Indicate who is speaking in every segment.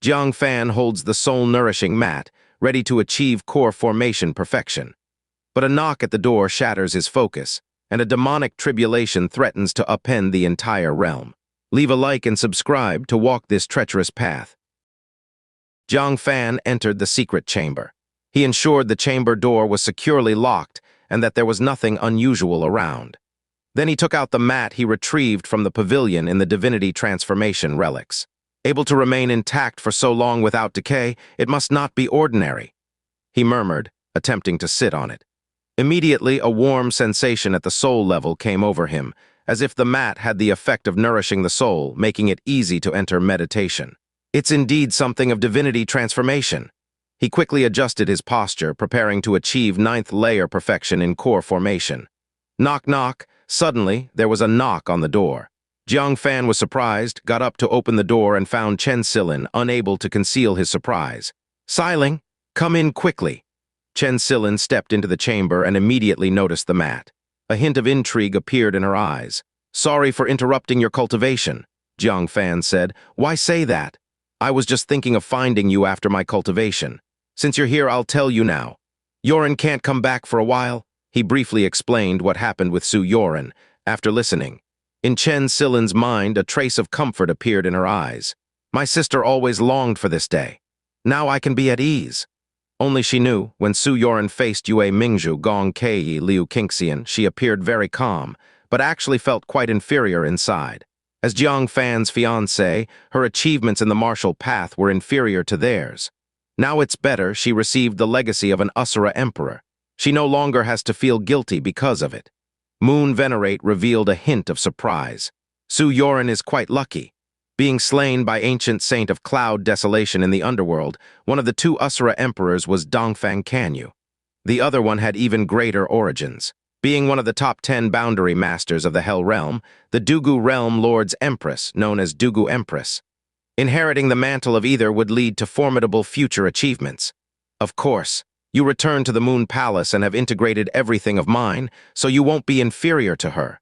Speaker 1: Jiang Fan holds the soul-nourishing mat, ready to achieve core formation perfection. But a knock at the door shatters his focus, and a demonic tribulation threatens to upend the entire realm. Leave a like and subscribe to walk this treacherous path. Jiang Fan entered the secret chamber. He ensured the chamber door was securely locked and that there was nothing unusual around. Then he took out the mat he retrieved from the pavilion in the Divinity Transformation Relics. Able to remain intact for so long without decay, it must not be ordinary, he murmured, attempting to sit on it. Immediately, a warm sensation at the soul level came over him, as if the mat had the effect of nourishing the soul, making it easy to enter meditation. It's indeed something of divinity transformation. He quickly adjusted his posture, preparing to achieve 9th layer perfection in core formation. Knock, knock. Suddenly, there was a knock on the door. Jiang Fan was surprised, got up to open the door and found Xianxia, unable to conceal his surprise. "Xiling, come in quickly." Xianxia stepped into the chamber and immediately noticed the mat. A hint of intrigue appeared in her eyes. "Sorry for interrupting your cultivation," Jiang Fan said. "Why say that? I was just thinking of finding you after my cultivation. Since you're here, I'll tell you now. Yoren can't come back for a while." He briefly explained what happened with Su Yoren. After listening, in Xianxia's mind, a trace of comfort appeared in her eyes. "My sister always longed for this day. Now I can be at ease." Only she knew, when Su Yoren faced Yue Mingzhu Gong Kei Liu Qingxian, she appeared very calm, but actually felt quite inferior inside. As Jiang Fan's fiancée, her achievements in the martial path were inferior to theirs. Now it's better she received the legacy of an Asura emperor. She no longer has to feel guilty because of it. Moon Venerate revealed a hint of surprise. Su Yoren is quite lucky. Being slain by ancient saint of cloud desolation in the underworld, one of the 2 Asura emperors was Dongfang Canyu. The other one had even greater origins. Being one of the top 10 boundary masters of the Hell Realm, the Dugu Realm Lord's Empress, known as Dugu Empress. Inheriting the mantle of either would lead to formidable future achievements. Of course, you return to the Moon Palace and have integrated everything of mine, so you won't be inferior to her.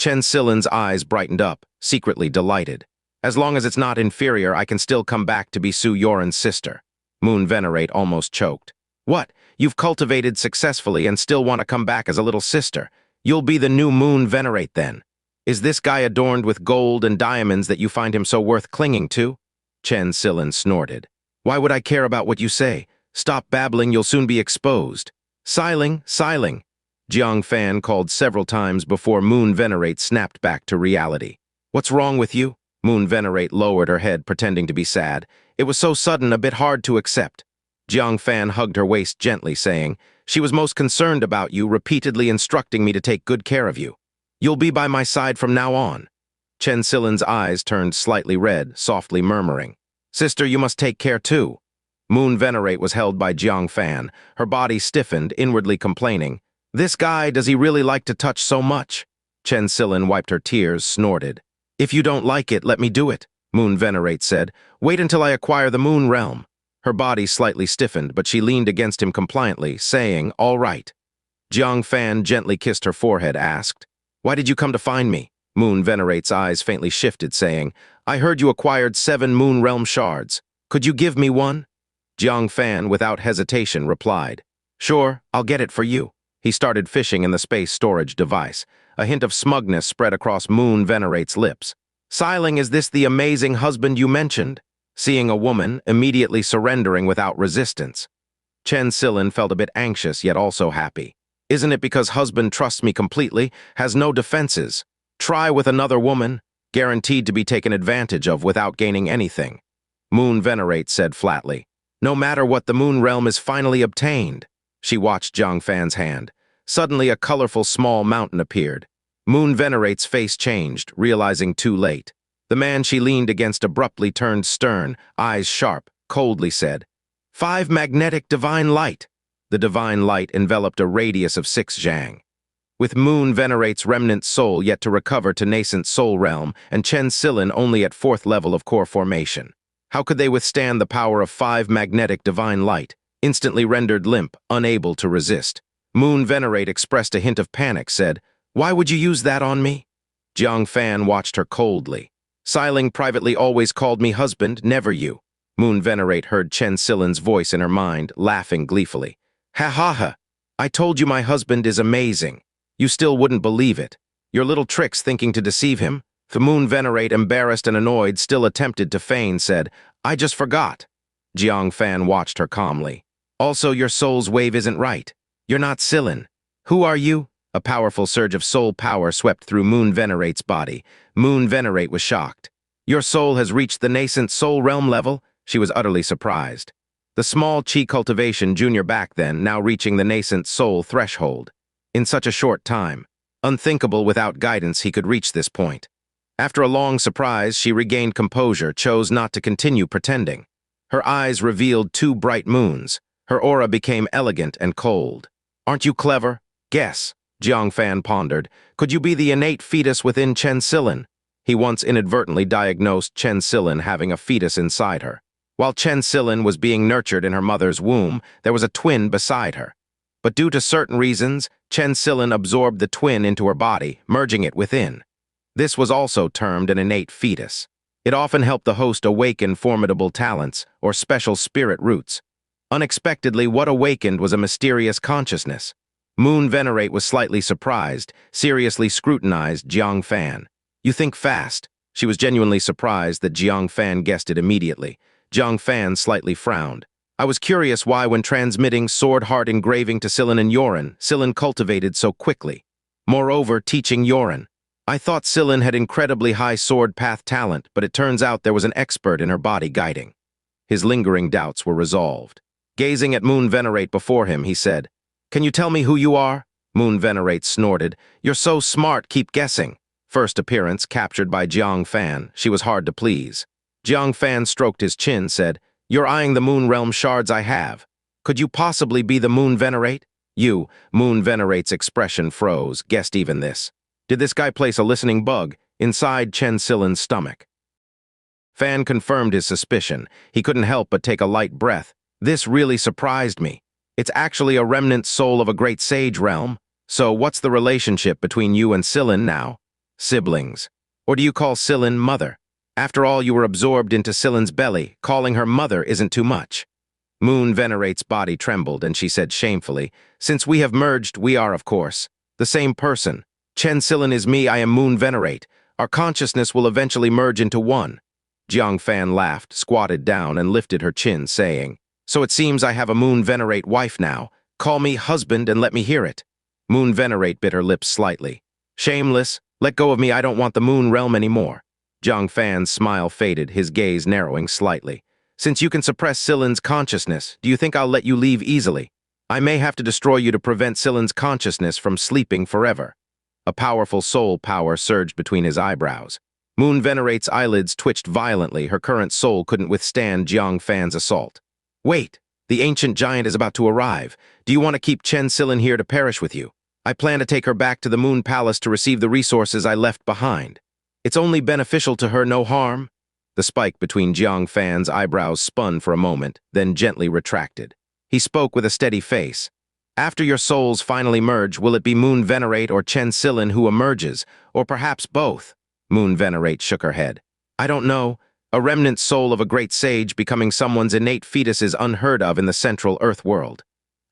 Speaker 1: Xianxia's eyes brightened up, secretly delighted. As long as it's not inferior, I can still come back to be Su Yoren's sister. Moon Venerate almost choked. "What? You've cultivated successfully and still want to come back as a little sister? You'll be the new Moon Venerate then. Is this guy adorned with gold and diamonds that you find him so worth clinging to?" Xianxia snorted. "Why would I care about what you say? Stop babbling, you'll soon be exposed." "Xiling, Xiling." Jiang Fan called several times before Moon Venerate snapped back to reality. "What's wrong with you?" Moon Venerate lowered her head, pretending to be sad. "It was so sudden, a bit hard to accept." Jiang Fan hugged her waist gently, saying, "She was most concerned about you, repeatedly instructing me to take good care of you. You'll be by my side from now on." Xianxia's eyes turned slightly red, softly murmuring, "Sister, you must take care too." Moon Venerate was held by Jiang Fan. Her body stiffened, inwardly complaining, "This guy, does he really like to touch so much?" Xianxia wiped her tears, snorted. "If you don't like it, let me do it," Moon Venerate said. "Wait until I acquire the Moon Realm." Her body slightly stiffened, but she leaned against him compliantly, saying, "All right." Jiang Fan gently kissed her forehead, asked, "Why did you come to find me?" Moon Venerate's eyes faintly shifted, saying, "I heard you acquired 7 Moon Realm shards. Could you give me one?" Jiang Fan, without hesitation, replied, "Sure, I'll get it for you." He started fishing in the space storage device. A hint of smugness spread across Moon Venerate's lips. "Xiling, is this the amazing husband you mentioned?" Seeing a woman, immediately surrendering without resistance. Xianxia felt a bit anxious, yet also happy. "Isn't it because husband trusts me completely, has no defenses? Try with another woman, guaranteed to be taken advantage of without gaining anything." Moon Venerate said flatly, "No matter what, the Moon Realm is finally obtained." She watched Jiang Fan's hand. Suddenly, a colorful small mountain appeared. Moon Venerate's face changed, realizing too late. The man she leaned against abruptly turned stern, eyes sharp, coldly said, "5 magnetic divine light." The divine light enveloped a radius of 6 zhang. With Moon Venerate's remnant soul yet to recover to nascent soul realm, and Xianxia only at 4th level of core formation. How could they withstand the power of 5 magnetic divine light, instantly rendered limp, unable to resist? Moon Venerate expressed a hint of panic, said, "Why would you use that on me?" Jiang Fan watched her coldly. "Xiling privately always called me husband, never you." Moon Venerate heard Chen Silin's voice in her mind, laughing gleefully. Ha ha ha! I told you my husband is amazing. You still wouldn't believe it. Your little tricks thinking to deceive him? The Moon Venerate, embarrassed and annoyed, still attempted to feign, said, I just forgot. Jiang Fan watched her calmly. Also, your soul's wave isn't right. You're not Silin. Who are you? A powerful surge of soul power swept through Moon Venerate's body. Moon Venerate was shocked. Your soul has reached the nascent soul realm level? She was utterly surprised. The small Qi cultivation junior back then, now reaching the nascent soul threshold. In such a short time. Unthinkable without guidance he could reach this point. After a long surprise, she regained composure, chose not to continue pretending. Her eyes revealed two bright moons. Her aura became elegant and cold. Aren't you clever? Guess. Jiang Fan pondered. Could you be the innate fetus within Chen Silin? He once inadvertently diagnosed Chen Silin having a fetus inside her. While Chen Silin was being nurtured in her mother's womb, there was a twin beside her. But due to certain reasons, Chen Silin absorbed the twin into her body, merging it within. This was also termed an innate fetus. It often helped the host awaken formidable talents or special spirit roots. Unexpectedly, what awakened was a mysterious consciousness. Moon Venerate was slightly surprised, seriously scrutinized Jiang Fan. You think fast. She was genuinely surprised that Jiang Fan guessed it immediately. Jiang Fan slightly frowned. I was curious why when transmitting sword heart engraving to Silin and Yoren, Silin cultivated so quickly. Moreover, teaching Yoren. I thought Silin had incredibly high sword path talent, but it turns out there was an expert in her body guiding. His lingering doubts were resolved. Gazing at Moon Venerate before him, he said, Can you tell me who you are? Moon Venerate snorted. You're so smart, keep guessing. First appearance, captured by Jiang Fan. She was hard to please. Jiang Fan stroked his chin, said, You're eyeing the Moon Realm shards I have. Could you possibly be the Moon Venerate? You, Moon Venerate's expression froze, guessed even this. Did this guy place a listening bug inside Chen Silin's stomach? Fan confirmed his suspicion. He couldn't help but take a light breath. This really surprised me. It's actually a remnant soul of a great sage realm. So what's the relationship between you and Silin now? Siblings. Or do you call Silin mother? After all, you were absorbed into Silin's belly. Calling her mother isn't too much. Moon Venerate's body trembled, and she said shamefully, Since we have merged, we are, of course, the same person. Chen Silin is me, I am Moon Venerate. Our consciousness will eventually merge into one. Jiang Fan laughed, squatted down, and lifted her chin, saying, So it seems I have a Moon Venerate wife now. Call me husband and let me hear it. Moon Venerate bit her lips slightly. Shameless. Let go of me, I don't want the Moon Realm anymore. Jiang Fan's smile faded, his gaze narrowing slightly. Since you can suppress Silin's consciousness, do you think I'll let you leave easily? I may have to destroy you to prevent Silin's consciousness from sleeping forever. A powerful soul power surged between his eyebrows. Moon Venerate's eyelids twitched violently. Her current soul couldn't withstand Jiang Fan's assault. Wait, the ancient giant is about to arrive. Do you want to keep Chen Silin here to perish with you? I plan to take her back to the Moon Palace to receive the resources I left behind. It's only beneficial to her, no harm. The spike between Jiang Fan's eyebrows spun for a moment, then gently retracted. He spoke with a steady face. After your souls finally merge, will it be Moon Venerate or Chen Silin who emerges, or perhaps both? Moon Venerate shook her head. I don't know. A remnant soul of a great sage becoming someone's innate fetus is unheard of in the central Earth world.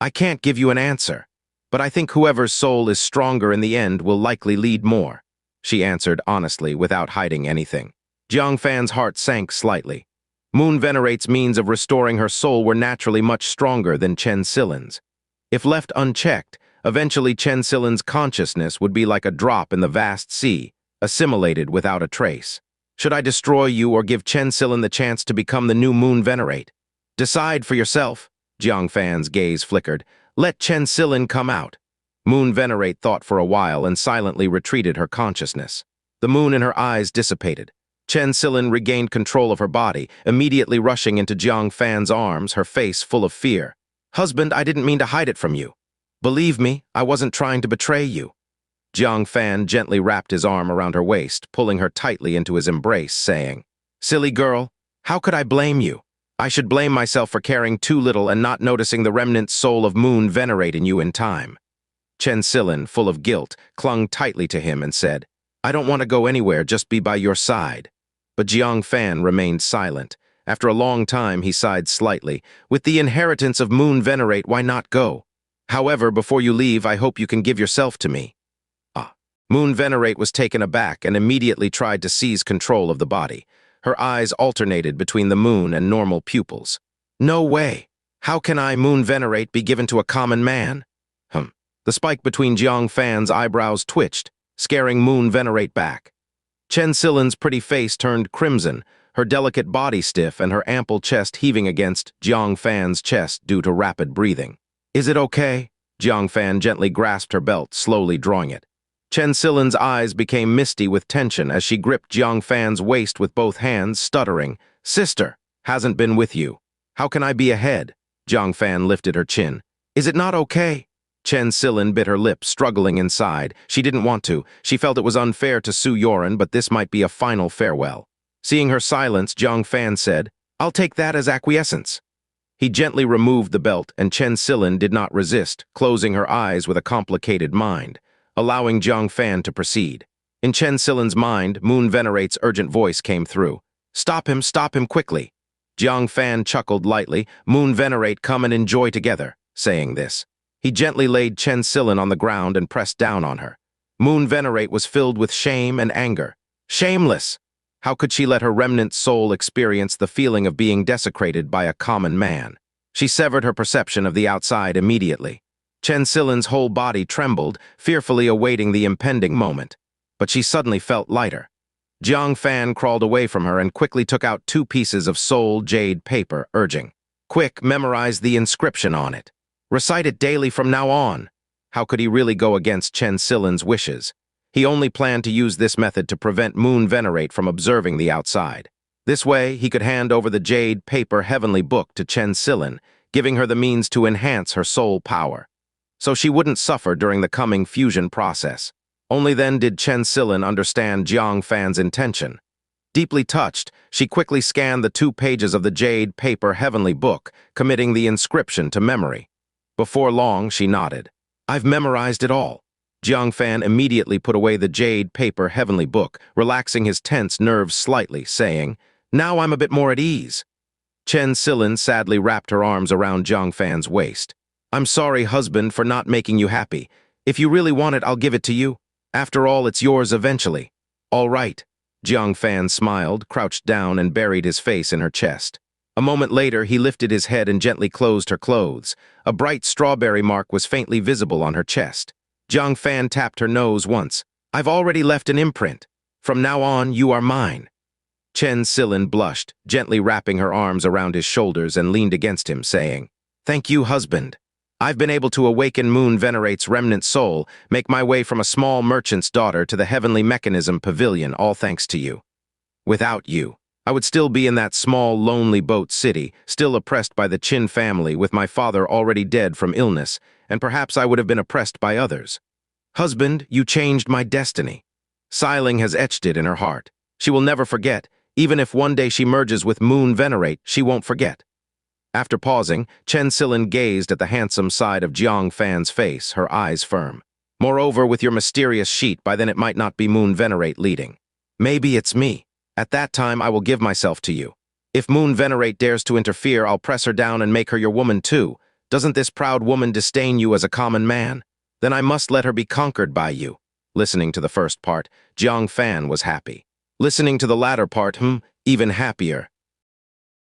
Speaker 1: I can't give you an answer. But I think whoever's soul is stronger in the end will likely lead more. She answered honestly, without hiding anything. Jiang Fan's heart sank slightly. Moon Venerate's means of restoring her soul were naturally much stronger than Chen Silin's. If left unchecked, eventually Chen Silin's consciousness would be like a drop in the vast sea, assimilated without a trace. Should I destroy you or give Chen Silin the chance to become the new Moon Venerate? Decide for yourself. Jiang Fan's gaze flickered. Let Chen Silin come out. Moon Venerate thought for a while and silently retreated her consciousness. The moon in her eyes dissipated. Chen Silin regained control of her body, immediately rushing into Jiang Fan's arms, her face full of fear. Husband, I didn't mean to hide it from you. Believe me, I wasn't trying to betray you. Jiang Fan gently wrapped his arm around her waist, pulling her tightly into his embrace, saying, Silly girl, how could I blame you? I should blame myself for caring too little and not noticing the remnant soul of Moon Venerate in you in time. Chen Silin, full of guilt, clung tightly to him and said, I don't want to go anywhere, just be by your side. But Jiang Fan remained silent. After a long time, he sighed slightly. With the inheritance of Moon Venerate, why not go? However, before you leave, I hope you can give yourself to me. Ah. Moon Venerate was taken aback and immediately tried to seize control of the body. Her eyes alternated between the moon and normal pupils. No way! How can I, Moon Venerate, be given to a common man? The spike between Jiang Fan's eyebrows twitched, scaring Moon Venerate back. Chen Silin's pretty face turned crimson, her delicate body stiff and her ample chest heaving against Jiang Fan's chest due to rapid breathing. Is it okay? Jiang Fan gently grasped her belt, slowly drawing it. Chen Silin's eyes became misty with tension as she gripped Jiang Fan's waist with both hands, stuttering. Sister, hasn't been with you. How can I be ahead? Jiang Fan lifted her chin. Is it not okay? Chen Silin bit her lip, struggling inside. She didn't want to. She felt it was unfair to Su Yoren, but this might be a final farewell. Seeing her silence, Jiang Fan said, I'll take that as acquiescence. He gently removed the belt, and Chen Silin did not resist, closing her eyes with a complicated mind, allowing Jiang Fan to proceed. In Chen Silin's mind, Moon Venerate's urgent voice came through. Stop him quickly. Jiang Fan chuckled lightly. Moon Venerate, come and enjoy together. Saying this, he gently laid Chen Silin on the ground and pressed down on her. Moon Venerate was filled with shame and anger. Shameless! How could she let her remnant soul experience the feeling of being desecrated by a common man? She severed her perception of the outside immediately. Chen Silin's whole body trembled, fearfully awaiting the impending moment. But she suddenly felt lighter. Jiang Fan crawled away from her and quickly took out 2 pieces of soul jade paper, urging, Quick, memorize the inscription on it. Recite it daily from now on. How could he really go against Chen Silin's wishes? He only planned to use this method to prevent Moon Venerate from observing the outside. This way, he could hand over the jade paper heavenly book to Chen Silin, giving her the means to enhance her soul power. So she wouldn't suffer during the coming fusion process. Only then did Chen Silin understand Jiang Fan's intention. Deeply touched, she quickly scanned the 2 pages of the jade paper heavenly book, committing the inscription to memory. Before long, she nodded. I've memorized it all. Jiang Fan immediately put away the jade paper heavenly book, relaxing his tense nerves slightly, saying, Now I'm a bit more at ease. Chen Silin sadly wrapped her arms around Jiang Fan's waist. I'm sorry, husband, for not making you happy. If you really want it, I'll give it to you. After all, it's yours eventually. All right. Jiang Fan smiled, crouched down, and buried his face in her chest. A moment later, he lifted his head and gently closed her clothes. A bright strawberry mark was faintly visible on her chest. Jiang Fan tapped her nose once. I've already left an imprint. From now on, you are mine. Chen Silin blushed, gently wrapping her arms around his shoulders and leaned against him, saying, Thank you, husband. I've been able to awaken Moon Venerate's remnant soul, make my way from a small merchant's daughter to the heavenly mechanism pavilion, all thanks to you. Without you, I would still be in that small, lonely boat city, still oppressed by the Qin family, with my father already dead from illness, and perhaps I would have been oppressed by others. Husband, you changed my destiny. Xiling has etched it in her heart. She will never forget. Even if one day she merges with Moon Venerate, she won't forget. After pausing, Chen Silin gazed at the handsome side of Jiang Fan's face, her eyes firm. Moreover, with your mysterious sheet, by then it might not be Moon Venerate leading. Maybe it's me. At that time, I will give myself to you. If Moon Venerate dares to interfere, I'll press her down and make her your woman too. Doesn't this proud woman disdain you as a common man? Then I must let her be conquered by you. Listening to the first part, Jiang Fan was happy. Listening to the latter part, even happier.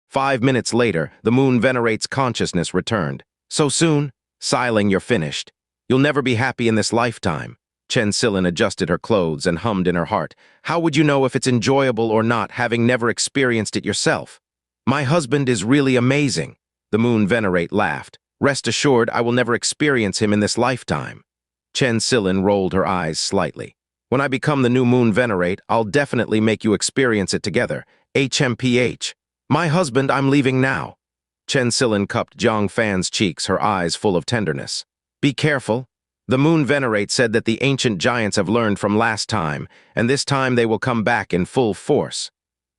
Speaker 1: 5 minutes later, the Moon Venerate's consciousness returned. So soon? Xiling, you're finished. You'll never be happy in this lifetime. Chen Silin adjusted her clothes and hummed in her heart. How would you know if it's enjoyable or not, having never experienced it yourself? My husband is really amazing. The Moon Venerate laughed. Rest assured, I will never experience him in this lifetime. Chen Silin rolled her eyes slightly. When I become the new Moon Venerate, I'll definitely make you experience it together. HMPH. My husband, I'm leaving now. Chen Silin cupped Jiang Fan's cheeks, her eyes full of tenderness. Be careful. The Moon Venerate said that the ancient giants have learned from last time, and this time they will come back in full force.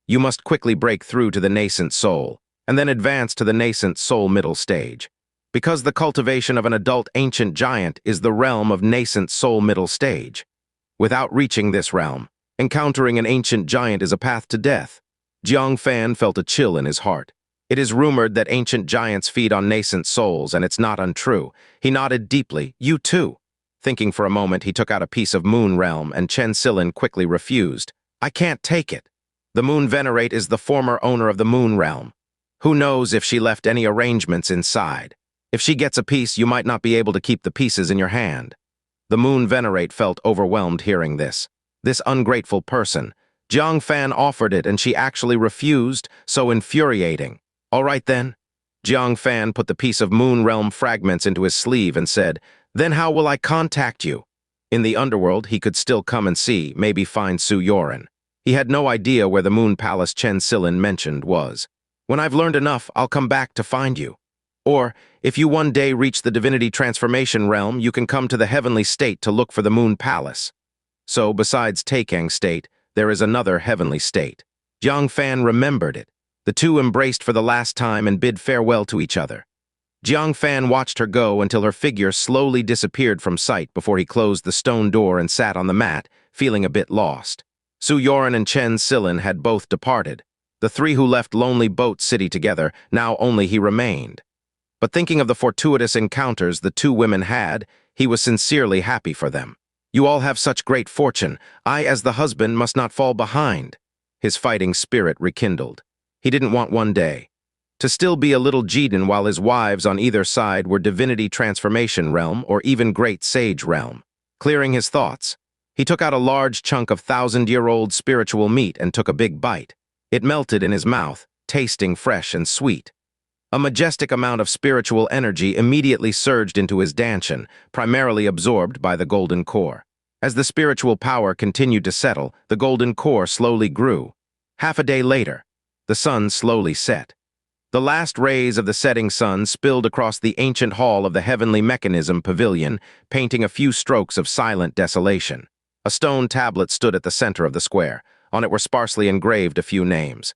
Speaker 1: You must quickly break through to the nascent soul, and then advance to the nascent soul middle stage. Because the cultivation of an adult ancient giant is the realm of nascent soul middle stage. Without reaching this realm, encountering an ancient giant is a path to death. Jiang Fan felt a chill in his heart. It is rumored that ancient giants feed on nascent souls, and it's not untrue. He nodded deeply. You too. Thinking for a moment, he took out a piece of moon realm, and Chen Silin quickly refused. I can't take it. The Moon Venerate is the former owner of the moon realm. Who knows if she left any arrangements inside? If she gets a piece, you might not be able to keep the pieces in your hand. The Moon Venerate felt overwhelmed hearing this. This ungrateful person. Jiang Fan offered it, and she actually refused, so infuriating. All right then. Jiang Fan put the piece of moon realm fragments into his sleeve and said, Then how will I contact you? In the underworld, he could still come and see, maybe find Su Yoren. He had no idea where the moon palace Chen Silin mentioned was. When I've learned enough, I'll come back to find you. Or, if you one day reach the Divinity Transformation realm, you can come to the heavenly state to look for the moon palace. So, besides Taicang State, there is another heavenly state. Jiang Fan remembered it. The two embraced for the last time and bid farewell to each other. Jiang Fan watched her go until her figure slowly disappeared from sight before he closed the stone door and sat on the mat, feeling a bit lost. Su Yoren and Chen Silin had both departed. The three who left Lonely Boat City together, now only he remained. But thinking of the fortuitous encounters the two women had, he was sincerely happy for them. You all have such great fortune. I, as the husband, must not fall behind. His fighting spirit rekindled. He didn't want one day to still be a little Jiden while his wives on either side were Divinity Transformation Realm or even Great Sage Realm. Clearing his thoughts, he took out a large chunk of 1,000-year-old spiritual meat and took a big bite. It melted in his mouth, tasting fresh and sweet. A majestic amount of spiritual energy immediately surged into his danshan, primarily absorbed by the golden core. As the spiritual power continued to settle, the golden core slowly grew. Half a day later, the sun slowly set. The last rays of the setting sun spilled across the ancient hall of the Heavenly Mechanism Pavilion, painting a few strokes of silent desolation. A stone tablet stood at the center of the square. On it were sparsely engraved a few names.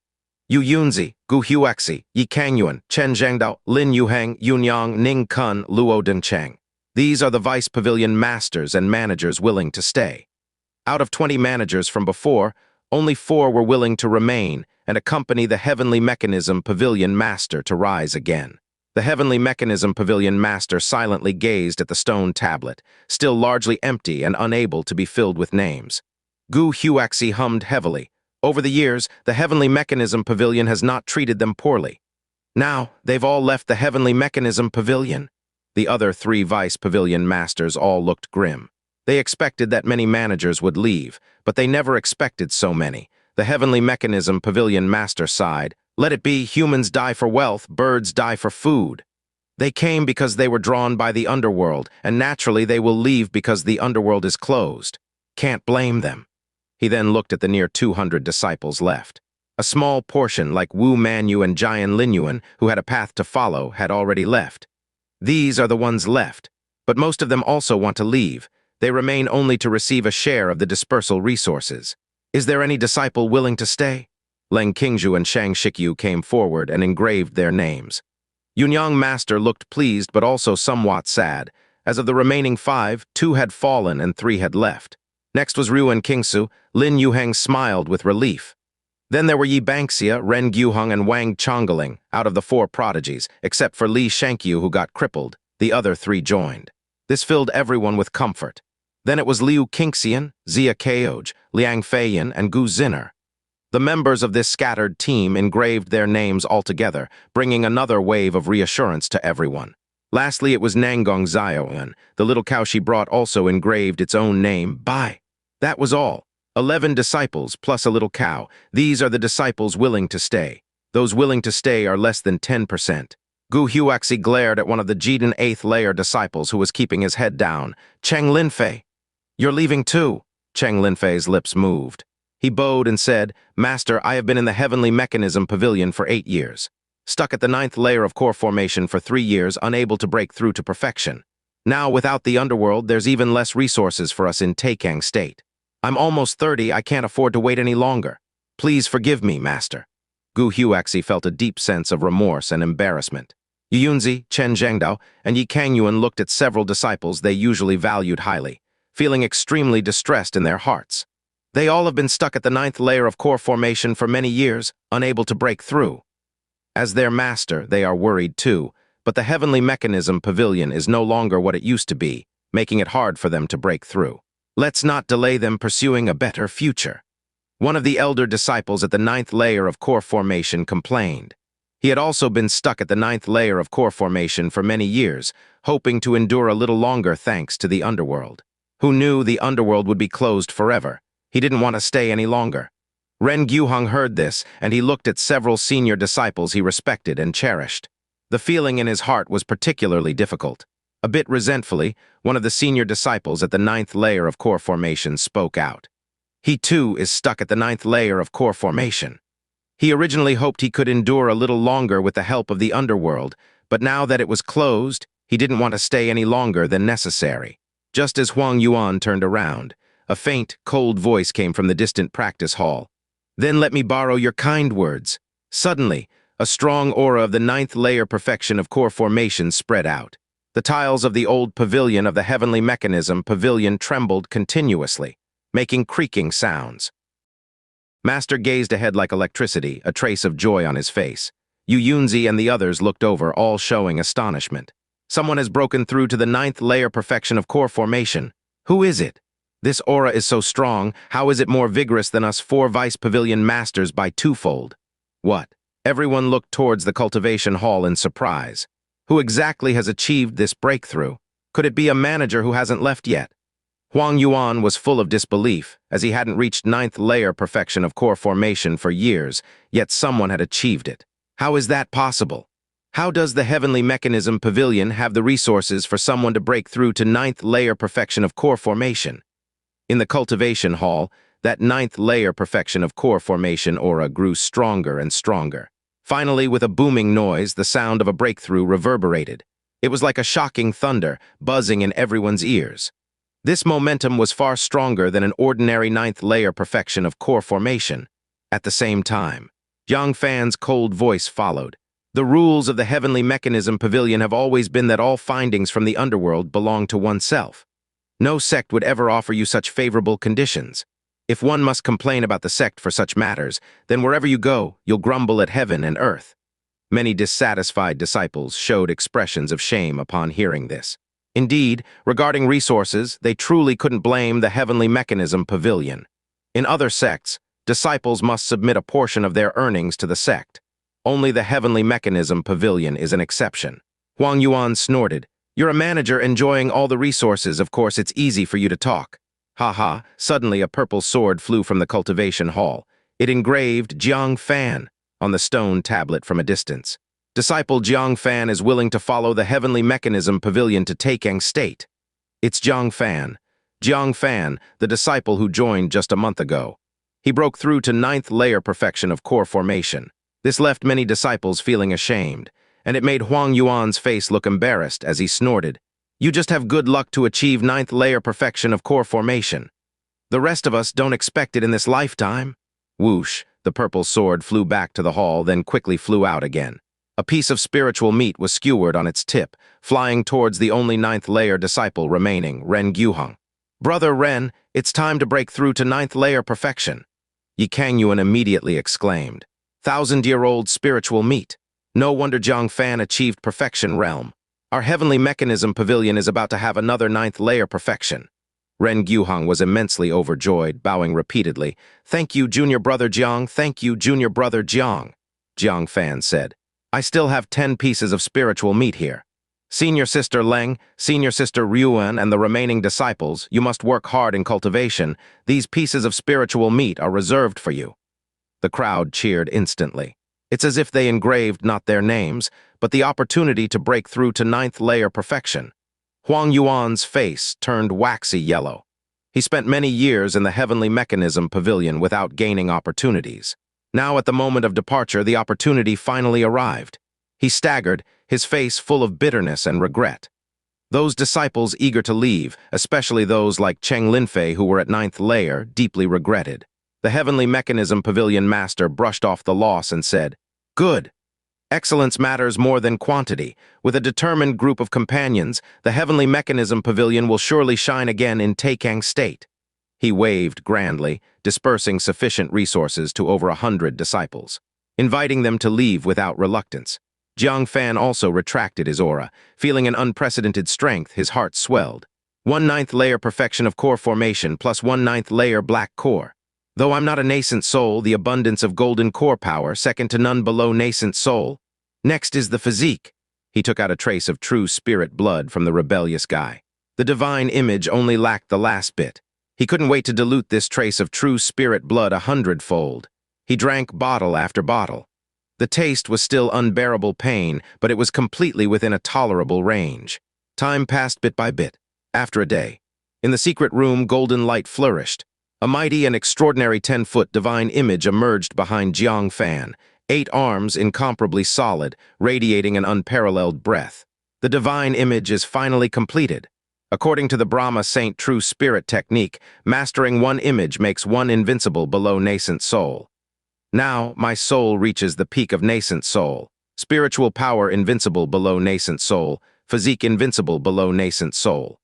Speaker 1: Yu Yunzi, Gu Huexi, Yi Kangyuan, Chen Zhengdao, Lin Yuheng, Yunyang, Ning Kun, Luo Dencheng. These are the Vice Pavilion masters and managers willing to stay. Out of 20 managers from before, only 4 were willing to remain and accompany the Heavenly Mechanism Pavilion Master to rise again. The Heavenly Mechanism Pavilion Master silently gazed at the stone tablet, still largely empty and unable to be filled with names. Gu Huexi hummed heavily. Over the years, the Heavenly Mechanism Pavilion has not treated them poorly. Now, they've all left the Heavenly Mechanism Pavilion. The other 3 Vice Pavilion Masters all looked grim. They expected that many managers would leave, but they never expected so many. The Heavenly Mechanism Pavilion Master sighed. Let it be, humans die for wealth, birds die for food. They came because they were drawn by the underworld, and naturally they will leave because the underworld is closed. Can't blame them. He then looked at the near 200 disciples left. A small portion, like Wu Manyu and Jian Linyuan, who had a path to follow, had already left. These are the ones left, but most of them also want to leave. They remain only to receive a share of the dispersal resources. Is there any disciple willing to stay? Leng Qingzhu and Shang Shikyu came forward and engraved their names. Yunyang Master looked pleased but also somewhat sad. As of the remaining 5, 2 had fallen and 3 had left. Next was Ryu and Kingsu. Lin Yuheng smiled with relief. Then there were Yi Bangxia, Ren Guheng, and Wang Chongling, out of the 4 prodigies, except for Li Shankyu who got crippled. The other 3 joined. This filled everyone with comfort. Then it was Liu Qingxian, Zia Keoj, Liang Feiyan, and Gu Zinner. The members of this scattered team engraved their names altogether, bringing another wave of reassurance to everyone. Lastly, it was Nangong Zioan. The little cow she brought also engraved its own name, Bai. That was all. 11 disciples plus a little cow. These are the disciples willing to stay. Those willing to stay are less than 10%. Gu Huexi glared at one of the Jiden 8th layer disciples who was keeping his head down. Cheng Linfei. You're leaving too. Cheng Linfei's lips moved. He bowed and said, Master, I have been in the Heavenly Mechanism Pavilion for 8 years. Stuck at the 9th layer of core formation for 3 years, unable to break through to perfection. Now, without the underworld, there's even less resources for us in Taicang State. I'm almost 30, I can't afford to wait any longer. Please forgive me, Master. Gu Huexi felt a deep sense of remorse and embarrassment. Yunzi, Chen Zhengdao, and Yi Kangyuan looked at several disciples they usually valued highly, feeling extremely distressed in their hearts. They all have been stuck at the 9th layer of core formation for many years, unable to break through. As their master, they are worried too, but the heavenly mechanism pavilion is no longer what it used to be, making it hard for them to break through. Let's not delay them pursuing a better future. One of the elder disciples at the 9th layer of core formation complained. He had also been stuck at the 9th layer of core formation for many years, hoping to endure a little longer thanks to the underworld. Who knew the underworld would be closed forever? He didn't want to stay any longer. Ren Gyuheng heard this, and he looked at several senior disciples he respected and cherished. The feeling in his heart was particularly difficult. A bit resentfully, one of the senior disciples at the 9th layer of core formation spoke out. He too is stuck at the 9th layer of core formation. He originally hoped he could endure a little longer with the help of the underworld, but now that it was closed, he didn't want to stay any longer than necessary. Just as Huang Yuan turned around, a faint, cold voice came from the distant practice hall. Then let me borrow your kind words. Suddenly, a strong aura of the 9th layer perfection of core formation spread out. The tiles of the old pavilion of the heavenly mechanism pavilion trembled continuously, making creaking sounds. Master gazed ahead like electricity, a trace of joy on his face. Yu Yunzi and the others looked over, all showing astonishment. Someone has broken through to the 9th layer perfection of core formation. Who is it? This aura is so strong, how is it more vigorous than us 4 vice pavilion masters by twofold? What? Everyone looked towards the cultivation hall in surprise. Who exactly has achieved this breakthrough? Could it be a manager who hasn't left yet? Huang Yuan was full of disbelief, as he hadn't reached 9th layer perfection of core formation for years, yet someone had achieved it. How is that possible? How does the heavenly mechanism pavilion have the resources for someone to break through to 9th layer perfection of core formation? In the cultivation hall, that 9th layer perfection of core formation aura grew stronger and stronger. Finally, with a booming noise, the sound of a breakthrough reverberated. It was like a shocking thunder, buzzing in everyone's ears. This momentum was far stronger than an ordinary 9th layer perfection of core formation. At the same time, Jiang Fan's cold voice followed. The rules of the heavenly mechanism pavilion have always been that all findings from the underworld belong to oneself. No sect would ever offer you such favorable conditions. If one must complain about the sect for such matters, then wherever you go, you'll grumble at heaven and earth. Many dissatisfied disciples showed expressions of shame upon hearing this. Indeed, regarding resources, they truly couldn't blame the heavenly mechanism pavilion. In other sects, disciples must submit a portion of their earnings to the sect. Only the heavenly mechanism pavilion is an exception. Huang Yuan snorted. You're a manager enjoying all the resources, of course it's easy for you to talk. Ha. Suddenly a purple sword flew from the cultivation hall. It engraved Jiang Fan on the stone tablet from a distance. Disciple Jiang Fan is willing to follow the heavenly mechanism pavilion to Taicang State. It's Jiang Fan. Jiang Fan, the disciple who joined just a month ago. He broke through to 9th layer perfection of core formation. This left many disciples feeling ashamed, and it made Huang Yuan's face look embarrassed as he snorted. You just have good luck to achieve 9th layer perfection of core formation. The rest of us don't expect it in this lifetime. Whoosh, the purple sword flew back to the hall, then quickly flew out again. A piece of spiritual meat was skewered on its tip, flying towards the only 9th layer disciple remaining, Ren Gyuheng. Brother Ren, it's time to break through to 9th layer perfection. Yi Kangyuan immediately exclaimed. 1,000-year-old spiritual meat. No wonder Jiang Fan achieved perfection realm. Our heavenly mechanism pavilion is about to have another 9th layer perfection. Ren Gyuheng was immensely overjoyed, bowing repeatedly. Thank you, junior brother Jiang. Thank you, junior brother Jiang. Jiang Fan said. I still have 10 pieces of spiritual meat here. Senior Sister Leng, Senior Sister Ryuan, and the remaining disciples, you must work hard in cultivation. These pieces of spiritual meat are reserved for you. The crowd cheered instantly. It's as if they engraved not their names, but the opportunity to break through to 9th layer perfection. Huang Yuan's face turned waxy yellow. He spent many years in the heavenly mechanism pavilion without gaining opportunities. Now, at the moment of departure, the opportunity finally arrived. He staggered, his face full of bitterness and regret. Those disciples eager to leave, especially those like Cheng Linfei who were at 9th layer, deeply regretted. The heavenly mechanism pavilion master brushed off the loss and said, Good. Excellence matters more than quantity. With a determined group of companions, the heavenly mechanism pavilion will surely shine again in Taicang State. He waved grandly, dispersing sufficient resources to over 100 disciples, inviting them to leave without reluctance. Jiang Fan also retracted his aura. Feeling an unprecedented strength, his heart swelled. 1/9 layer perfection of core formation plus 1/9 layer black core. Though I'm not a nascent soul, the abundance of golden core power, second to none below nascent soul. Next is the physique. He took out a trace of true spirit blood from the rebellious guy. The divine image only lacked the last bit. He couldn't wait to dilute this trace of true spirit blood 100-fold. He drank bottle after bottle. The taste was still unbearable pain, but it was completely within a tolerable range. Time passed bit by bit. After a day, in the secret room, golden light flourished. A mighty and extraordinary 10-foot divine image emerged behind Jiang Fan, 8 arms incomparably solid, radiating an unparalleled breath. The divine image is finally completed. According to the Brahma Saint True Spirit technique, mastering one image makes one invincible below nascent soul. Now, my soul reaches the peak of nascent soul. Spiritual power invincible below nascent soul, physique invincible below nascent soul.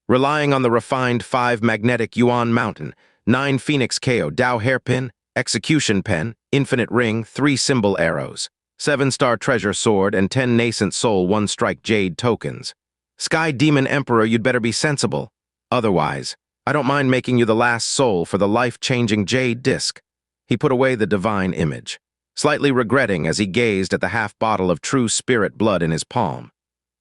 Speaker 1: Relying on the refined 5 magnetic Yuan Mountain, 9 Phoenix KO Dao Hairpin, Execution Pen, Infinite Ring, 3 Symbol Arrows, 7-star Treasure Sword, and 10 Nascent Soul 1-strike Jade tokens. Sky Demon Emperor, you'd better be sensible. Otherwise, I don't mind making you the last soul for the life-changing Jade Disc. He put away the divine image, slightly regretting as he gazed at the half-bottle of true spirit blood in his palm.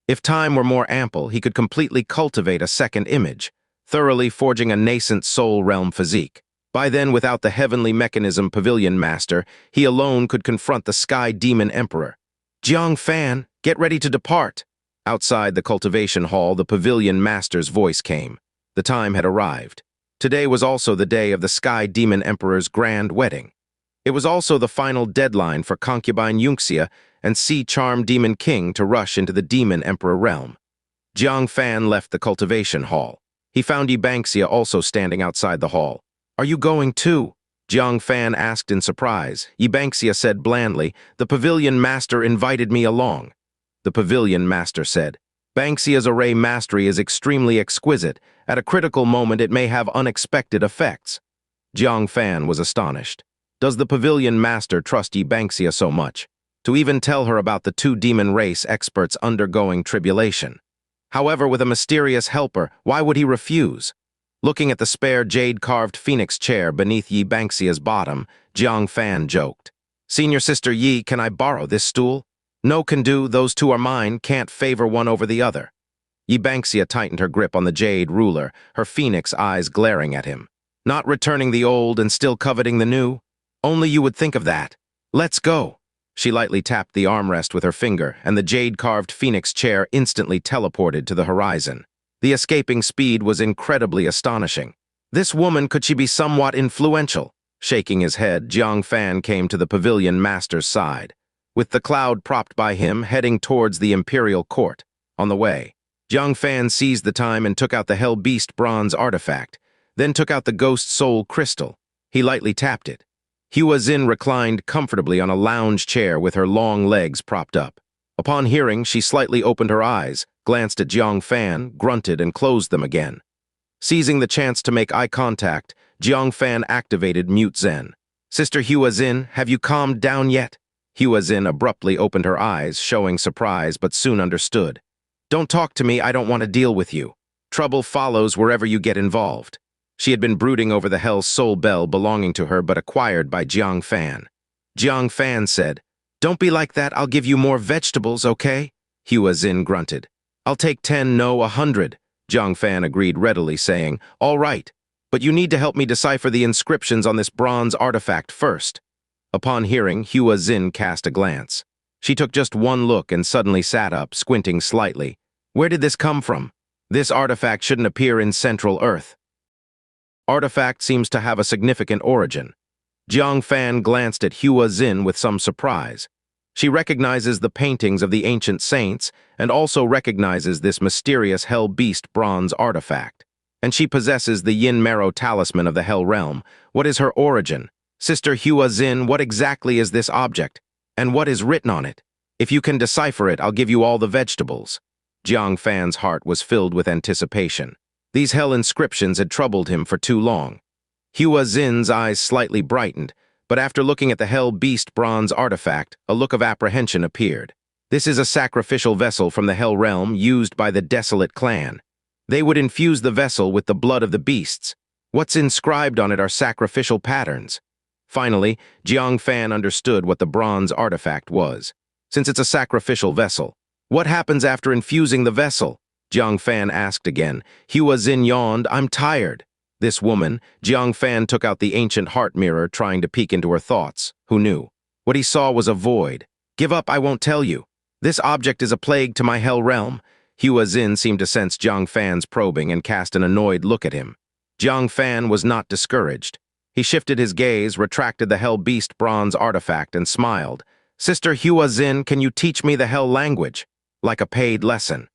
Speaker 1: If time were more ample, he could completely cultivate a second image, thoroughly forging a nascent soul realm physique. By then, without the heavenly mechanism Pavilion Master, he alone could confront the Sky Demon Emperor. Jiang Fan, get ready to depart. Outside the cultivation hall, the Pavilion Master's voice came. The time had arrived. Today was also the day of the Sky Demon Emperor's grand wedding. It was also the final deadline for concubine Xianxia and Sea Charm Demon King to rush into the Demon Emperor realm. Jiang Fan left the cultivation hall. He found Xianxia also standing outside the hall. Are you going too? Jiang Fan asked in surprise. Xianxia said blandly, the Pavilion Master invited me along. The Pavilion Master said, Xianxia's array mastery is extremely exquisite. At a critical moment, it may have unexpected effects. Jiang Fan was astonished. Does the Pavilion Master trust Xianxia so much? To even tell her about the 2 demon race experts undergoing tribulation. However, with a mysterious helper, why would he refuse? Looking at the spare jade-carved phoenix chair beneath Xianxia's bottom, Jiang Fan joked. Senior Sister Yi, can I borrow this stool? No can do, those 2 are mine, can't favor one over the other. Xianxia tightened her grip on the jade ruler, her phoenix eyes glaring at him. Not returning the old and still coveting the new? Only you would think of that. Let's go. She lightly tapped the armrest with her finger, and the jade-carved phoenix chair instantly teleported to the horizon. The escaping speed was incredibly astonishing. This woman, could she be somewhat influential? Shaking his head, Jiang Fan came to the Pavilion Master's side, with the cloud propped by him, heading towards the Imperial Court. On the way, Jiang Fan seized the time and took out the Hell Beast bronze artifact, then took out the Ghost Soul crystal. He lightly tapped it. Hua Xin reclined comfortably on a lounge chair with her long legs propped up. Upon hearing, she slightly opened her eyes, glanced at Jiang Fan, grunted, and closed them again. Seizing the chance to make eye contact, Jiang Fan activated Mute Zen. Sister Hua Xin, have you calmed down yet? Hua Xin abruptly opened her eyes, showing surprise, but soon understood. Don't talk to me, I don't want to deal with you. Trouble follows wherever you get involved. She had been brooding over the Hell's Soul Bell belonging to her but acquired by Jiang Fan. Jiang Fan said, Don't be like that, I'll give you more vegetables, okay? Hua Xin grunted. I'll take 10, no, 100. Jiang Fan agreed readily, saying, All right, but you need to help me decipher the inscriptions on this bronze artifact first. Upon hearing, Hua Xin cast a glance. She took just one look and suddenly sat up, squinting slightly. Where did this come from? This artifact shouldn't appear in Central Earth. Artifact seems to have a significant origin. Jiang Fan glanced at Hua Xin with some surprise. She recognizes the paintings of the ancient saints and also recognizes this mysterious Hell Beast bronze artifact. And she possesses the Yin Marrow talisman of the Hell Realm. What is her origin? Sister Hua Xin, what exactly is this object? And what is written on it? If you can decipher it, I'll give you all the vegetables. Jiang Fan's heart was filled with anticipation. These hell inscriptions had troubled him for too long. Hua Xin's eyes slightly brightened, but after looking at the Hell Beast bronze artifact, a look of apprehension appeared. This is a sacrificial vessel from the Hell Realm used by the Desolate clan. They would infuse the vessel with the blood of the beasts. What's inscribed on it are sacrificial patterns. Finally, Jiang Fan understood what the bronze artifact was. Since it's a sacrificial vessel, what happens after infusing the vessel? Jiang Fan asked again. Hua Xin yawned. I'm tired. This woman, Jiang Fan took out the ancient heart mirror, trying to peek into her thoughts. Who knew? What he saw was a void. Give up, I won't tell you. This object is a plague to my hell realm. Hua Xin seemed to sense Jiang Fan's probing and cast an annoyed look at him. Jiang Fan was not discouraged. He shifted his gaze, retracted the Hell Beast bronze artifact, and smiled. Sister Hua Xin, can you teach me the hell language? Like a paid lesson.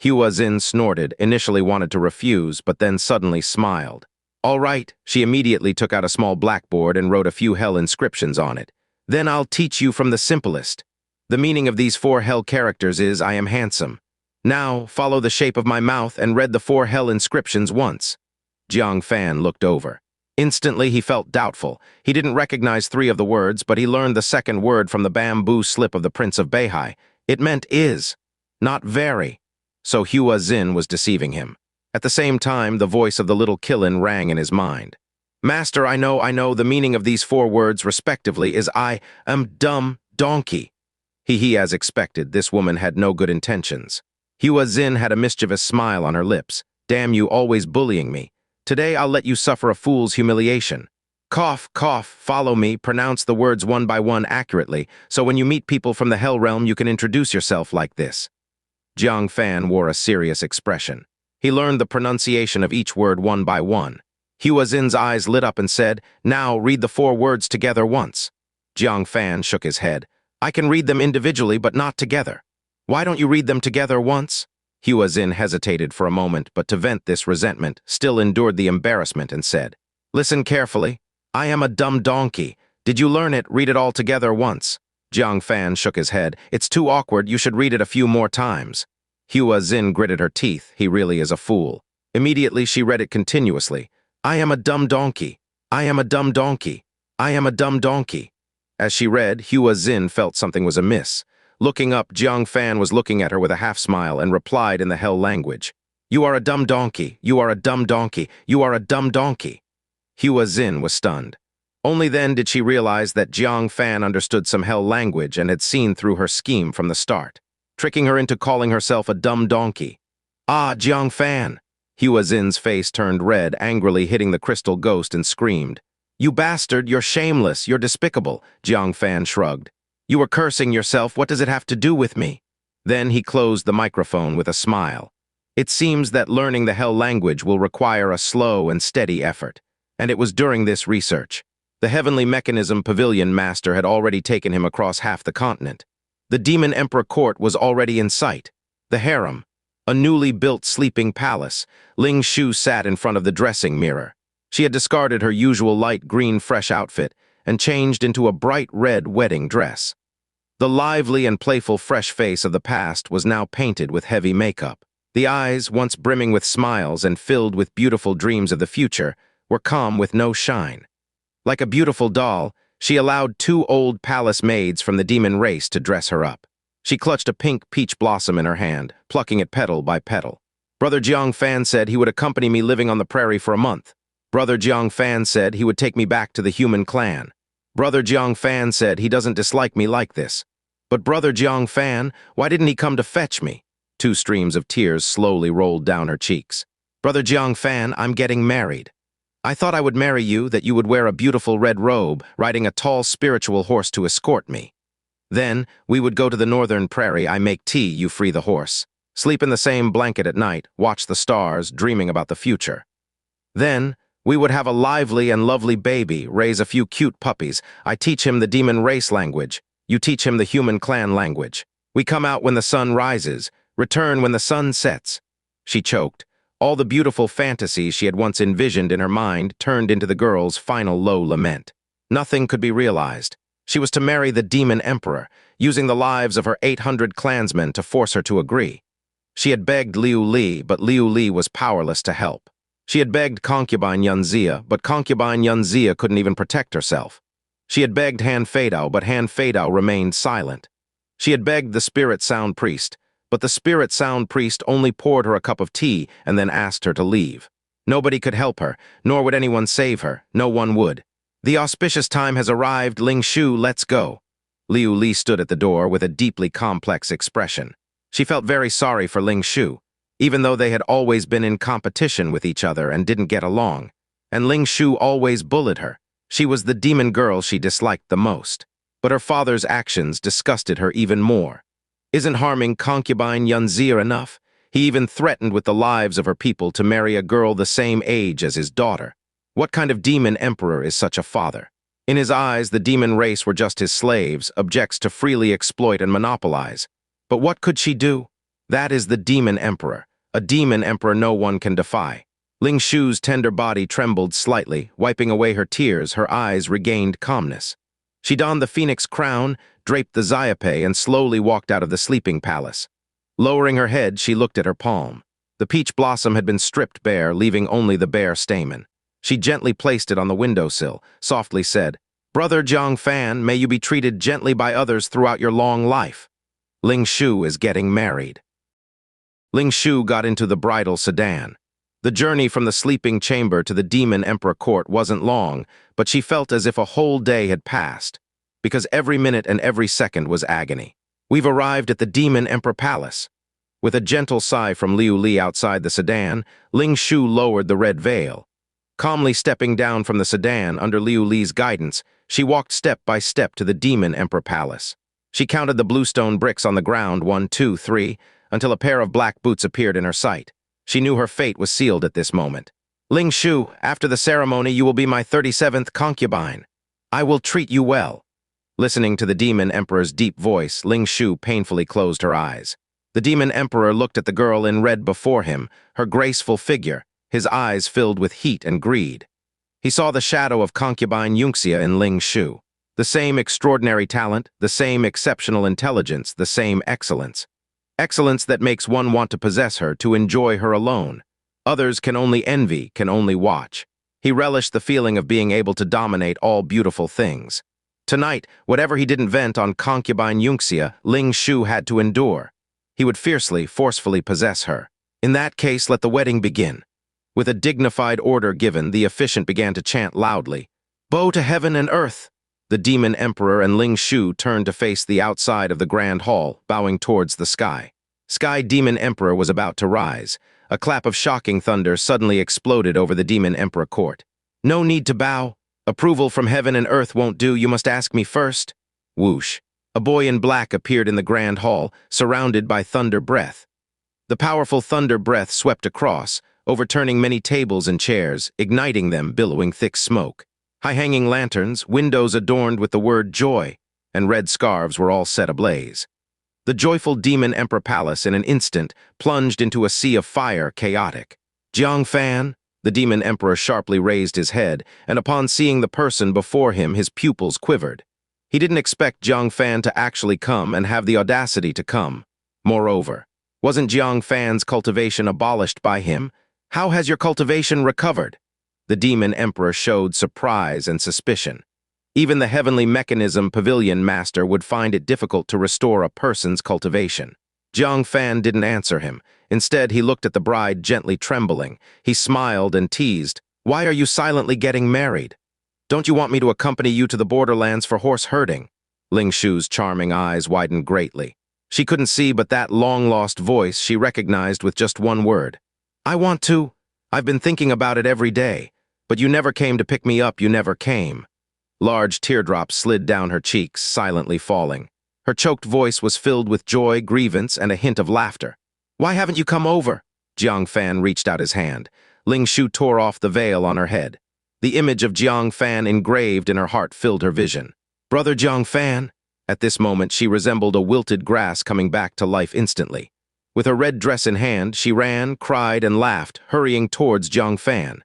Speaker 1: Hua Xin snorted, initially wanted to refuse, but then suddenly smiled. All right, she immediately took out a small blackboard and wrote a few hell inscriptions on it. Then I'll teach you from the simplest. The meaning of these 4 hell characters is, I am handsome. Now, follow the shape of my mouth and read the 4 hell inscriptions once. Jiang Fan looked over. Instantly, he felt doubtful. He didn't recognize 3 of the words, but he learned the second word from the bamboo slip of the Prince of Beihai. It meant is, not very. So Hua Xin was deceiving him. At the same time, the voice of the little Qilin rang in his mind. Master, I know, the meaning of these 4 words, respectively, is I am dumb donkey. As expected, this woman had no good intentions. Hua Xin had a mischievous smile on her lips. Damn you, always bullying me. Today I'll let you suffer a fool's humiliation. Cough, cough, follow me, pronounce the words one by one accurately, so when you meet people from the Hell Realm you can introduce yourself like this. Jiang Fan wore a serious expression. He learned the pronunciation of each word one by one. Hua Xin's eyes lit up and said, Now read the 4 words together once. Jiang Fan shook his head. I can read them individually, but not together. Why don't you read them together once? Hua Xin hesitated for a moment, but to vent this resentment, still endured the embarrassment and said, Listen carefully. I am a dumb donkey. Did you learn it? Read it all together once. Jiang Fan shook his head. It's too awkward. You should read it a few more times. Hua Xin gritted her teeth. He really is a fool. Immediately, she read it continuously. I am a dumb donkey. I am a dumb donkey. I am a dumb donkey. As she read, Hua Xin felt something was amiss. Looking up, Jiang Fan was looking at her with a half-smile and replied in the hell language. You are a dumb donkey. You are a dumb donkey. You are a dumb donkey. Hua Xin was stunned. Only then did she realize that Jiang Fan understood some hell language and had seen through her scheme from the start, tricking her into calling herself a dumb donkey. Ah, Jiang Fan! Hua Xin's face turned red, angrily hitting the crystal ghost, and screamed. You bastard, you're shameless, you're despicable, Jiang Fan shrugged. You were cursing yourself, what does it have to do with me? Then he closed the microphone with a smile. It seems that learning the hell language will require a slow and steady effort, and it was during this research. The Heavenly Mechanism Pavilion Master had already taken him across half the continent. The Demon Emperor Court was already in sight. The harem, a newly built sleeping palace. Ling Shu sat in front of the dressing mirror. She had discarded her usual light green fresh outfit and changed into a bright red wedding dress. The lively and playful fresh face of the past was now painted with heavy makeup. The eyes, once brimming with smiles and filled with beautiful dreams of the future, were calm with no shine. Like a beautiful doll, she allowed 2 old palace maids from the demon race to dress her up. She clutched a pink peach blossom in her hand, plucking it petal by petal. Brother Jiang Fan said he would accompany me living on the prairie for a month. Brother Jiang Fan said he would take me back to the human clan. Brother Jiang Fan said he doesn't dislike me like this. But Brother Jiang Fan, why didn't he come to fetch me? 2 streams of tears slowly rolled down her cheeks. Brother Jiang Fan, I'm getting married. I thought I would marry you, that you would wear a beautiful red robe, riding a tall spiritual horse to escort me. Then, we would go to the northern prairie, I make tea, you free the horse. Sleep in the same blanket at night, watch the stars, dreaming about the future. Then, we would have a lively and lovely baby, raise a few cute puppies. I teach him the demon race language. You teach him the human clan language. We come out when the sun rises, return when the sun sets. She choked. All the beautiful fantasies she had once envisioned in her mind turned into the girl's final low lament. Nothing could be realized. She was to marry the demon emperor, using the lives of her 800 clansmen to force her to agree. She had begged Liu Li, but Liu Li was powerless to help. She had begged concubine Xianxia, but concubine Xianxia couldn't even protect herself. She had begged Han Feidao, but Han Feidao remained silent. She had begged the Spirit Sound Priest, but the Spirit Sound Priest only poured her a cup of tea and then asked her to leave. Nobody could help her, nor would anyone save her. No one would. The auspicious time has arrived, Ling Shu, let's go. Liu Li stood at the door with a deeply complex expression. She felt very sorry for Ling Shu, even though they had always been in competition with each other and didn't get along. And Ling Shu always bullied her. She was the demon girl she disliked the most. But her father's actions disgusted her even more. Isn't harming concubine Xianxia enough? He even threatened with the lives of her people to marry a girl the same age as his daughter. What kind of demon emperor is such a father? In his eyes, the demon race were just his slaves, objects to freely exploit and monopolize. But what could she do? That is the demon emperor, a demon emperor no one can defy. Ling Shu's tender body trembled slightly, wiping away her tears. Her eyes regained calmness. She donned the phoenix crown, draped the xiape, and slowly walked out of the sleeping palace. Lowering her head, she looked at her palm. The peach blossom had been stripped bare, leaving only the bare stamen. She gently placed it on the windowsill, softly said, "Brother Jiang Fan, may you be treated gently by others throughout your long life. Ling Shu is getting married." Ling Shu got into the bridal sedan. The journey from the sleeping chamber to the demon emperor court wasn't long, but she felt as if a whole day had passed, because every minute and every second was agony. "We've arrived at the demon emperor palace." With a gentle sigh from Liu Li outside the sedan, Ling Shu lowered the red veil. Calmly stepping down from the sedan under Liu Li's guidance, she walked step by step to the demon emperor palace. She counted the bluestone bricks on the ground, 1, 2, 3, until a pair of black boots appeared in her sight. She knew her fate was sealed at this moment. "Ling Shu, after the ceremony you will be my 37th concubine. I will treat you well." Listening to the demon emperor's deep voice, Ling Shu painfully closed her eyes. The demon emperor looked at the girl in red before him, her graceful figure, his eyes filled with heat and greed. He saw the shadow of concubine Xianxia in Ling Shu. The same extraordinary talent, the same exceptional intelligence, the same excellence. Excellence that makes one want to possess her, to enjoy her alone. Others can only envy, can only watch. He relished the feeling of being able to dominate all beautiful things. Tonight, whatever he didn't vent on concubine Xianxia, Ling Shu had to endure. He would fiercely, forcefully possess her. In that case, let the wedding begin. With a dignified order given, the officiant began to chant loudly, "Bow to heaven and earth!" The demon emperor and Ling Shu turned to face the outside of the grand hall, bowing towards the sky. Sky Demon Emperor was about to rise. A clap of shocking thunder suddenly exploded over the demon emperor court. "No need to bow. Approval from heaven and earth won't do. You must ask me first." Whoosh. A boy in black appeared in the grand hall, surrounded by thunder breath. The powerful thunder breath swept across, overturning many tables and chairs, igniting them, billowing thick smoke. High-hanging lanterns, windows adorned with the word joy, and red scarves were all set ablaze. The joyful demon emperor palace in an instant plunged into a sea of fire, chaotic. "Jiang Fan," the demon emperor sharply raised his head, and upon seeing the person before him, his pupils quivered. He didn't expect Jiang Fan to actually come and have the audacity to come. Moreover, wasn't Jiang Fan's cultivation abolished by him? How has your cultivation recovered? The demon emperor showed surprise and suspicion. Even the heavenly mechanism pavilion master would find it difficult to restore a person's cultivation. Jiang Fan didn't answer him. Instead, he looked at the bride gently trembling. He smiled and teased, "Why are you silently getting married? Don't you want me to accompany you to the borderlands for horse herding?" Ling Shu's charming eyes widened greatly. She couldn't see, but that long-lost voice she recognized with just one word. "I want to. I've been thinking about it every day. But you never came to pick me up, you never came." Large teardrops slid down her cheeks, silently falling. Her choked voice was filled with joy, grievance, and a hint of laughter. "Why haven't you come over?" Jiang Fan reached out his hand. Ling Shu tore off the veil on her head. The image of Jiang Fan engraved in her heart filled her vision. "Brother Jiang Fan." At this moment, she resembled a wilted grass coming back to life instantly. With her red dress in hand, she ran, cried, and laughed, hurrying towards Jiang Fan.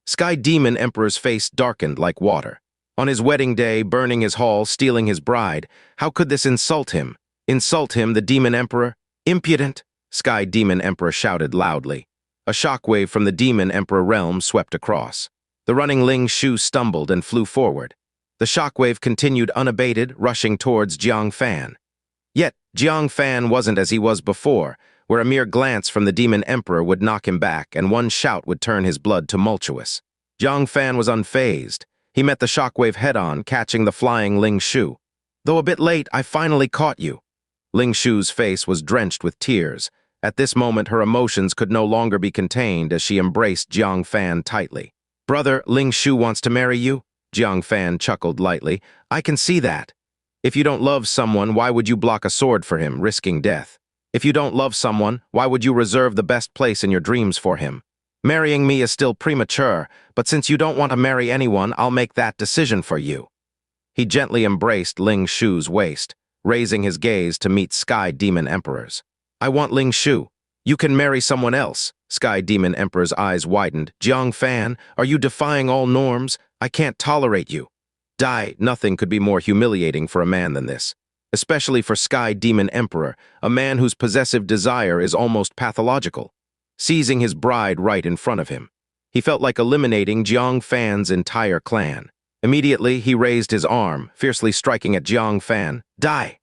Speaker 1: Sky Demon Emperor's face darkened like water. On his wedding day, burning his hall, stealing his bride, how could this insult him? Insult him, the Demon Emperor? Impudent! Sky Demon Emperor shouted loudly. A shockwave from the Demon Emperor realm swept across. The running Ling Shu stumbled and flew forward. The shockwave continued unabated, rushing towards Jiang Fan. Yet, Jiang Fan wasn't as he was before, where a mere glance from the Demon Emperor would knock him back and one shout would turn his blood tumultuous. Jiang Fan was unfazed. He met the shockwave head-on, catching the flying Ling Shu. "Though a bit late, I finally caught you." Ling Shu's face was drenched with tears. At this moment, her emotions could no longer be contained as she embraced Jiang Fan tightly. "Brother, Ling Shu wants to marry you?" Jiang Fan chuckled lightly. "I can see that. If you don't love someone, why would you block a sword for him, risking death? If you don't love someone, why would you reserve the best place in your dreams for him? Marrying me is still premature, but since you don't want to marry anyone, I'll make that decision for you." He gently embraced Ling Shu's waist, raising his gaze to meet Sky Demon Emperor's. "I want Ling Shu. You can marry someone else." Sky Demon Emperor's eyes widened. "Jiang Fan, are you defying all norms? I can't tolerate you." Die. Nothing could be more humiliating for a man than this. Especially for Sky Demon Emperor, a man whose possessive desire is almost pathological. Seizing his bride right in front of him, he felt like eliminating Jiang Fan's entire clan. Immediately, he raised his arm, fiercely striking at Jiang Fan. "Die!"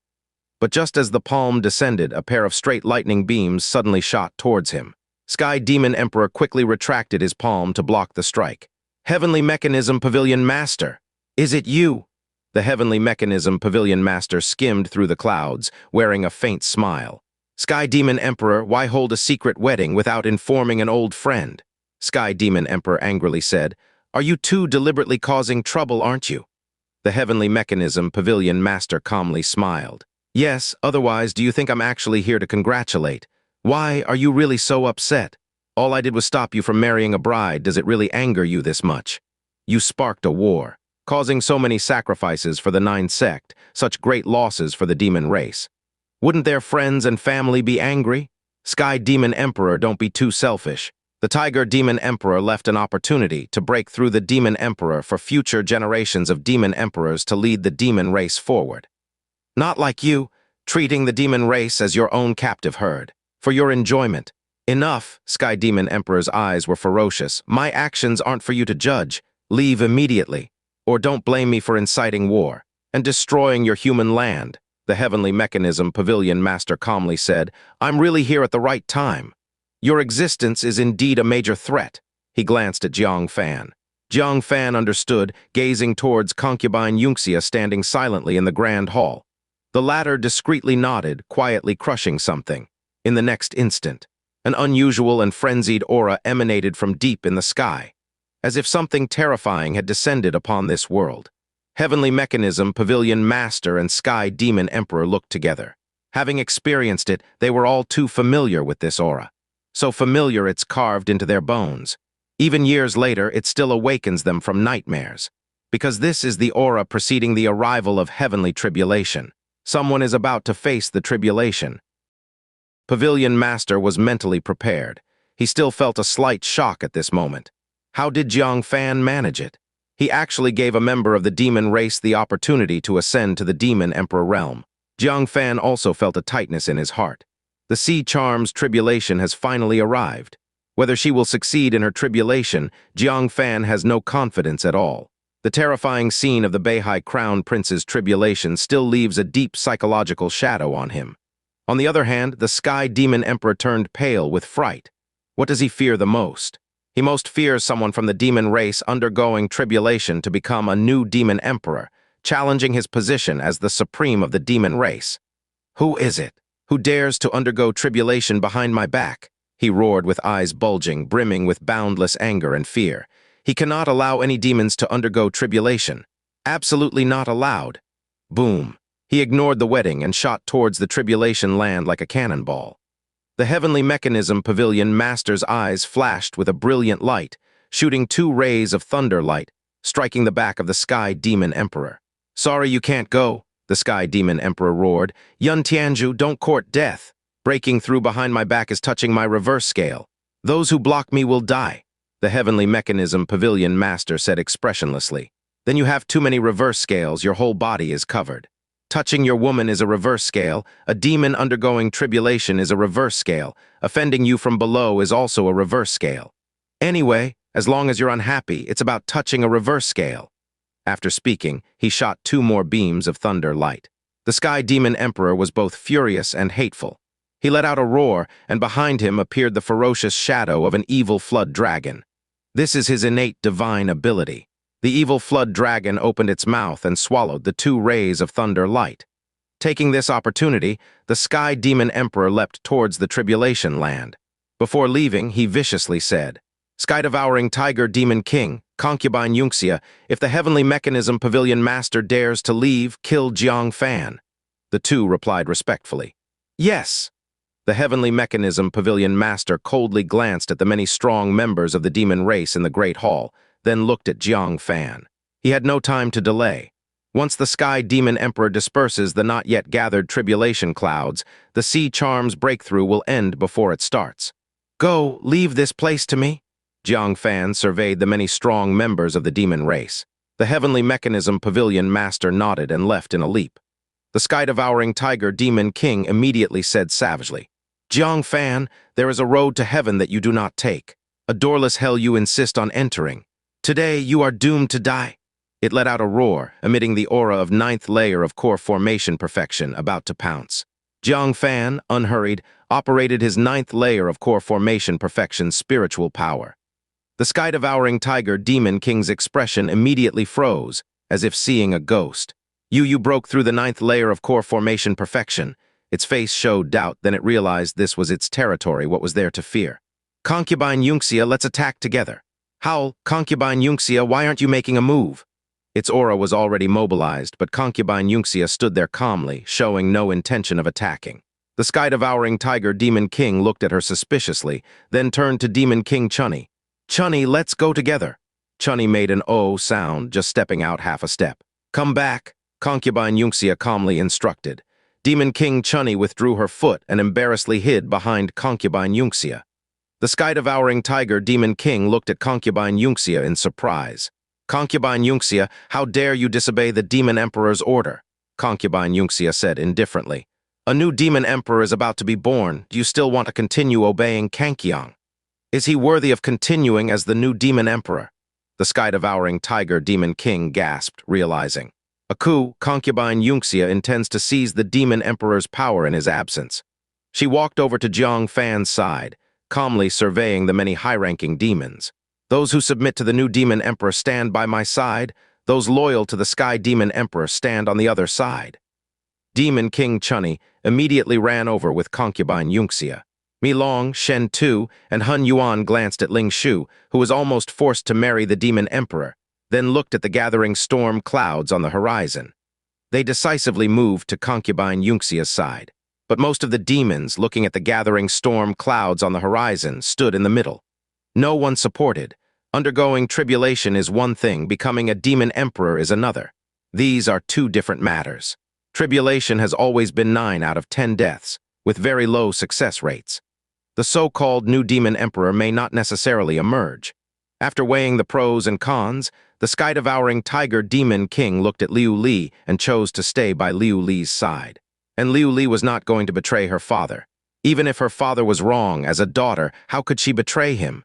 Speaker 1: But just as the palm descended, a pair of straight lightning beams suddenly shot towards him. Sky Demon Emperor quickly retracted his palm to block the strike. "Heavenly Mechanism Pavilion Master! Is it you?" The Heavenly Mechanism Pavilion Master skimmed through the clouds, wearing a faint smile. "Sky Demon Emperor, why hold a secret wedding without informing an old friend?" Sky Demon Emperor angrily said. "Are you two deliberately causing trouble, aren't you?" The Heavenly Mechanism Pavilion Master calmly smiled. "Yes, otherwise do you think I'm actually here to congratulate? Why are you really so upset? All I did was stop you from marrying a bride. Does it really anger you this much? You sparked a war, causing so many sacrifices for the Nine Sect, such great losses for the demon race. Wouldn't their friends and family be angry? Sky Demon Emperor, don't be too selfish. The Tiger Demon Emperor left an opportunity to break through the Demon Emperor for future generations of Demon Emperors to lead the demon race forward. Not like you, treating the demon race as your own captive herd, for your enjoyment. Enough." Sky Demon Emperor's eyes were ferocious. "My actions aren't for you to judge. Leave immediately, or don't blame me for inciting war and destroying your human land." The Heavenly Mechanism Pavilion Master calmly said. "I'm really here at the right time. Your existence is indeed a major threat." He glanced at Jiang Fan. Jiang Fan understood, gazing towards concubine Xianxia standing silently in the grand hall. The latter discreetly nodded, quietly crushing something. In the next instant, an unusual and frenzied aura emanated from deep in the sky, as if something terrifying had descended upon this world. Heavenly Mechanism Pavilion Master and Sky Demon Emperor looked together. Having experienced it, they were all too familiar with this aura. So familiar it's carved into their bones. Even years later, it still awakens them from nightmares. Because this is the aura preceding the arrival of heavenly tribulation. Someone is about to face the tribulation. Pavilion Master was mentally prepared. He still felt a slight shock at this moment. How did Jiang Fan manage it? He actually gave a member of the demon race the opportunity to ascend to the Demon Emperor realm. Jiang Fan also felt a tightness in his heart. The Sea Charm's tribulation has finally arrived. Whether she will succeed in her tribulation, Jiang Fan has no confidence at all. The terrifying scene of the Beihai Crown Prince's tribulation still leaves a deep psychological shadow on him. On the other hand, the Sky Demon Emperor turned pale with fright. What does he fear the most? He most fears someone from the demon race undergoing tribulation to become a new demon emperor, challenging his position as the supreme of the demon race. "Who is it? Who dares to undergo tribulation behind my back?" He roared with eyes bulging, brimming with boundless anger and fear. He cannot allow any demons to undergo tribulation. Absolutely not allowed. Boom. He ignored the wedding and shot towards the tribulation land like a cannonball. The Heavenly Mechanism Pavilion Master's eyes flashed with a brilliant light, shooting 2 rays of thunder light, striking the back of the Sky Demon Emperor. "Sorry you can't go," the Sky Demon Emperor roared. "Yun Tianzhu, don't court death. Breaking through behind my back is touching my reverse scale. Those who block me will die." The Heavenly Mechanism Pavilion Master said expressionlessly. "Then you have too many reverse scales, your whole body is covered." Touching your woman is a reverse scale. A demon undergoing tribulation is a reverse scale. Offending you from below is also a reverse scale. Anyway, as long as you're unhappy, it's about touching a reverse scale." After speaking, he shot 2 more beams of thunder light. The Sky Demon Emperor was both furious and hateful. He let out a roar, and behind him appeared the ferocious shadow of an evil flood dragon. This is his innate divine ability. The evil flood dragon opened its mouth and swallowed the 2 rays of thunder light. Taking this opportunity, the Sky Demon Emperor leapt towards the Tribulation Land. Before leaving, he viciously said, "Sky-devouring Tiger Demon King, concubine Xianxia, if the Heavenly Mechanism Pavilion Master dares to leave, kill Jiang Fan." The 2 replied respectfully, "Yes." The Heavenly Mechanism Pavilion Master coldly glanced at the many strong members of the demon race in the Great Hall, then looked at Jiang Fan. He had no time to delay. Once the Sky Demon Emperor disperses the not yet gathered tribulation clouds, the Sea Charm's breakthrough will end before it starts. "Go, leave this place to me." Jiang Fan surveyed the many strong members of the demon race. The Heavenly Mechanism Pavilion Master nodded and left in a leap. The Sky-devouring Tiger Demon King immediately said savagely, "Jiang Fan, there is a road to heaven that you do not take. A doorless hell you insist on entering. Today you are doomed to die." It let out a roar, emitting the aura of 9th layer of core formation perfection, about to pounce. Jiang Fan, unhurried, operated his 9th layer of core formation perfection's spiritual power. The Sky-devouring Tiger Demon King's expression immediately froze, as if seeing a ghost. Yu broke through the 9th layer of core formation perfection. Its face showed doubt, then it realized this was its territory. What was there to fear? "Concubine Xianxia, let's attack together." "Howl, Concubine Xianxia, why aren't you making a move?" Its aura was already mobilized, but Concubine Xianxia stood there calmly, showing no intention of attacking. The Sky-devouring Tiger Demon King looked at her suspiciously, then turned to Demon King Chunny. "Chunny, let's go together." Chunny made an "oh" sound, just stepping out half a step. "Come back," Concubine Xianxia calmly instructed. Demon King Chunny withdrew her foot and embarrassedly hid behind Concubine Xianxia. The Sky-devouring Tiger Demon King looked at Concubine Xianxia in surprise. "Concubine Xianxia, how dare you disobey the Demon Emperor's order?" Concubine Xianxia said indifferently. "A new Demon Emperor is about to be born. Do you still want to continue obeying Kankyang? Is he worthy of continuing as the new Demon Emperor?" The Sky-devouring Tiger Demon King gasped, realizing. A coup, Concubine Xianxia intends to seize the Demon Emperor's power in his absence. She walked over to Jiang Fan's side, calmly surveying the many high-ranking demons. "Those who submit to the new Demon Emperor stand by my side. Those loyal to the Sky Demon Emperor stand on the other side." Demon King Chunny immediately ran over with Concubine Xianxia. Mi Long, Shen Tu, and Hun Yuan glanced at Ling Shu, who was almost forced to marry the Demon Emperor, then looked at the gathering storm clouds on the horizon. They decisively moved to Concubine Xianxia's side, but most of the demons, looking at the gathering storm clouds on the horizon, stood in the middle. No one supported. Undergoing tribulation is one thing, becoming a Demon Emperor is another. These are 2 different matters. Tribulation has always been 9 out of 10 deaths, with very low success rates. The so-called new Demon Emperor may not necessarily emerge. After weighing the pros and cons, the Sky-devouring Tiger Demon King looked at Liu Li and chose to stay by Liu Li's side. And Liu Li was not going to betray her father. Even if her father was wrong, as a daughter, how could she betray him?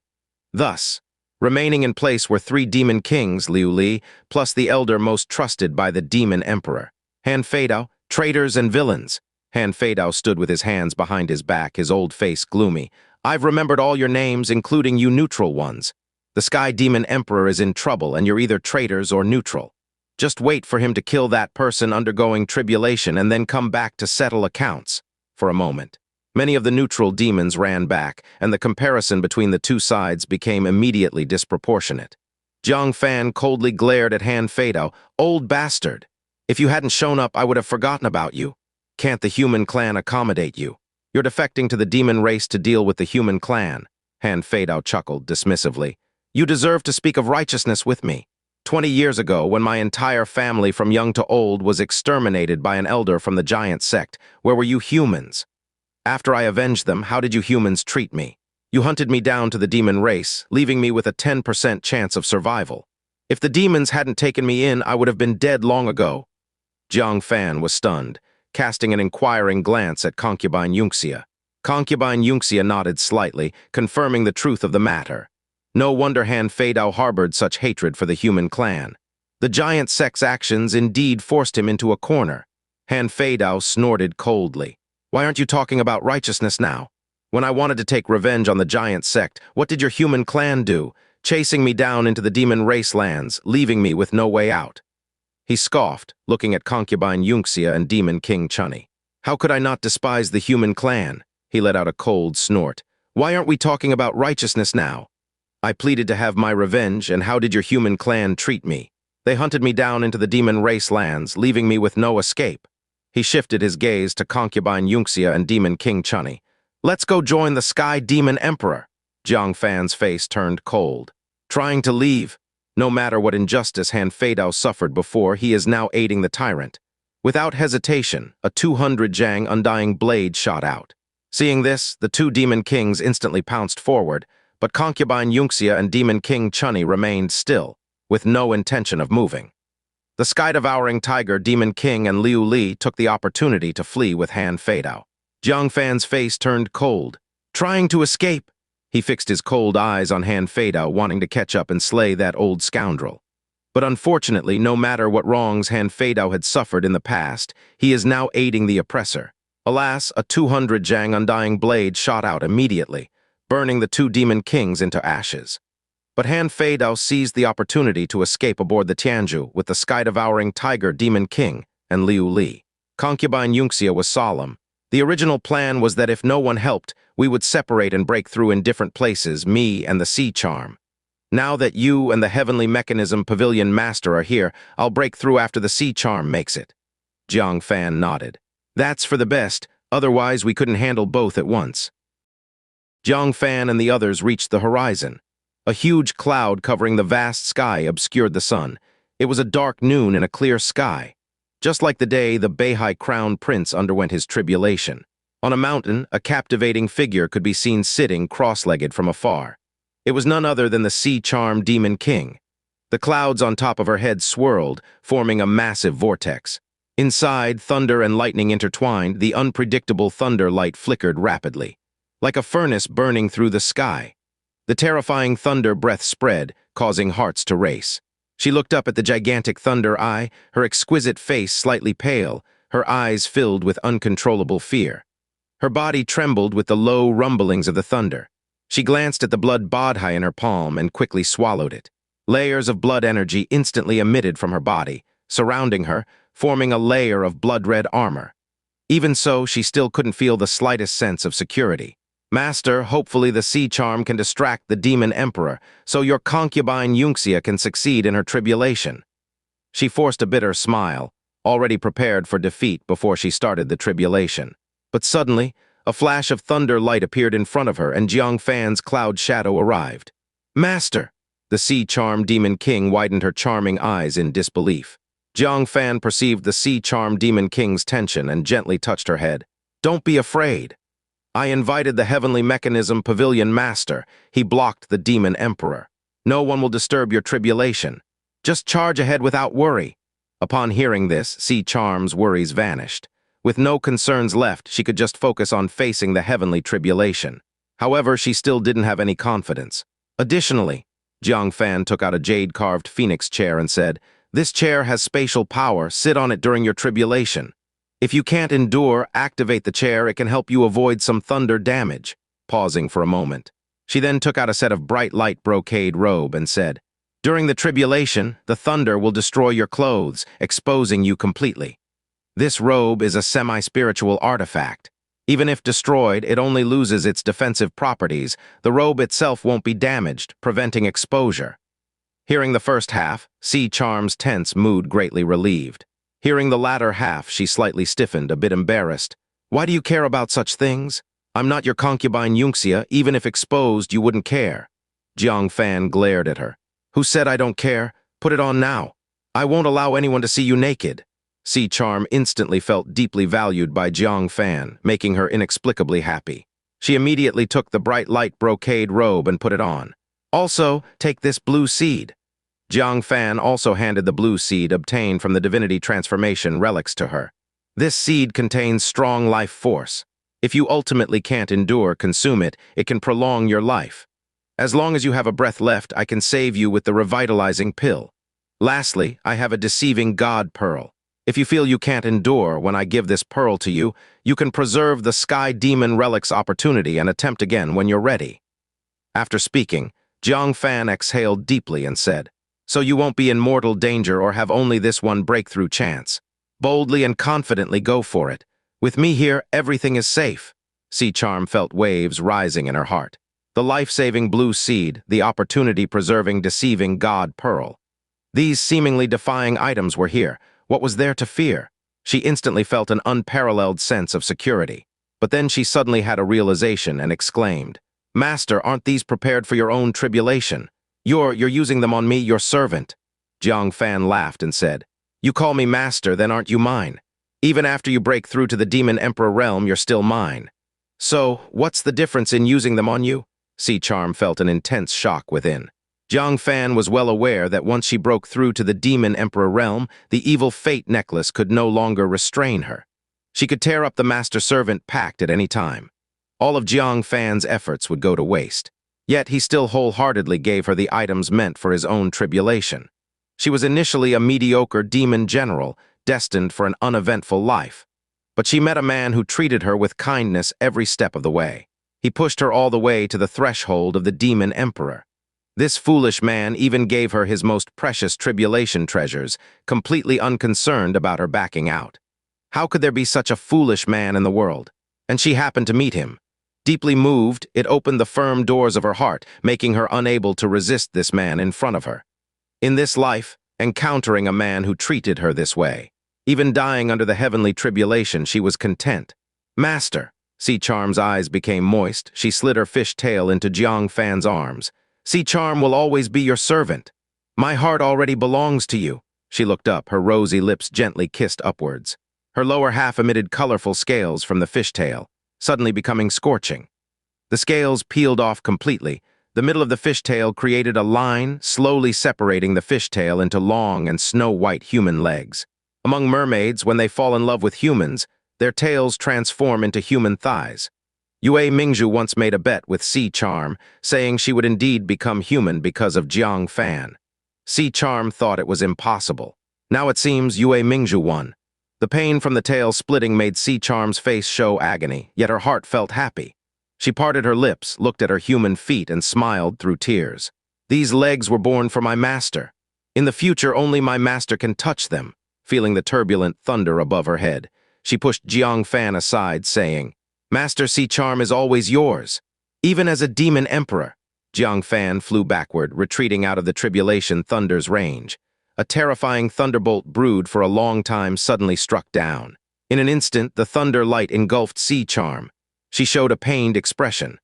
Speaker 1: Thus, remaining in place were 3 Demon Kings, Liu Li, plus the elder most trusted by the Demon Emperor. Han Feidao, traitors and villains. Han Feidao stood with his hands behind his back, his old face gloomy. "I've remembered all your names, including you neutral ones. The Sky Demon Emperor is in trouble, and you're either traitors or neutral. Just wait for him to kill that person undergoing tribulation and then come back to settle accounts." For a moment, many of the neutral demons ran back, and the comparison between the 2 sides became immediately disproportionate. Jiang Fan coldly glared at Han Feidao. "Old bastard! If you hadn't shown up, I would have forgotten about you. Can't the human clan accommodate you? You're defecting to the demon race to deal with the human clan." Han Feidao chuckled dismissively. "You deserve to speak of righteousness with me. 20 years ago, when my entire family from young to old was exterminated by an elder from the giant sect, where were you humans? After I avenged them, how did you humans treat me? You hunted me down to the demon race, leaving me with a 10% chance of survival. If the demons hadn't taken me in, I would have been dead long ago." Jiang Fan was stunned, casting an inquiring glance at concubine Xianxia. Concubine Xianxia nodded slightly, confirming the truth of the matter. No wonder Han Feidao harbored such hatred for the human clan. The giant sect's actions indeed forced him into a corner. Han Feidao snorted coldly. Why aren't you talking about righteousness now? When I wanted to take revenge on the giant sect, what did your human clan do? Chasing me down into the demon race lands, leaving me with no way out. He scoffed, looking at concubine Xianxia and demon king Chunny. How could I not despise the human clan? He let out a cold snort. Why aren't we talking about righteousness now? I pleaded to have my revenge, and how did your human clan treat me? They hunted me down into the demon race lands, leaving me with no escape. He shifted his gaze to concubine Xianxia and demon king Chunny. Let's go join the Sky Demon Emperor. Jiang Fan's face turned cold. Trying to leave. No matter what injustice Han Feidao suffered before, he is now aiding the tyrant. Without hesitation, a 200 Jiang Undying Blade shot out. Seeing this, the two demon kings instantly pounced forward, but concubine Xianxia and demon king Chunny remained still, with no intention of moving. The sky-devouring tiger demon king and Liu Li took the opportunity to flee with Han Feidao. Jiang Fan's face turned cold. Trying to escape. He fixed his cold eyes on Han Feidao, wanting to catch up and slay that old scoundrel. But unfortunately, no matter what wrongs Han Feidao had suffered in the past, he is now aiding the oppressor. Alas, a 200 Jiang Undying Blade shot out immediately, burning the two demon kings into ashes. But Han Feidao seized the opportunity to escape aboard the Tianzhu with the sky-devouring tiger demon king and Liu Li. Concubine Xianxia was solemn. The original plan was that if no one helped, we would separate and break through in different places, me and the Sea Charm. Now that you and the Heavenly Mechanism Pavilion Master are here, I'll break through after the Sea Charm makes it. Jiang Fan nodded. That's for the best, otherwise we couldn't handle both at once. Jiang Fan and the others reached the horizon. A huge cloud covering the vast sky obscured the sun. It was a dark noon in a clear sky, just like the day the Beihai Crown Prince underwent his tribulation. On a mountain, a captivating figure could be seen sitting cross-legged from afar. It was none other than the Sea Charm Demon King. The clouds on top of her head swirled, forming a massive vortex. Inside, thunder and lightning intertwined, the unpredictable thunder light flickered rapidly, like a furnace burning through the sky. The terrifying thunder breath spread, causing hearts to race. She looked up at the gigantic thunder eye, her exquisite face slightly pale, her eyes filled with uncontrollable fear. Her body trembled with the low rumblings of the thunder. She glanced at the blood bodhi in her palm and quickly swallowed it. Layers of blood energy instantly emitted from her body, surrounding her, forming a layer of blood-red armor. Even so, she still couldn't feel the slightest sense of security. Master, hopefully the Sea Charm can distract the Demon Emperor, so your concubine Xianxia can succeed in her tribulation. She forced a bitter smile, already prepared for defeat before she started the tribulation. But suddenly, a flash of thunder light appeared in front of her and Jiang Fan's cloud shadow arrived. Master! The Sea Charm Demon King widened her charming eyes in disbelief. Jiang Fan perceived the Sea Charm Demon King's tension and gently touched her head. Don't be afraid. I invited the Heavenly Mechanism Pavilion Master. He blocked the Demon Emperor. No one will disturb your tribulation. Just charge ahead without worry. Upon hearing this, Sea Charm's worries vanished. With no concerns left, she could just focus on facing the heavenly tribulation. However, she still didn't have any confidence. Additionally, Jiang Fan took out a jade-carved phoenix chair and said, "This chair has spatial power. Sit on it during your tribulation. If you can't endure, activate the chair. It can help you avoid some thunder damage." Pausing for a moment, she then took out a set of bright light brocade robe and said, "During the tribulation, the thunder will destroy your clothes, exposing you completely. This robe is a semi-spiritual artifact. Even if destroyed, it only loses its defensive properties. The robe itself won't be damaged, preventing exposure." Hearing the first half, Sea Charm's tense mood greatly relieved. Hearing the latter half, she slightly stiffened, a bit embarrassed. "Why do you care about such things? I'm not your concubine Xianxia. Even if exposed, you wouldn't care." Jiang Fan glared at her. "Who said I don't care? Put it on now. I won't allow anyone to see you naked." Sea Charm instantly felt deeply valued by Jiang Fan, making her inexplicably happy. She immediately took the bright light brocade robe and put it on. "Also, take this blue seed." Jiang Fan also handed the blue seed obtained from the Divinity Transformation Relics to her. This seed contains strong life force. If you ultimately can't endure, consume it, it can prolong your life. As long as you have a breath left, I can save you with the revitalizing pill. Lastly, I have a deceiving God pearl. If you feel you can't endure when I give this pearl to you, you can preserve the Sky Demon Relic's opportunity and attempt again when you're ready. After speaking, Jiang Fan exhaled deeply and said, "So you won't be in mortal danger or have only this one breakthrough chance. Boldly and confidently go for it. With me here, everything is safe." Charm felt waves rising in her heart. The life-saving blue seed, the opportunity-preserving, deceiving God pearl. These seemingly defying items were here. What was there to fear? She instantly felt an unparalleled sense of security. But then she suddenly had a realization and exclaimed, "Master, aren't these prepared for your own tribulation? You're using them on me, your servant." Jiang Fan laughed and said, "You call me master, then aren't you mine? Even after you break through to the Demon Emperor realm, you're still mine. So, what's the difference in using them on you?" Charm felt an intense shock within. Jiang Fan was well aware that once she broke through to the Demon Emperor realm, the evil fate necklace could no longer restrain her. She could tear up the master-servant pact at any time. All of Jiang Fan's efforts would go to waste. Yet he still wholeheartedly gave her the items meant for his own tribulation. She was initially a mediocre demon general, destined for an uneventful life. But she met a man who treated her with kindness every step of the way. He pushed her all the way to the threshold of the Demon Emperor. This foolish man even gave her his most precious tribulation treasures, completely unconcerned about her backing out. How could there be such a foolish man in the world? And she happened to meet him. Deeply moved, it opened the firm doors of her heart, making her unable to resist this man in front of her. In this life, encountering a man who treated her this way, even dying under the heavenly tribulation, she was content. "Master." Charm's eyes became moist. She slid her fish tail into Jiang Fan's arms. "Charm will always be your servant. My heart already belongs to you." She looked up, her rosy lips gently kissed upwards. Her lower half emitted colorful scales from the fishtail, suddenly becoming scorching. The scales peeled off completely. The middle of the fishtail created a line, slowly separating the fishtail into long and snow-white human legs. Among mermaids, when they fall in love with humans, their tails transform into human thighs. Yue Mingzhu once made a bet with Charm, saying she would indeed become human because of Jiang Fan. Charm thought it was impossible. Now it seems Yue Mingzhu won. The pain from the tail splitting made Charm's face show agony, yet her heart felt happy. She parted her lips, looked at her human feet, and smiled through tears. "These legs were born for my master. In the future, only my master can touch them." Feeling the turbulent thunder above her head, she pushed Jiang Fan aside, saying, "Master, Charm is always yours. Even as a demon emperor." Jiang Fan flew backward, retreating out of the tribulation thunder's range. A terrifying thunderbolt brewed for a long time suddenly struck down. In an instant, the thunder light engulfed Charm. She showed a pained expression.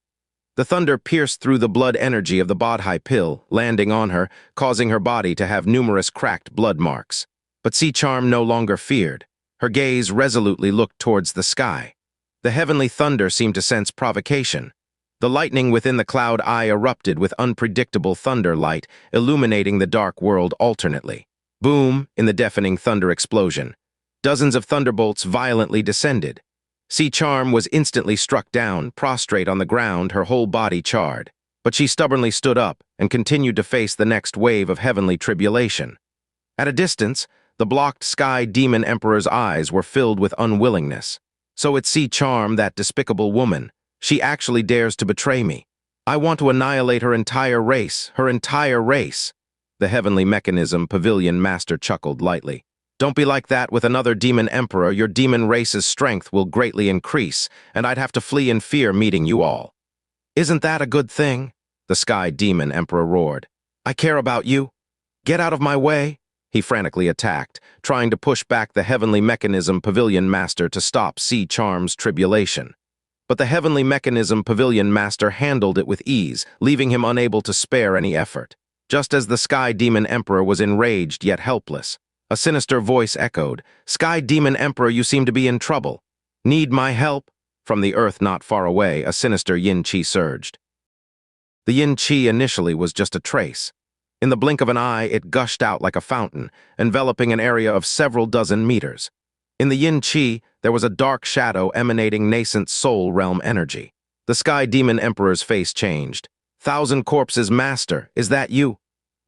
Speaker 1: The thunder pierced through the blood energy of the Bodhi pill, landing on her, causing her body to have numerous cracked blood marks. But Charm no longer feared. Her gaze resolutely looked towards the sky. The heavenly thunder seemed to sense provocation. The lightning within the cloud eye erupted with unpredictable thunder light, illuminating the dark world alternately. Boom, in the deafening thunder explosion. Dozens of thunderbolts violently descended. Charm was instantly struck down, prostrate on the ground, her whole body charred. But she stubbornly stood up and continued to face the next wave of heavenly tribulation. At a distance, the blocked Sky Demon Emperor's eyes were filled with unwillingness. "So it's Charm, that despicable woman. She actually dares to betray me. I want to annihilate her entire race, her entire race." The heavenly mechanism pavilion master chuckled lightly. "Don't be like that with another demon emperor. Your demon race's strength will greatly increase, and I'd have to flee in fear meeting you all." "Isn't that a good thing?" the Sky Demon Emperor roared. "I care about you. Get out of my way." He frantically attacked, trying to push back the heavenly mechanism pavilion master to stop Charm's tribulation. But the heavenly mechanism pavilion master handled it with ease, leaving him unable to spare any effort. Just as the Sky Demon Emperor was enraged yet helpless, a sinister voice echoed, "Sky Demon Emperor, you seem to be in trouble. Need my help?" From the earth not far away, a sinister yin-chi surged. The yin-chi initially was just a trace. In the blink of an eye, it gushed out like a fountain, enveloping an area of several dozen meters. In the yin qi, there was a dark shadow emanating nascent soul realm energy. The Sky Demon Emperor's face changed. "Thousand Corpses Master, is that you?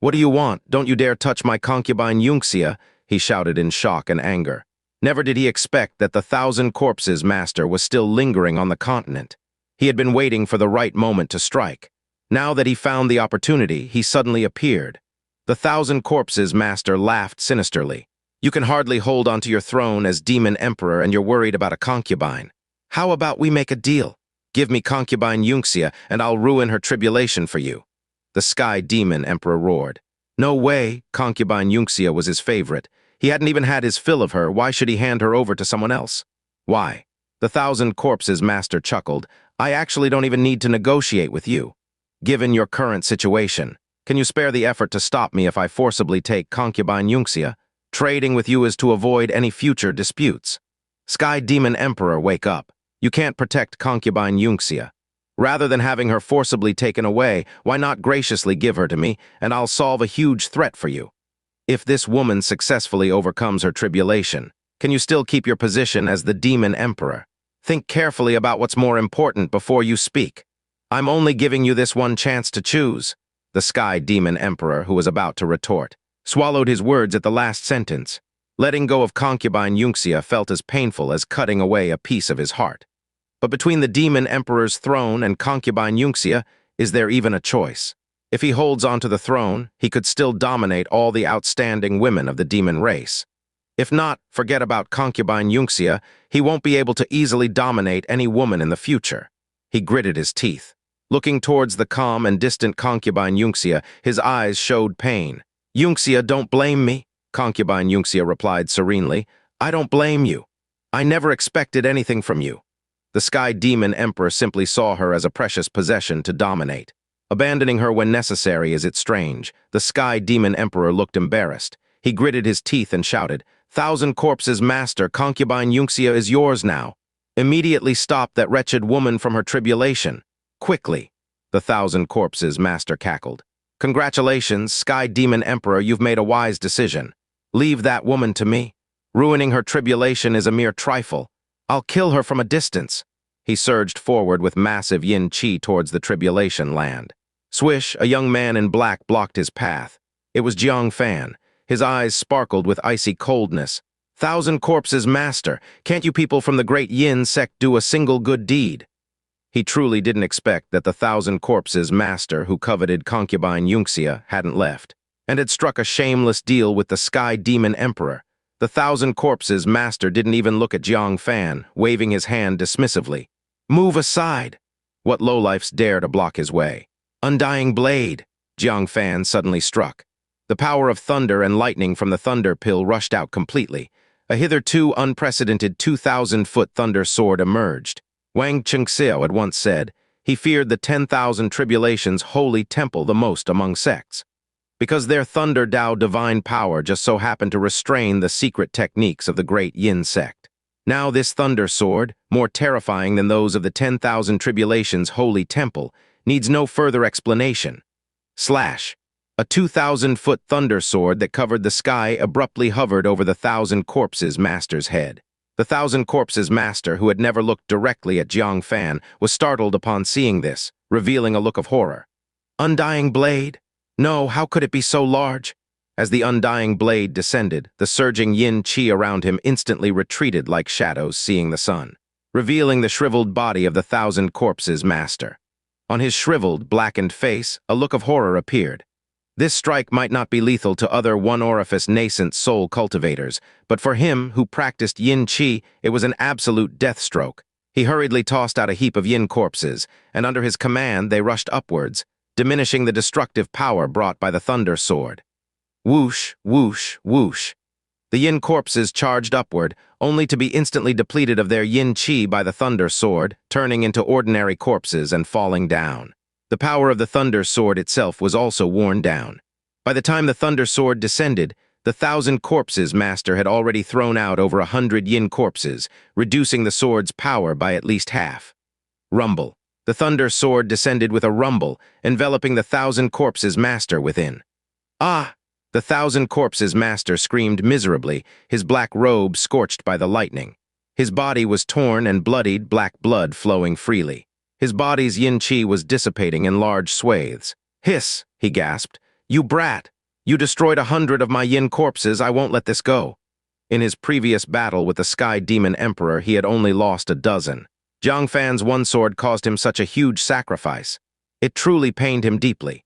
Speaker 1: What do you want? Don't you dare touch my concubine Xianxia," he shouted in shock and anger. Never did he expect that the Thousand Corpses Master was still lingering on the continent. He had been waiting for the right moment to strike. Now that he found the opportunity, he suddenly appeared. The Thousand Corpses Master laughed sinisterly. "You can hardly hold onto your throne as Demon Emperor and you're worried about a concubine. How about we make a deal? Give me concubine Xianxia and I'll ruin her tribulation for you." The Sky Demon Emperor roared. No way, concubine Xianxia was his favorite. He hadn't even had his fill of her. Why should he hand her over to someone else? Why? The Thousand Corpses Master chuckled. "I actually don't even need to negotiate with you. Given your current situation, can you spare the effort to stop me if I forcibly take concubine Xianxia? Trading with you is to avoid any future disputes." Sky Demon Emperor, wake up. You can't protect concubine Xianxia. Rather than having her forcibly taken away, why not graciously give her to me, and I'll solve a huge threat for you. If this woman successfully overcomes her tribulation, can you still keep your position as the Demon Emperor? Think carefully about what's more important before you speak. I'm only giving you this one chance to choose. The Sky Demon Emperor, who was about to retort, swallowed his words at the last sentence. Letting go of concubine Xianxia felt as painful as cutting away a piece of his heart. But between the Demon Emperor's throne and concubine Xianxia, is there even a choice? If he holds onto the throne, he could still dominate all the outstanding women of the demon race. If not, forget about concubine Xianxia, he won't be able to easily dominate any woman in the future. He gritted his teeth. Looking towards the calm and distant concubine Xianxia, his eyes showed pain. "Xianxia, don't blame me," concubine Xianxia replied serenely. "I don't blame you. I never expected anything from you." The Sky Demon Emperor simply saw her as a precious possession to dominate. Abandoning her when necessary, is it strange? The Sky Demon Emperor looked embarrassed. He gritted his teeth and shouted, "Thousand Corpses Master, concubine Xianxia is yours now. Immediately stop that wretched woman from her tribulation. Quickly." The Thousand Corpses Master cackled. "Congratulations, Sky Demon Emperor, you've made a wise decision. Leave that woman to me. Ruining her tribulation is a mere trifle. I'll kill her from a distance." He surged forward with massive yin qi towards the tribulation land. Swish, a young man in black blocked his path. It was Jiang Fan. His eyes sparkled with icy coldness. "Thousand Corpses Master, can't you people from the great Yin sect do a single good deed?" He truly didn't expect that the Thousand Corpses Master who coveted concubine Xianxia hadn't left, and had struck a shameless deal with the Sky Demon Emperor. The Thousand Corpses Master didn't even look at Jiang Fan, waving his hand dismissively. "Move aside." What lowlifes dare to block his way? "Undying Blade." Jiang Fan suddenly struck. The power of thunder and lightning from the thunder pill rushed out completely. A hitherto unprecedented 2,000-foot thunder sword emerged. Wang Chengxiao had once said, he feared the 10,000 tribulations' holy temple the most among sects, because their Thunder Dao divine power just so happened to restrain the secret techniques of the great Yin sect. Now this thunder sword, more terrifying than those of the 10,000 tribulations' holy temple, needs no further explanation. Slash. A 2,000-foot thunder sword that covered the sky abruptly hovered over the Thousand Corpses Master's head. The Thousand Corpses Master, who had never looked directly at Jiang Fan, was startled upon seeing this, revealing a look of horror. "Undying Blade? No, how could it be so large?" As the undying blade descended, the surging yin qi around him instantly retreated like shadows seeing the sun, revealing the shriveled body of the Thousand Corpses Master. On his shriveled, blackened face, a look of horror appeared. This strike might not be lethal to other one-orifice nascent soul cultivators, but for him, who practiced yin qi, it was an absolute death stroke. He hurriedly tossed out a heap of yin corpses, and under his command they rushed upwards, diminishing the destructive power brought by the thunder sword. Whoosh, whoosh, whoosh. The yin corpses charged upward, only to be instantly depleted of their yin qi by the thunder sword, turning into ordinary corpses and falling down. The power of the thunder sword itself was also worn down. By the time the thunder sword descended, the Thousand Corpses Master had already thrown out over 100 yin corpses, reducing the sword's power by at least half. Rumble. The thunder sword descended with a rumble, enveloping the Thousand Corpses Master within. Ah! The Thousand Corpses master screamed miserably, his black robe scorched by the lightning. His body was torn and bloodied, black blood flowing freely. His body's yin-chi was dissipating in large swathes. "Hiss!" he gasped. "You brat! You destroyed 100 of my yin corpses, I won't let this go." In his previous battle with the Sky Demon Emperor, he had only lost a dozen. Jiang Fan's one sword caused him such a huge sacrifice. It truly pained him deeply.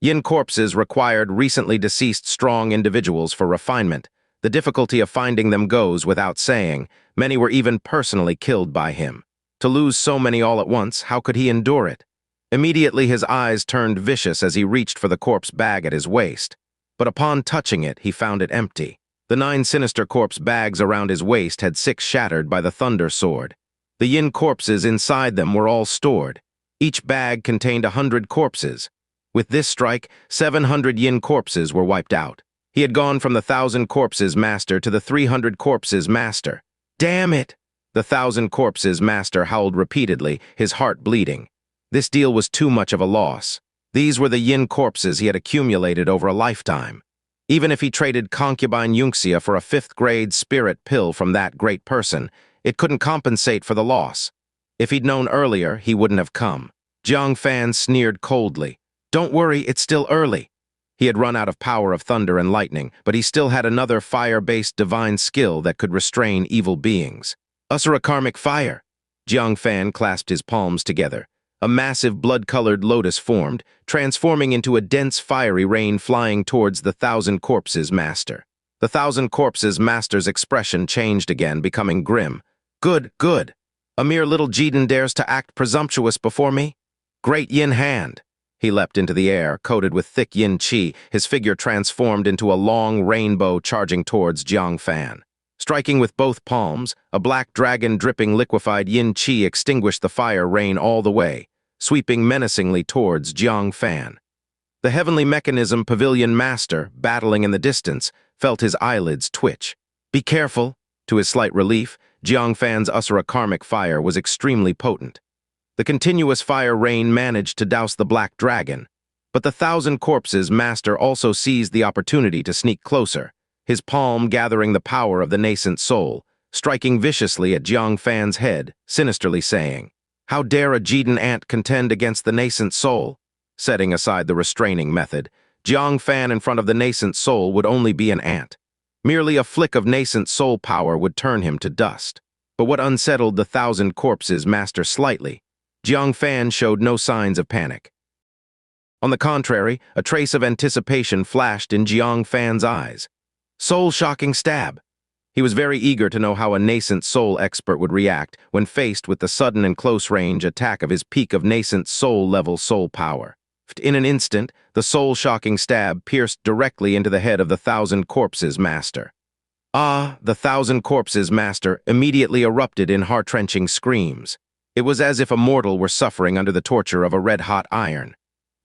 Speaker 1: Yin corpses required recently deceased strong individuals for refinement. The difficulty of finding them goes without saying. Many were even personally killed by him. To lose so many all at once, how could he endure it? Immediately his eyes turned vicious as he reached for the corpse bag at his waist. But upon touching it, he found it empty. The 9 sinister corpse bags around his waist had 6 shattered by the thunder sword. The yin corpses inside them were all stored. Each bag contained 100 corpses. With this strike, 700 yin corpses were wiped out. He had gone from the 1,000 corpses master to the 300 corpses master. Damn it! The 1,000 corpses master howled repeatedly, his heart bleeding. This deal was too much of a loss. These were the yin corpses he had accumulated over a lifetime. Even if he traded concubine Xianxia for a 5th-grade spirit pill from that great person, it couldn't compensate for the loss. If he'd known earlier, he wouldn't have come. Jiang Fan sneered coldly. "Don't worry, it's still early." He had run out of power of thunder and lightning, but he still had another fire-based divine skill that could restrain evil beings. Asura karmic fire! Jiang Fan clasped his palms together. A massive blood-colored lotus formed, transforming into a dense fiery rain flying towards the 1,000 corpses master. The 1,000 corpses master's expression changed again, becoming grim. "Good, good. A mere little Jiden dares to act presumptuous before me? Great yin hand." He leapt into the air, coated with thick yin chi, his figure transformed into a long rainbow charging towards Jiang Fan. Striking with both palms, a black dragon dripping liquefied yin chi extinguished the fire rain all the way, sweeping menacingly towards Jiang Fan. The heavenly mechanism pavilion master, battling in the distance, felt his eyelids twitch. "Be careful." To his slight relief, Jiang Fan's Asura karmic fire was extremely potent. The continuous fire rain managed to douse the black dragon, but the 1,000 corpses master also seized the opportunity to sneak closer, his palm gathering the power of the nascent soul, striking viciously at Jiang Fan's head, sinisterly saying, "How dare a Jiden ant contend against the nascent soul?" Setting aside the restraining method, Jiang Fan in front of the nascent soul would only be an ant. Merely a flick of nascent soul power would turn him to dust. But what unsettled the 1,000 corpses master slightly, Jiang Fan showed no signs of panic. On the contrary, a trace of anticipation flashed in Jiang Fan's eyes. Soul-shocking stab. He was very eager to know how a nascent soul expert would react when faced with the sudden and close-range attack of his peak of nascent soul-level soul power. In an instant, the soul-shocking stab pierced directly into the head of the 1,000 corpses master. Ah, the 1,000 corpses master immediately erupted in heart-wrenching screams. It was as if a mortal were suffering under the torture of a red-hot iron.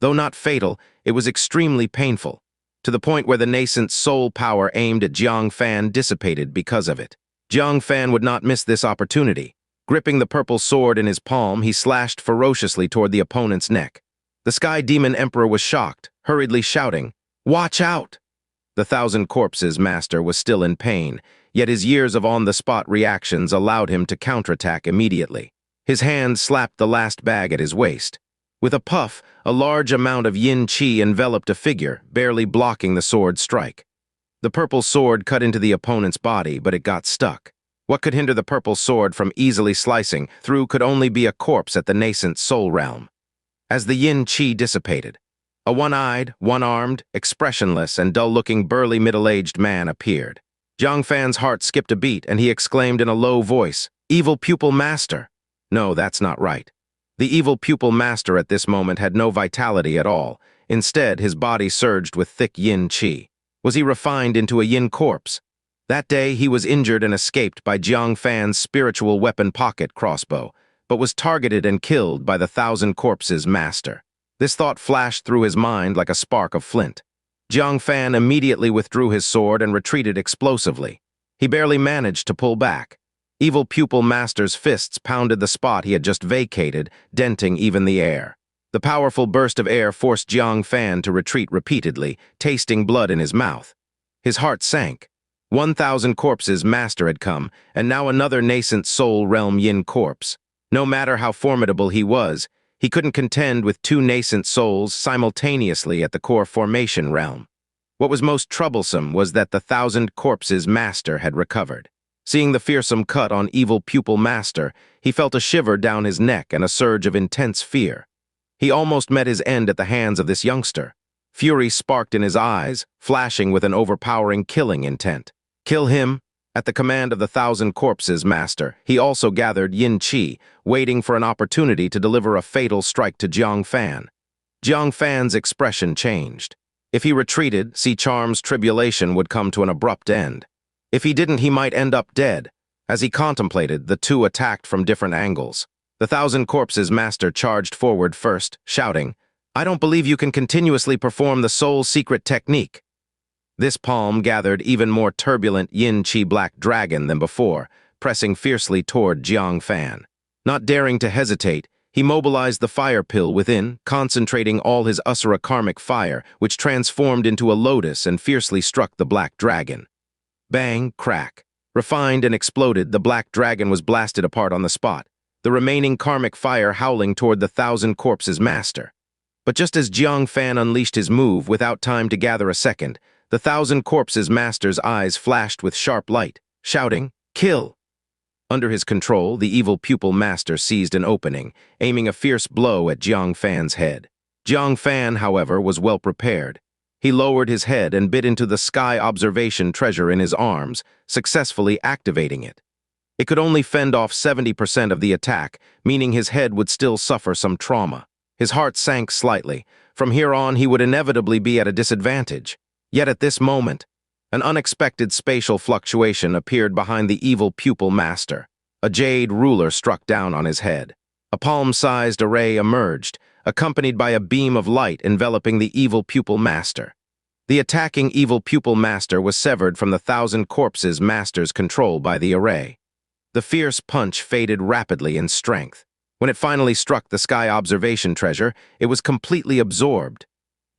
Speaker 1: Though not fatal, it was extremely painful, to the point where the nascent soul power aimed at Jiang Fan dissipated because of it. Jiang Fan would not miss this opportunity. Gripping the purple sword in his palm, he slashed ferociously toward the opponent's neck. The Sky Demon Emperor was shocked, hurriedly shouting, "Watch out!" The 1,000 corpses master was still in pain, yet his years of on-the-spot reactions allowed him to counterattack immediately. His hand slapped the last bag at his waist. With a puff, a large amount of yin chi enveloped a figure, barely blocking the sword's strike. The purple sword cut into the opponent's body, but it got stuck. What could hinder the purple sword from easily slicing through could only be a corpse at the nascent soul realm. As the yin chi dissipated, a one-eyed, one-armed, expressionless, and dull-looking burly middle-aged man appeared. Jiang Fan's heart skipped a beat, and he exclaimed in a low voice, "Evil pupil master!" No, that's not right. The evil pupil master at this moment had no vitality at all. Instead, his body surged with thick yin chi. Was he refined into a yin corpse? That day, he was injured and escaped by Jiang Fan's spiritual weapon pocket crossbow, but was targeted and killed by the 1,000 corpses master. This thought flashed through his mind like a spark of flint. Jiang Fan immediately withdrew his sword and retreated explosively. He barely managed to pull back. Evil pupil master's fists pounded the spot he had just vacated, denting even the air. The powerful burst of air forced Jiang Fan to retreat repeatedly, tasting blood in his mouth. His heart sank. 1,000 corpses master had come, and now another nascent soul realm yin corpse. No matter how formidable he was, he couldn't contend with two nascent souls simultaneously at the core formation realm. What was most troublesome was that the 1,000 corpses master had recovered. Seeing the fearsome cut on evil pupil master, he felt a shiver down his neck and a surge of intense fear. He almost met his end at the hands of this youngster. Fury sparked in his eyes, flashing with an overpowering killing intent. Kill him? At the command of the 1,000 corpses master, he also gathered Yin Qi, waiting for an opportunity to deliver a fatal strike to Jiang Fan. Jiang Fan's expression changed. If he retreated, Si Charm's tribulation would come to an abrupt end. If he didn't, he might end up dead. As he contemplated, the two attacked from different angles. The 1,000 corpses master charged forward first, shouting, "I don't believe you can continuously perform the soul's secret technique." This palm gathered even more turbulent Yin Qi black dragon than before, pressing fiercely toward Jiang Fan. Not daring to hesitate, he mobilized the fire pill within, concentrating all his Asura karmic fire, which transformed into a lotus and fiercely struck the black dragon. Bang, crack. Refined and exploded, the black dragon was blasted apart on the spot, the remaining karmic fire howling toward the 1,000 corpses master. But just as Jiang Fan unleashed his move without time to gather a second, the 1,000 corpses master's eyes flashed with sharp light, shouting, "Kill!" Under his control, the evil pupil master seized an opening, aiming a fierce blow at Jiang Fan's head. Jiang Fan, however, was well prepared. He lowered his head and bit into the sky observation treasure in his arms, successfully activating it. It could only fend off 70% of the attack, meaning his head would still suffer some trauma. His heart sank slightly. From here on, he would inevitably be at a disadvantage. Yet at this moment, an unexpected spatial fluctuation appeared behind the evil pupil master. A jade ruler struck down on his head. A palm-sized array emerged, accompanied by a beam of light enveloping the evil pupil master. The attacking evil pupil master was severed from the 1,000 corpses master's control by the array. The fierce punch faded rapidly in strength. When it finally struck the sky observation treasure, it was completely absorbed.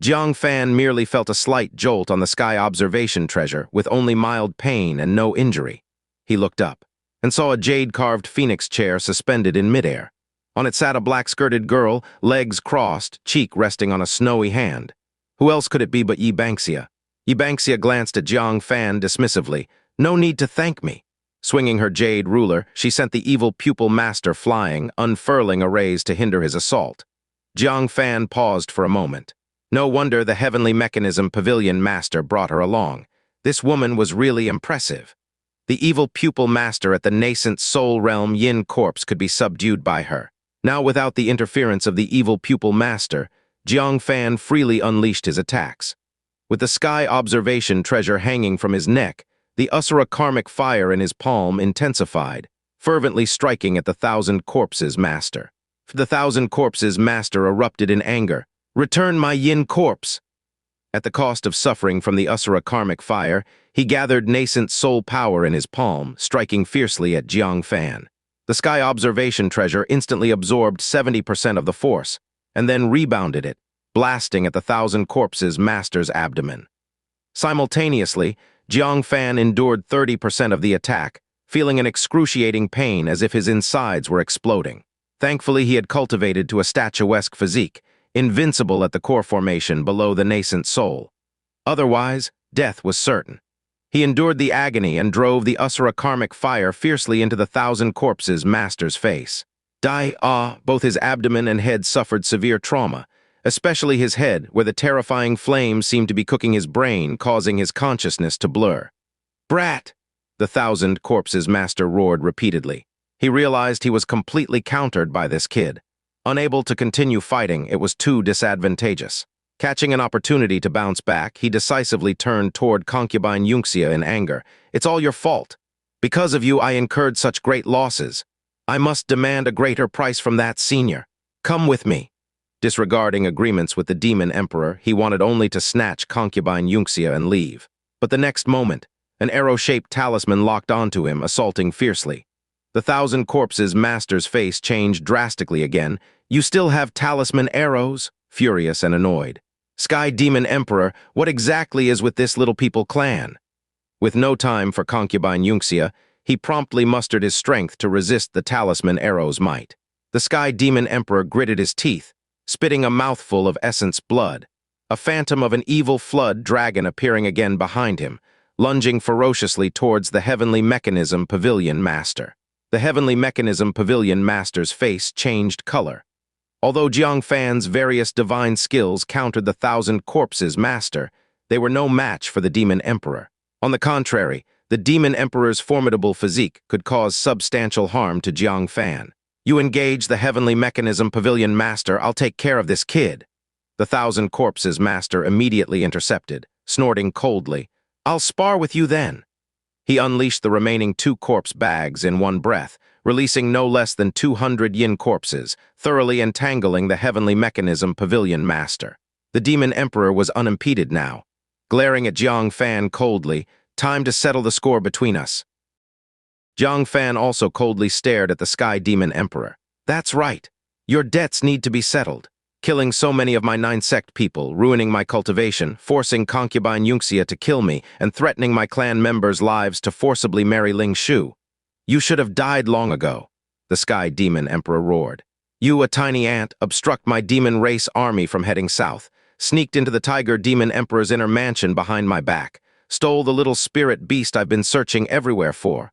Speaker 1: Jiang Fan merely felt a slight jolt on the sky observation treasure with only mild pain and no injury. He looked up and saw a jade-carved phoenix chair suspended in midair. On it sat a black-skirted girl, legs crossed, cheek resting on a snowy hand. Who else could it be but Xianxia? Xianxia glanced at Jiang Fan dismissively. "No need to thank me." Swinging her jade ruler, she sent the evil pupil master flying, unfurling arrays to hinder his assault. Jiang Fan paused for a moment. No wonder the heavenly mechanism pavilion master brought her along. This woman was really impressive. The evil pupil master at the nascent soul realm yin corpse could be subdued by her. Now, without the interference of the evil pupil master, Jiang Fan freely unleashed his attacks. With the sky observation treasure hanging from his neck, the Asura karmic fire in his palm intensified, fervently striking at the 1,000 corpses master. The 1,000 corpses master erupted in anger. "Return my yin corpse!" At the cost of suffering from the Asura karmic fire, he gathered nascent soul power in his palm, striking fiercely at Jiang Fan. The sky observation treasure instantly absorbed 70% of the force, and then rebounded it, blasting at the 1,000 corpses master's abdomen. Simultaneously, Jiang Fan endured 30% of the attack, feeling an excruciating pain as if his insides were exploding. Thankfully, he had cultivated to a statuesque physique, invincible at the core formation below the nascent soul. Otherwise, death was certain. He endured the agony and drove the Asura karmic fire fiercely into the 1,000 corpses master's face. Both his abdomen and head suffered severe trauma, especially his head, where the terrifying flames seemed to be cooking his brain, causing his consciousness to blur. "Brat!" the 1,000 corpses master roared repeatedly. He realized he was completely countered by this kid. Unable to continue fighting, it was too disadvantageous. Catching an opportunity to bounce back, he decisively turned toward concubine Xianxia in anger. "It's all your fault. Because of you, I incurred such great losses. I must demand a greater price from that senior. Come with me." Disregarding agreements with the demon emperor, he wanted only to snatch concubine Xianxia and leave. But the next moment, an arrow-shaped talisman locked onto him, assaulting fiercely. The Thousand Corpses master's face changed drastically again. "You still have talisman arrows?" Furious and annoyed. "Sky Demon Emperor, what exactly is with this little people clan?" With no time for concubine Xianxia, he promptly mustered his strength to resist the talisman arrow's might. The Sky Demon Emperor gritted his teeth, spitting a mouthful of essence blood. A phantom of an evil flood dragon appearing again behind him, lunging ferociously towards the Heavenly Mechanism Pavilion Master. The Heavenly Mechanism Pavilion Master's face changed color. Although Jiang Fan's various divine skills countered the Thousand Corpses Master, they were no match for the Demon Emperor. On the contrary, the Demon Emperor's formidable physique could cause substantial harm to Jiang Fan. "You engage the Heavenly Mechanism Pavilion Master, I'll take care of this kid." The Thousand Corpses Master immediately intercepted, snorting coldly. "I'll spar with you then." He unleashed the remaining 2 corpse bags in one breath, releasing no less than 200 yin corpses, thoroughly entangling the Heavenly Mechanism Pavilion Master. The Demon Emperor was unimpeded now, glaring at Jiang Fan coldly. "Time to settle the score between us." Jiang Fan also coldly stared at the Sky Demon Emperor. "That's right. Your debts need to be settled. Killing so many of my 9-sect people, ruining my cultivation, forcing concubine Xianxia to kill me, and threatening my clan members' lives to forcibly marry Ling Shu. You should have died long ago," the Sky Demon Emperor roared. "You, a tiny ant, obstruct my demon race army from heading south, sneaked into the Tiger Demon Emperor's inner mansion behind my back, stole the little spirit beast I've been searching everywhere for.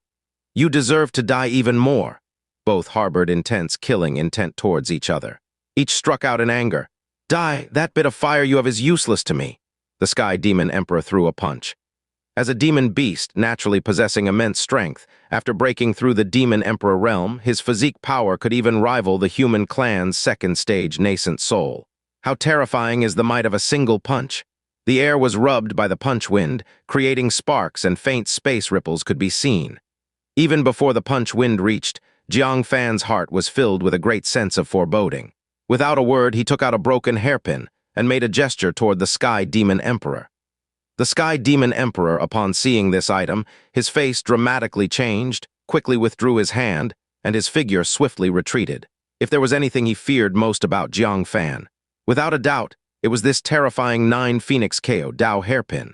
Speaker 1: You deserve to die even more." Both harbored intense killing intent towards each other. Each struck out in anger. "Die, that bit of fire you have is useless to me." The Sky Demon Emperor threw a punch. As a demon beast, naturally possessing immense strength, after breaking through the Demon Emperor realm, his physique power could even rival the human clan's second-stage nascent soul. How terrifying is the might of a single punch? The air was rubbed by the punch wind, creating sparks and faint space ripples could be seen. Even before the punch wind reached, Jiang Fan's heart was filled with a great sense of foreboding. Without a word, he took out a broken hairpin and made a gesture toward the Sky Demon Emperor. The Sky Demon Emperor, upon seeing this item, his face dramatically changed, quickly withdrew his hand, and his figure swiftly retreated. If there was anything he feared most about Jiang Fan, without a doubt, it was this terrifying 9 Phoenix KO Dao hairpin.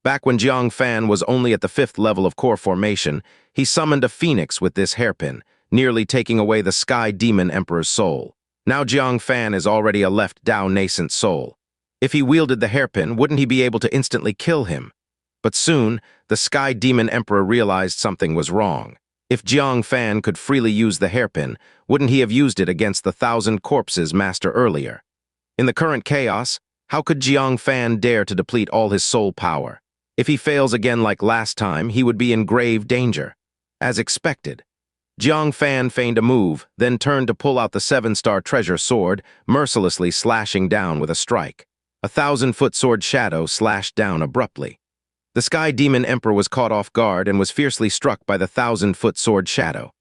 Speaker 1: Back when Jiang Fan was only at the 5th level of core formation, he summoned a phoenix with this hairpin, nearly taking away the Sky Demon Emperor's soul. Now Jiang Fan is already a left Dao nascent soul. If he wielded the hairpin, wouldn't he be able to instantly kill him? But soon, the Sky Demon Emperor realized something was wrong. If Jiang Fan could freely use the hairpin, wouldn't he have used it against the Thousand Corpses Master earlier? In the current chaos, how could Jiang Fan dare to deplete all his soul power? If he fails again like last time, he would be in grave danger. As expected, Jiang Fan feigned a move, then turned to pull out the 7-star treasure sword, mercilessly slashing down with a strike. A 1,000-foot sword shadow slashed down abruptly. The Sky Demon Emperor was caught off guard and was fiercely struck by the 1,000-foot sword shadow.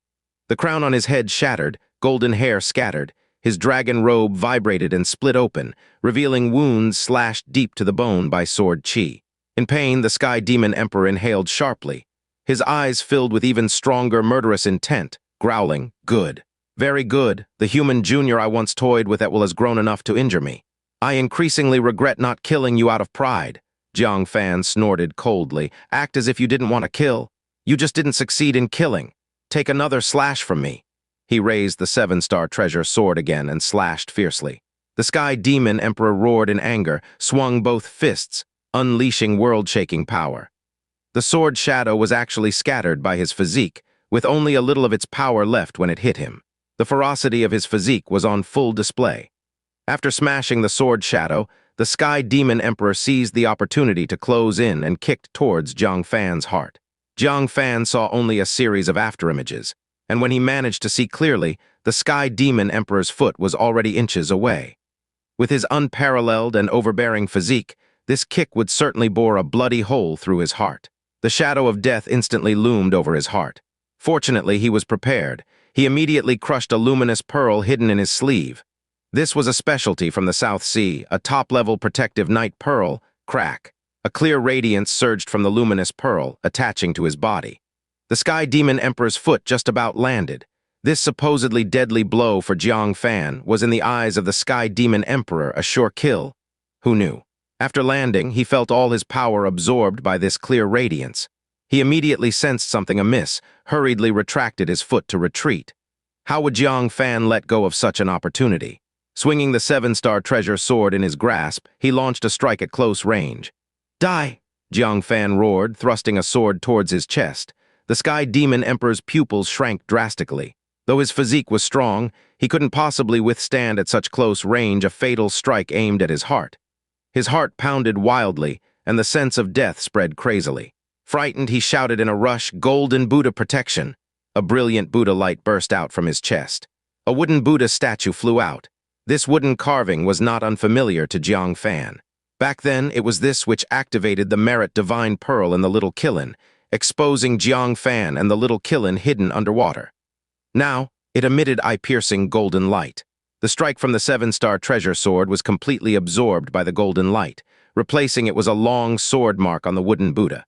Speaker 1: The crown on his head shattered, golden hair scattered, his dragon robe vibrated and split open, revealing wounds slashed deep to the bone by sword chi. In pain, the Sky Demon Emperor inhaled sharply. His eyes filled with even stronger murderous intent, growling, "Good. Very good. The human junior I once toyed with has grown enough to injure me. I increasingly regret not killing you out of pride." Jiang Fan snorted coldly. "Act as if you didn't want to kill. You just didn't succeed in killing. Take another slash from me." He raised the 7-star treasure sword again and slashed fiercely. The Sky Demon Emperor roared in anger, swung both fists, unleashing world-shaking power. The sword shadow was actually scattered by his physique, with only a little of its power left when it hit him. The ferocity of his physique was on full display. After smashing the sword shadow, the Sky Demon Emperor seized the opportunity to close in and kicked towards Jiang Fan's heart. Jiang Fan saw only a series of afterimages, and when he managed to see clearly, the Sky Demon Emperor's foot was already inches away. With his unparalleled and overbearing physique, this kick would certainly bore a bloody hole through his heart. The shadow of death instantly loomed over his heart. Fortunately, he was prepared. He immediately crushed a luminous pearl hidden in his sleeve. This was a specialty from the South Sea, a top-level protective night pearl, crack. A clear radiance surged from the luminous pearl, attaching to his body. The Sky Demon Emperor's foot just about landed. This supposedly deadly blow for Jiang Fan was in the eyes of the Sky Demon Emperor a sure kill. Who knew? After landing, he felt all his power absorbed by this clear radiance. He immediately sensed something amiss, hurriedly retracted his foot to retreat. How would Jiang Fan let go of such an opportunity? Swinging the seven-star treasure sword in his grasp, he launched a strike at close range. Die! Jiang Fan roared, thrusting a sword towards his chest. The Sky Demon Emperor's pupils shrank drastically. Though his physique was strong, he couldn't possibly withstand at such close range a fatal strike aimed at his heart. His heart pounded wildly, and the sense of death spread crazily. Frightened, he shouted in a rush, "Golden Buddha protection!" A brilliant Buddha light burst out from his chest. A wooden Buddha statue flew out. This wooden carving was not unfamiliar to Jiang Fan. Back then, it was this which activated the merit divine pearl in the little Qilin, exposing Jiang Fan and the little Qilin hidden underwater. Now, it emitted eye-piercing golden light. The strike from the seven-star treasure sword was completely absorbed by the golden light. Replacing it was a long sword mark on the wooden Buddha.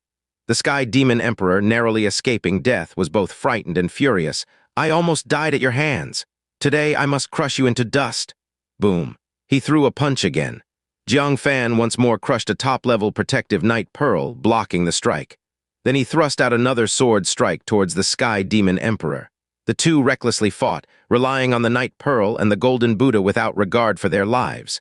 Speaker 1: The Sky Demon Emperor, narrowly escaping death, was both frightened and furious. "I almost died at your hands. Today I must crush you into dust." Boom. He threw a punch again. Jiang Fan once more crushed a top-level protective night pearl, blocking the strike. Then he thrust out another sword strike towards the Sky Demon Emperor. The two recklessly fought, relying on the night pearl and the golden Buddha without regard for their lives.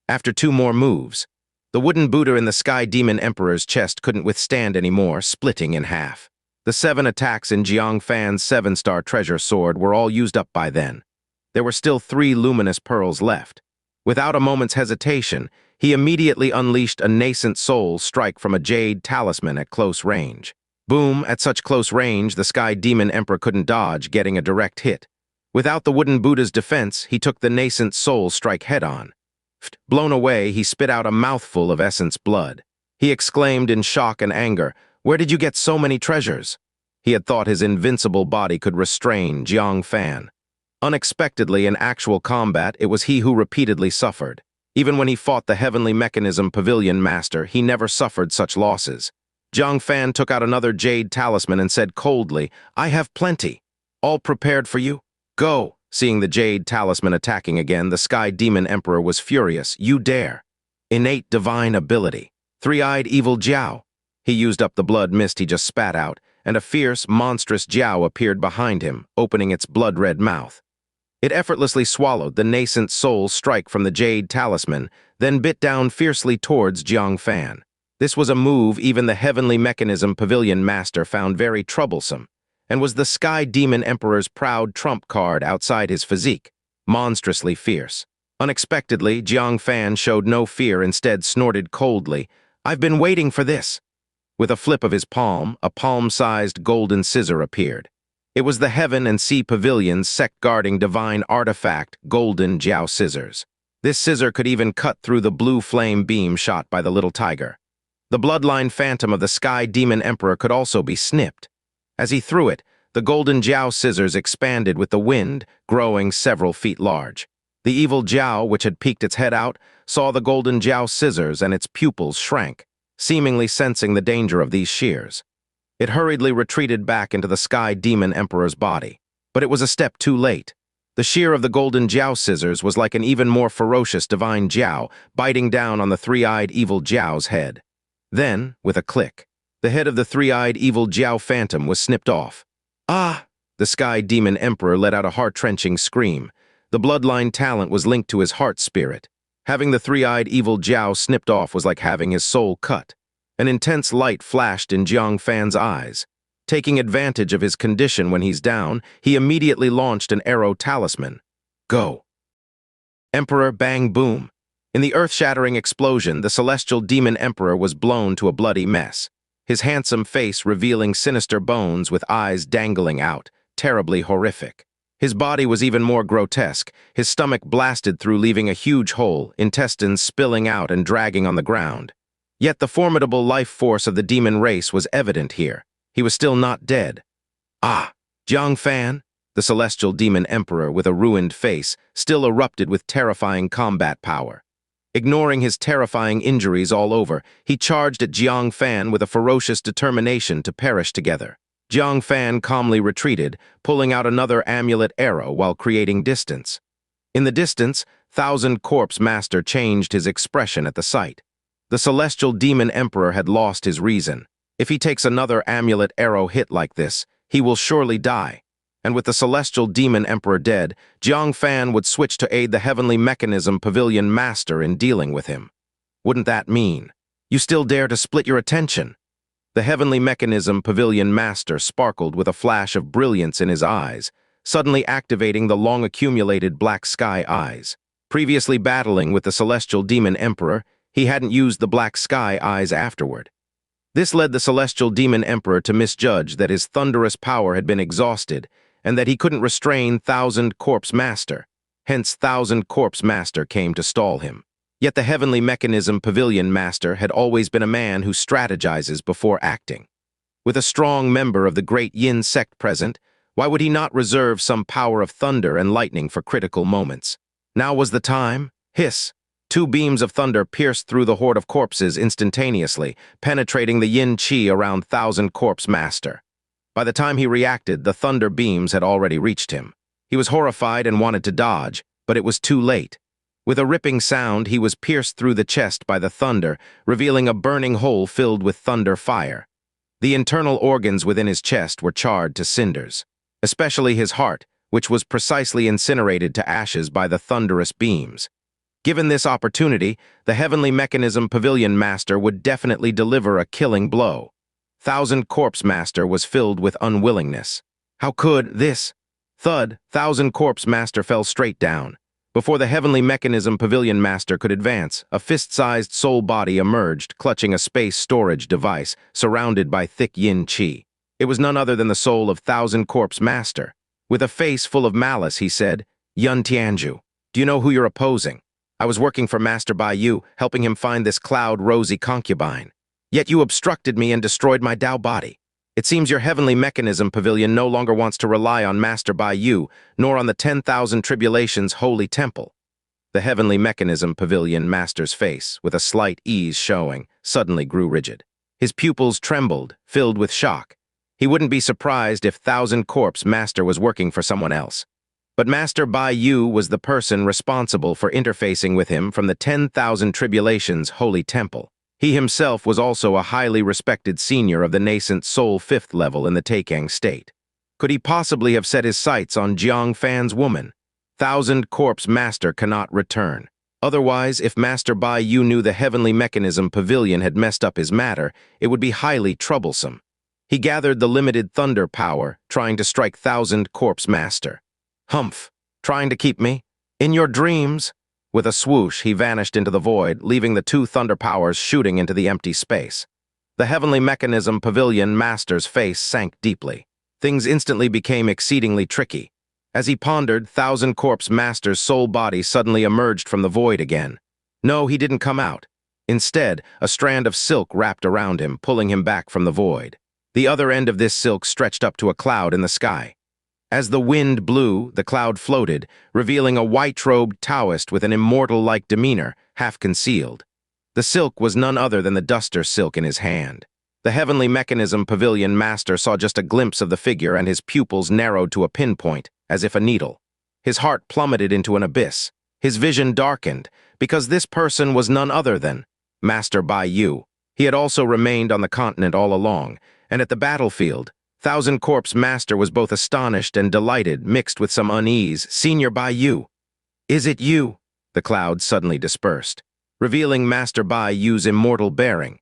Speaker 1: After two more moves, the wooden Buddha in the Sky Demon Emperor's chest couldn't withstand anymore, splitting in half. The 7 attacks in Jiang Fan's 7-star treasure sword were all used up by then. There were still 3 luminous pearls left. Without a moment's hesitation, he immediately unleashed a nascent soul strike from a jade talisman at close range. Boom, at such close range, the Sky Demon Emperor couldn't dodge, getting a direct hit. Without the wooden Buddha's defense, he took the nascent soul strike head-on. Blown away, he spit out a mouthful of essence blood. He exclaimed in shock and anger, "Where did you get so many treasures?" He had thought his invincible body could restrain Jiang Fan. Unexpectedly, in actual combat, it was he who repeatedly suffered. Even when he fought the Heavenly Mechanism Pavilion Master, he never suffered such losses. Jiang Fan took out another jade talisman and said coldly, "I have plenty. All prepared for you? Go!" Seeing the jade talisman attacking again, the Sky Demon Emperor was furious. "You dare!" Innate divine ability. Three-eyed evil Jiao. He used up the blood mist he just spat out, and a fierce, monstrous Jiao appeared behind him, opening its blood-red mouth. It effortlessly swallowed the nascent soul strike from the jade talisman, then bit down fiercely towards Jiang Fan. This was a move even the Heavenly Mechanism Pavilion Master found very troublesome, and was the Sky Demon Emperor's proud trump card outside his physique, monstrously fierce. Unexpectedly, Jiang Fan showed no fear, instead snorted coldly, "I've been waiting for this." With a flip of his palm, a palm-sized golden scissor appeared. It was the Heaven and Sea Pavilion's sect-guarding divine artifact, Golden Jiao Scissors. This scissor could even cut through the blue flame beam shot by the little tiger. The bloodline phantom of the Sky Demon Emperor could also be snipped. As he threw it, the Golden Jiao Scissors expanded with the wind, growing several feet large. The evil Jiao, which had peeked its head out, saw the Golden Jiao Scissors and its pupils shrank, seemingly sensing the danger of these shears. It hurriedly retreated back into the Sky Demon Emperor's body. But it was a step too late. The shear of the Golden Jiao Scissors was like an even more ferocious divine Jiao, biting down on the three-eyed evil Jiao's head. Then, with a click, the head of the three-eyed evil Jiao Phantom was snipped off. "Ah!" The Sky Demon Emperor let out a heart-wrenching scream. The bloodline talent was linked to his heart spirit. Having the three-eyed evil Jiao snipped off was like having his soul cut. An intense light flashed in Jiang Fan's eyes. Taking advantage of his condition when he's down, he immediately launched an arrow talisman. Go! Emperor, bang, boom. In the earth-shattering explosion, the celestial demon emperor was blown to a bloody mess. His handsome face revealing sinister bones with eyes dangling out, terribly horrific. His body was even more grotesque, his stomach blasted through, leaving a huge hole, intestines spilling out and dragging on the ground. Yet the formidable life force of the demon race was evident here. He was still not dead. Ah, Jiang Fan, the celestial demon emperor with a ruined face, still erupted with terrifying combat power. Ignoring his terrifying injuries all over, he charged at Jiang Fan with a ferocious determination to perish together. Jiang Fan calmly retreated, pulling out another amulet arrow while creating distance. In the distance, Thousand Corpse Master changed his expression at the sight. The celestial demon emperor had lost his reason. If he takes another amulet arrow hit like this, he will surely die. And with the celestial demon emperor dead, Jiang Fan would switch to aid the heavenly mechanism pavilion master in dealing with him. Wouldn't that mean? You still dare to split your attention? The heavenly mechanism pavilion master sparkled with a flash of brilliance in his eyes, suddenly activating the long-accumulated black sky eyes. Previously battling with the celestial demon emperor, he hadn't used the black sky eyes afterward. This led the celestial demon emperor to misjudge that his thunderous power had been exhausted and that he couldn't restrain Thousand Corpse Master. Hence, Thousand Corpse Master came to stall him. Yet the heavenly mechanism pavilion master had always been a man who strategizes before acting. With a strong member of the great Yin sect present, why would he not reserve some power of thunder and lightning for critical moments? Now was the time. Hiss! Two beams of thunder pierced through the horde of corpses instantaneously, penetrating the yin qi around Thousand Corpse Master. By the time he reacted, the thunder beams had already reached him. He was horrified and wanted to dodge, but it was too late. With a ripping sound, he was pierced through the chest by the thunder, revealing a burning hole filled with thunder fire. The internal organs within his chest were charred to cinders, especially his heart, which was precisely incinerated to ashes by the thunderous beams. Given this opportunity, the heavenly mechanism pavilion master would definitely deliver a killing blow. Thousand Corpse Master was filled with unwillingness. How could this? Thud, Thousand Corpse Master fell straight down. Before the heavenly mechanism pavilion master could advance, a fist-sized soul body emerged, clutching a space storage device, surrounded by thick yin qi. It was none other than the soul of Thousand Corpse Master. With a face full of malice, he said, "Yun Tianju, do you know who you're opposing? I was working for Master Bai Yu, helping him find this cloud-rosy concubine. Yet you obstructed me and destroyed my Tao body. It seems your heavenly mechanism pavilion no longer wants to rely on Master Bai Yu, nor on the 10,000 Tribulations holy temple." The heavenly mechanism pavilion master's face, with a slight ease showing, suddenly grew rigid. His pupils trembled, filled with shock. He wouldn't be surprised if Thousand Corpse Master was working for someone else. But Master Bai Yu was the person responsible for interfacing with him from the 10,000 Tribulations holy temple. He himself was also a highly respected senior of the nascent Soul 5th level in the Taicang State. Could he possibly have set his sights on Jiang Fan's woman? Thousand Corpse Master cannot return. Otherwise, if Master Bai Yu knew the heavenly mechanism pavilion had messed up his matter, it would be highly troublesome. He gathered the limited thunder power, trying to strike Thousand Corpse Master. "Humph! Trying to keep me? In your dreams?" With a swoosh, he vanished into the void, leaving the two thunder powers shooting into the empty space. The heavenly mechanism pavilion master's face sank deeply. Things instantly became exceedingly tricky. As he pondered, Thousand Corpse Master's soul body suddenly emerged from the void again. No, he didn't come out. Instead, a strand of silk wrapped around him, pulling him back from the void. The other end of this silk stretched up to a cloud in the sky. As the wind blew, the cloud floated, revealing a white-robed Taoist with an immortal-like demeanor, half concealed. The silk was none other than the duster silk in his hand. The heavenly mechanism pavilion master saw just a glimpse of the figure, and his pupils narrowed to a pinpoint, as if a needle. His heart plummeted into an abyss. His vision darkened, because this person was none other than Master Bai Yu. He had also remained on the continent all along, and at the battlefield, Thousand Corpse Master was both astonished and delighted, mixed with some unease. "Senior Bai Yu, is it you?" The cloud suddenly dispersed, revealing Master Bai Yu's immortal bearing.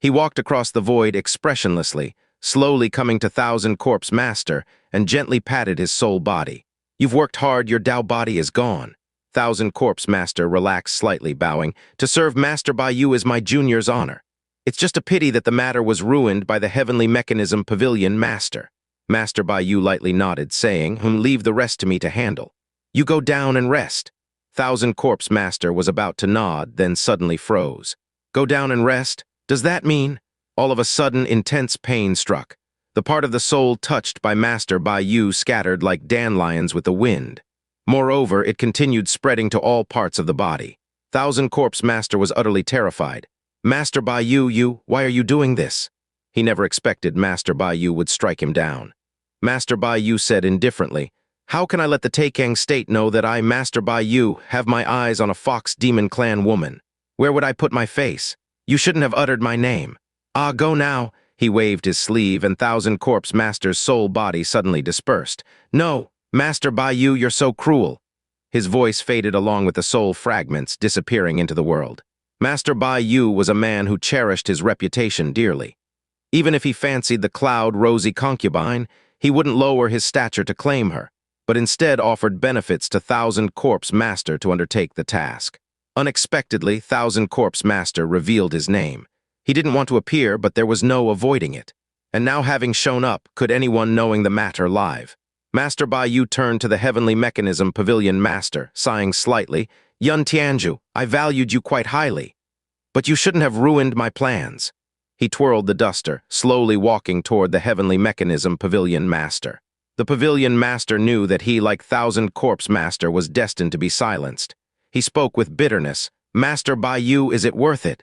Speaker 1: He walked across the void expressionlessly, slowly coming to Thousand Corpse Master, and gently patted his soul body. "You've worked hard, your Tao body is gone." Thousand Corpse Master relaxed slightly, bowing. "To serve Master Bai Yu is my junior's honor. It's just a pity that the matter was ruined by the heavenly mechanism pavilion master." Master Bai Yu lightly nodded, saying, "Leave the rest to me to handle. You go down and rest." Thousand Corpse Master was about to nod, then suddenly froze. "Go down and rest? Does that mean?" All of a sudden, intense pain struck. The part of the soul touched by Master Bai Yu scattered like dandelions with the wind. Moreover, it continued spreading to all parts of the body. Thousand Corpse Master was utterly terrified. "Master Bai Yu, why are you doing this?" He never expected Master Bai Yu would strike him down. Master Bai Yu said indifferently, "How can I let the Taicang State know that I, Master Bai Yu, have my eyes on a Fox Demon Clan woman? Where would I put my face? You shouldn't have uttered my name. Ah, go now." He waved his sleeve, and Thousand Corpse Master's soul body suddenly dispersed. "No, Master Bai Yu, you're so cruel." His voice faded along with the soul fragments, disappearing into the world. Master Bai Yu was a man who cherished his reputation dearly. Even if he fancied the cloud rosy concubine, he wouldn't lower his stature to claim her, but instead offered benefits to Thousand Corpse Master to undertake the task. Unexpectedly, Thousand Corpse Master revealed his name. He didn't want to appear, but there was no avoiding it. And now having shown up, could anyone knowing the matter live? Master Bai Yu turned to the Heavenly Mechanism Pavilion Master, sighing slightly. "Yun Tianzhu, I valued you quite highly. But you shouldn't have ruined my plans." He twirled the duster, slowly walking toward the Heavenly Mechanism Pavilion Master. The Pavilion Master knew that he, like Thousand Corpse Master, was destined to be silenced. He spoke with bitterness. "Master Bai Yu, is it worth it?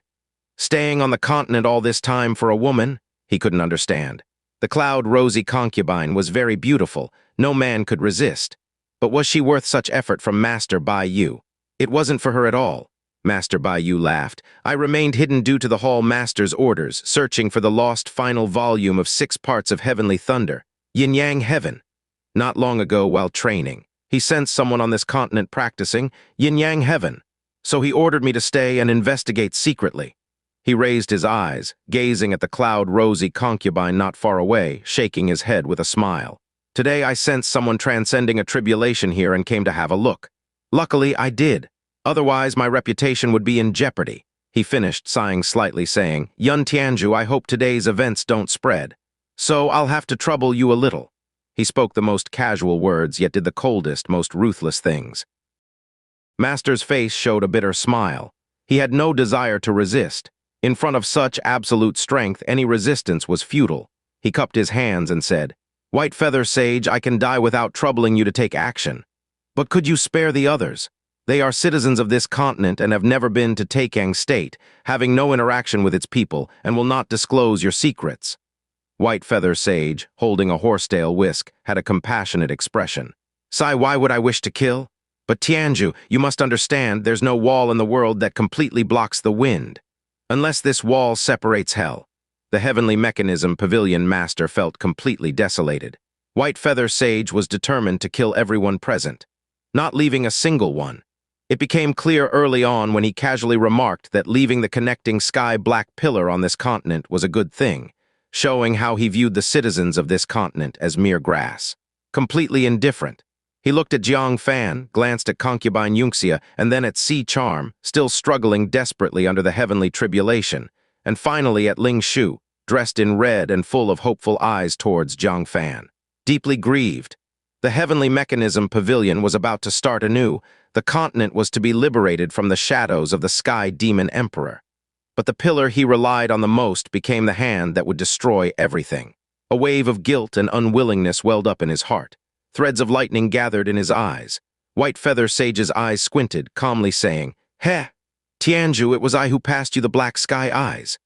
Speaker 1: Staying on the continent all this time for a woman?" He couldn't understand. The cloud rosy concubine was very beautiful. No man could resist. But was she worth such effort from Master Bai Yu? It wasn't for her at all. Master Bai Yu laughed. "I remained hidden due to the Hall Master's orders, searching for the lost final volume of 6 parts of Heavenly Thunder, Yin Yang Heaven. Not long ago, while training, he sensed someone on this continent practicing Yin Yang Heaven, so he ordered me to stay and investigate secretly." He raised his eyes, gazing at the cloud rosy concubine not far away, shaking his head with a smile. "Today I sensed someone transcending a tribulation here and came to have a look. Luckily, I did. Otherwise, my reputation would be in jeopardy." He finished, sighing slightly, saying, "Yun Tianzhu, I hope today's events don't spread. So I'll have to trouble you a little." He spoke the most casual words, yet did the coldest, most ruthless things. Master's face showed a bitter smile. He had no desire to resist. In front of such absolute strength, any resistance was futile. He cupped his hands and said, "White Feather Sage, I can die without troubling you to take action. But could you spare the others? They are citizens of this continent and have never been to Taicang State, having no interaction with its people, and will not disclose your secrets." White Feather Sage, holding a horsetail whisk, had a compassionate expression. "Sai, why would I wish to kill? But Tianzhu, you must understand there's no wall in the world that completely blocks the wind. Unless this wall separates hell." The Heavenly Mechanism Pavilion Master felt completely desolated. White Feather Sage was determined to kill everyone present, not leaving a single one. It became clear early on when he casually remarked that leaving the connecting sky-black pillar on this continent was a good thing, showing how he viewed the citizens of this continent as mere grass. Completely indifferent. He looked at Jiang Fan, glanced at concubine Xianxia, and then at Sea Charm, still struggling desperately under the heavenly tribulation, and finally at Ling Shu, dressed in red and full of hopeful eyes towards Jiang Fan. Deeply grieved. The Heavenly Mechanism Pavilion was about to start anew. The continent was to be liberated from the shadows of the Sky Demon Emperor. But the pillar he relied on the most became the hand that would destroy everything. A wave of guilt and unwillingness welled up in his heart. Threads of lightning gathered in his eyes. White Feather Sage's eyes squinted, calmly saying, "Heh, Tianzhu, it was I who passed you the black sky eyes.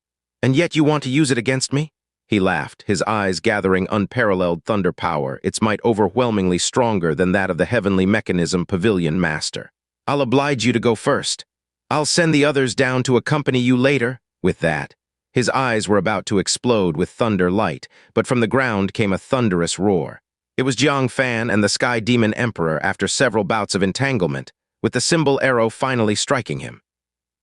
Speaker 1: And yet you want to use it against me?" He laughed, his eyes gathering unparalleled thunder power, its might overwhelmingly stronger than that of the Heavenly Mechanism Pavilion Master. "I'll oblige you to go first. I'll send the others down to accompany you later." With that, his eyes were about to explode with thunder light, but from the ground came a thunderous roar. It was Jiang Fan and the Sky Demon Emperor after several bouts of entanglement, with the symbol arrow finally striking him.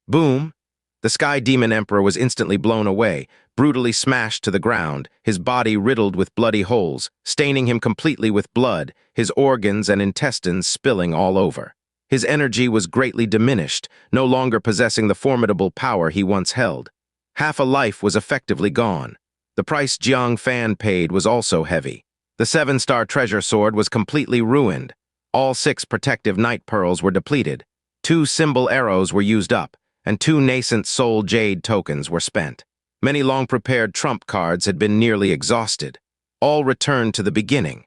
Speaker 1: Boom! The Sky Demon Emperor was instantly blown away, brutally smashed to the ground, his body riddled with bloody holes, staining him completely with blood, his organs and intestines spilling all over. His energy was greatly diminished, no longer possessing the formidable power he once held. Half a life was effectively gone. The price Jiang Fan paid was also heavy. The 7-star treasure sword was completely ruined. All 6 protective night pearls were depleted. 2 symbol arrows were used up, and 2 nascent soul jade tokens were spent. Many long-prepared trump cards had been nearly exhausted. All returned to the beginning.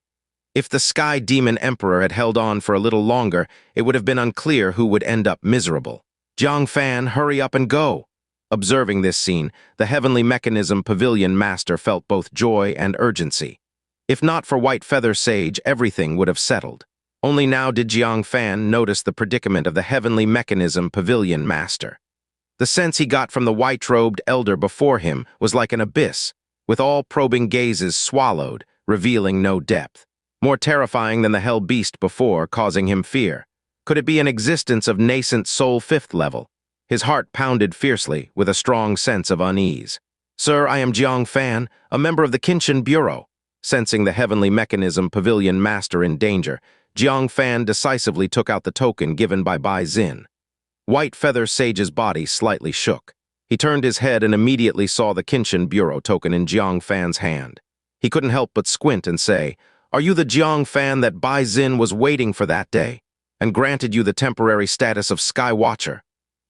Speaker 1: If the Sky Demon Emperor had held on for a little longer, it would have been unclear who would end up miserable. "Jiang Fan, hurry up and go!" Observing this scene, the Heavenly Mechanism Pavilion Master felt both joy and urgency. If not for White Feather Sage, everything would have settled. Only now did Jiang Fan notice the predicament of the Heavenly Mechanism Pavilion Master. The sense he got from the white-robed elder before him was like an abyss, with all probing gazes swallowed, revealing no depth. More terrifying than the hell beast before, causing him fear. Could it be an existence of nascent soul fifth level? His heart pounded fiercely, with a strong sense of unease. "Sir, I am Jiang Fan, a member of the Qinshan Bureau." Sensing the Heavenly Mechanism Pavilion Master in danger, Jiang Fan decisively took out the token given by Bai Yu. White Feather Sage's body slightly shook. He turned his head and immediately saw the Qinshan Bureau token in Jiang Fan's hand. He couldn't help but squint and say, "Are you the Jiang Fan that Bai Yu was waiting for that day, and granted you the temporary status of Sky Watcher?"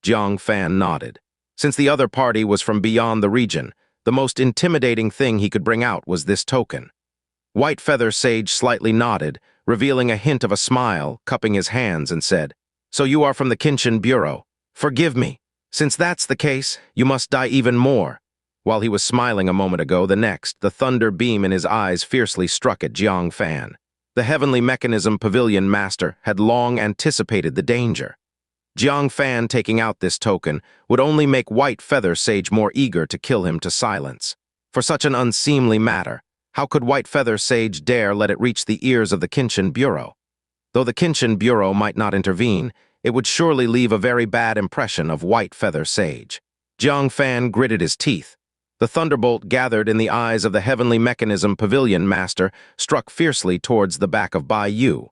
Speaker 1: Jiang Fan nodded. Since the other party was from beyond the region, the most intimidating thing he could bring out was this token. White Feather Sage slightly nodded, revealing a hint of a smile, cupping his hands, and said, "So you are from the Qinshan Bureau. Forgive me. Since that's the case, you must die even more." While he was smiling a moment ago, the thunder beam in his eyes fiercely struck at Jiang Fan. The Heavenly Mechanism Pavilion Master had long anticipated the danger. Jiang Fan taking out this token would only make White Feather Sage more eager to kill him to silence. For such an unseemly matter, how could White Feather Sage dare let it reach the ears of the Qinshan Bureau? Though the Qinshan Bureau might not intervene, it would surely leave a very bad impression of White Feather Sage. Jiang Fan gritted his teeth. The thunderbolt gathered in the eyes of the Heavenly Mechanism Pavilion Master struck fiercely towards the back of Bai Yu.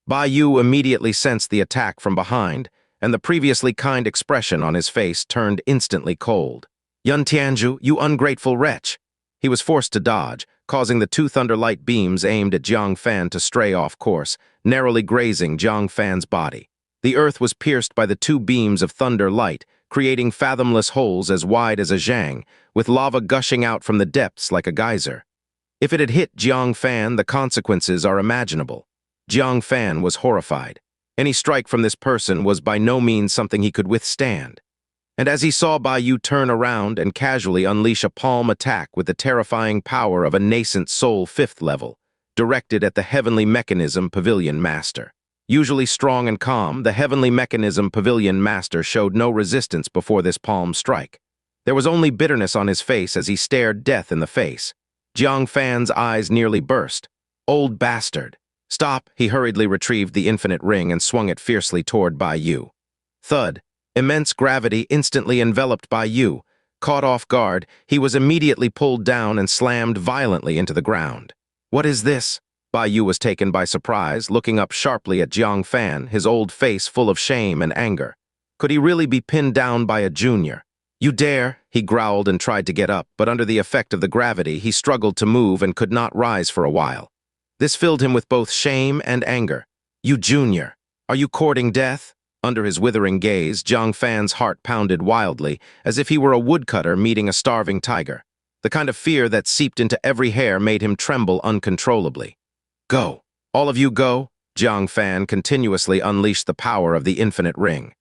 Speaker 1: Bai Yu immediately sensed the attack from behind, and the previously kind expression on his face turned instantly cold. "Yun Tianzhu, you ungrateful wretch!" He was forced to dodge, causing the two thunderlight beams aimed at Jiang Fan to stray off course, narrowly grazing Jiang Fan's body. The earth was pierced by the two beams of thunder light, creating fathomless holes as wide as a zhang, with lava gushing out from the depths like a geyser. If it had hit Jiang Fan, the consequences are imaginable. Jiang Fan was horrified. Any strike from this person was by no means something he could withstand. And as he saw Bai Yu turn around and casually unleash a palm attack with the terrifying power of a nascent soul fifth level, directed at the Heavenly Mechanism Pavilion Master. Usually strong and calm, the Heavenly Mechanism Pavilion Master showed no resistance before this palm strike. There was only bitterness on his face as he stared death in the face. Jiang Fan's eyes nearly burst. "Old bastard." "Stop!" He hurriedly retrieved the infinite ring and swung it fiercely toward Bai Yu. Thud. Immense gravity instantly enveloped Bai Yu. Caught off guard, he was immediately pulled down and slammed violently into the ground. "What is this?" Bai Yu was taken by surprise, looking up sharply at Jiang Fan, his old face full of shame and anger. Could he really be pinned down by a junior? "You dare!" He growled and tried to get up, but under the effect of the gravity, he struggled to move and could not rise for a while. This filled him with both shame and anger. "You junior! Are you courting death?" Under his withering gaze, Jiang Fan's heart pounded wildly, as if he were a woodcutter meeting a starving tiger. The kind of fear that seeped into every hair made him tremble uncontrollably. "Go! All of you go!" Jiang Fan continuously unleashed the power of the infinite ring.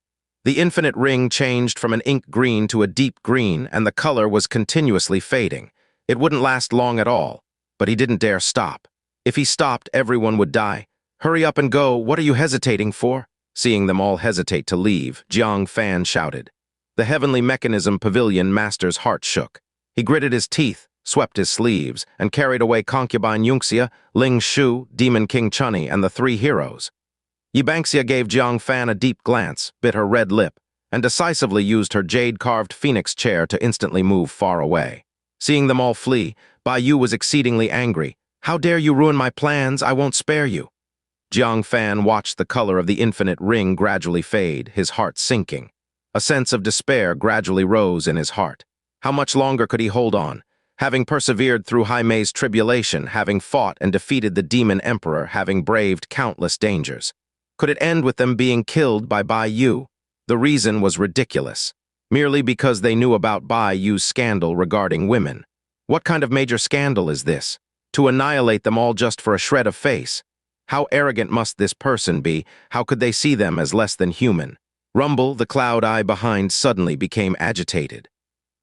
Speaker 1: The infinite ring changed from an ink green to a deep green, and the color was continuously fading. It wouldn't last long at all, but he didn't dare stop. If he stopped, everyone would die. "Hurry up and go! What are you hesitating for?" Seeing them all hesitate to leave, Jiang Fan shouted. The Heavenly Mechanism Pavilion Master's heart shook. He gritted his teeth, swept his sleeves, and carried away concubine Xianxia, Ling Shu, Demon King Chunny, and the three heroes. Xianxia gave Jiang Fan a deep glance, bit her red lip, and decisively used her jade-carved phoenix chair to instantly move far away. Seeing them all flee, Bai Yu was exceedingly angry. "How dare you ruin my plans? I won't spare you." Jiang Fan watched the color of the infinite ring gradually fade, his heart sinking. A sense of despair gradually rose in his heart. How much longer could he hold on? Having persevered through Jaime's tribulation, having fought and defeated the Demon Emperor, having braved countless dangers. Could it end with them being killed by Bai Yu? The reason was ridiculous. Merely because they knew about Bai Yu's scandal regarding women. What kind of major scandal is this? To annihilate them all just for a shred of face? How arrogant must this person be? How could they see them as less than human? Rumble, the cloud eye behind, suddenly became agitated.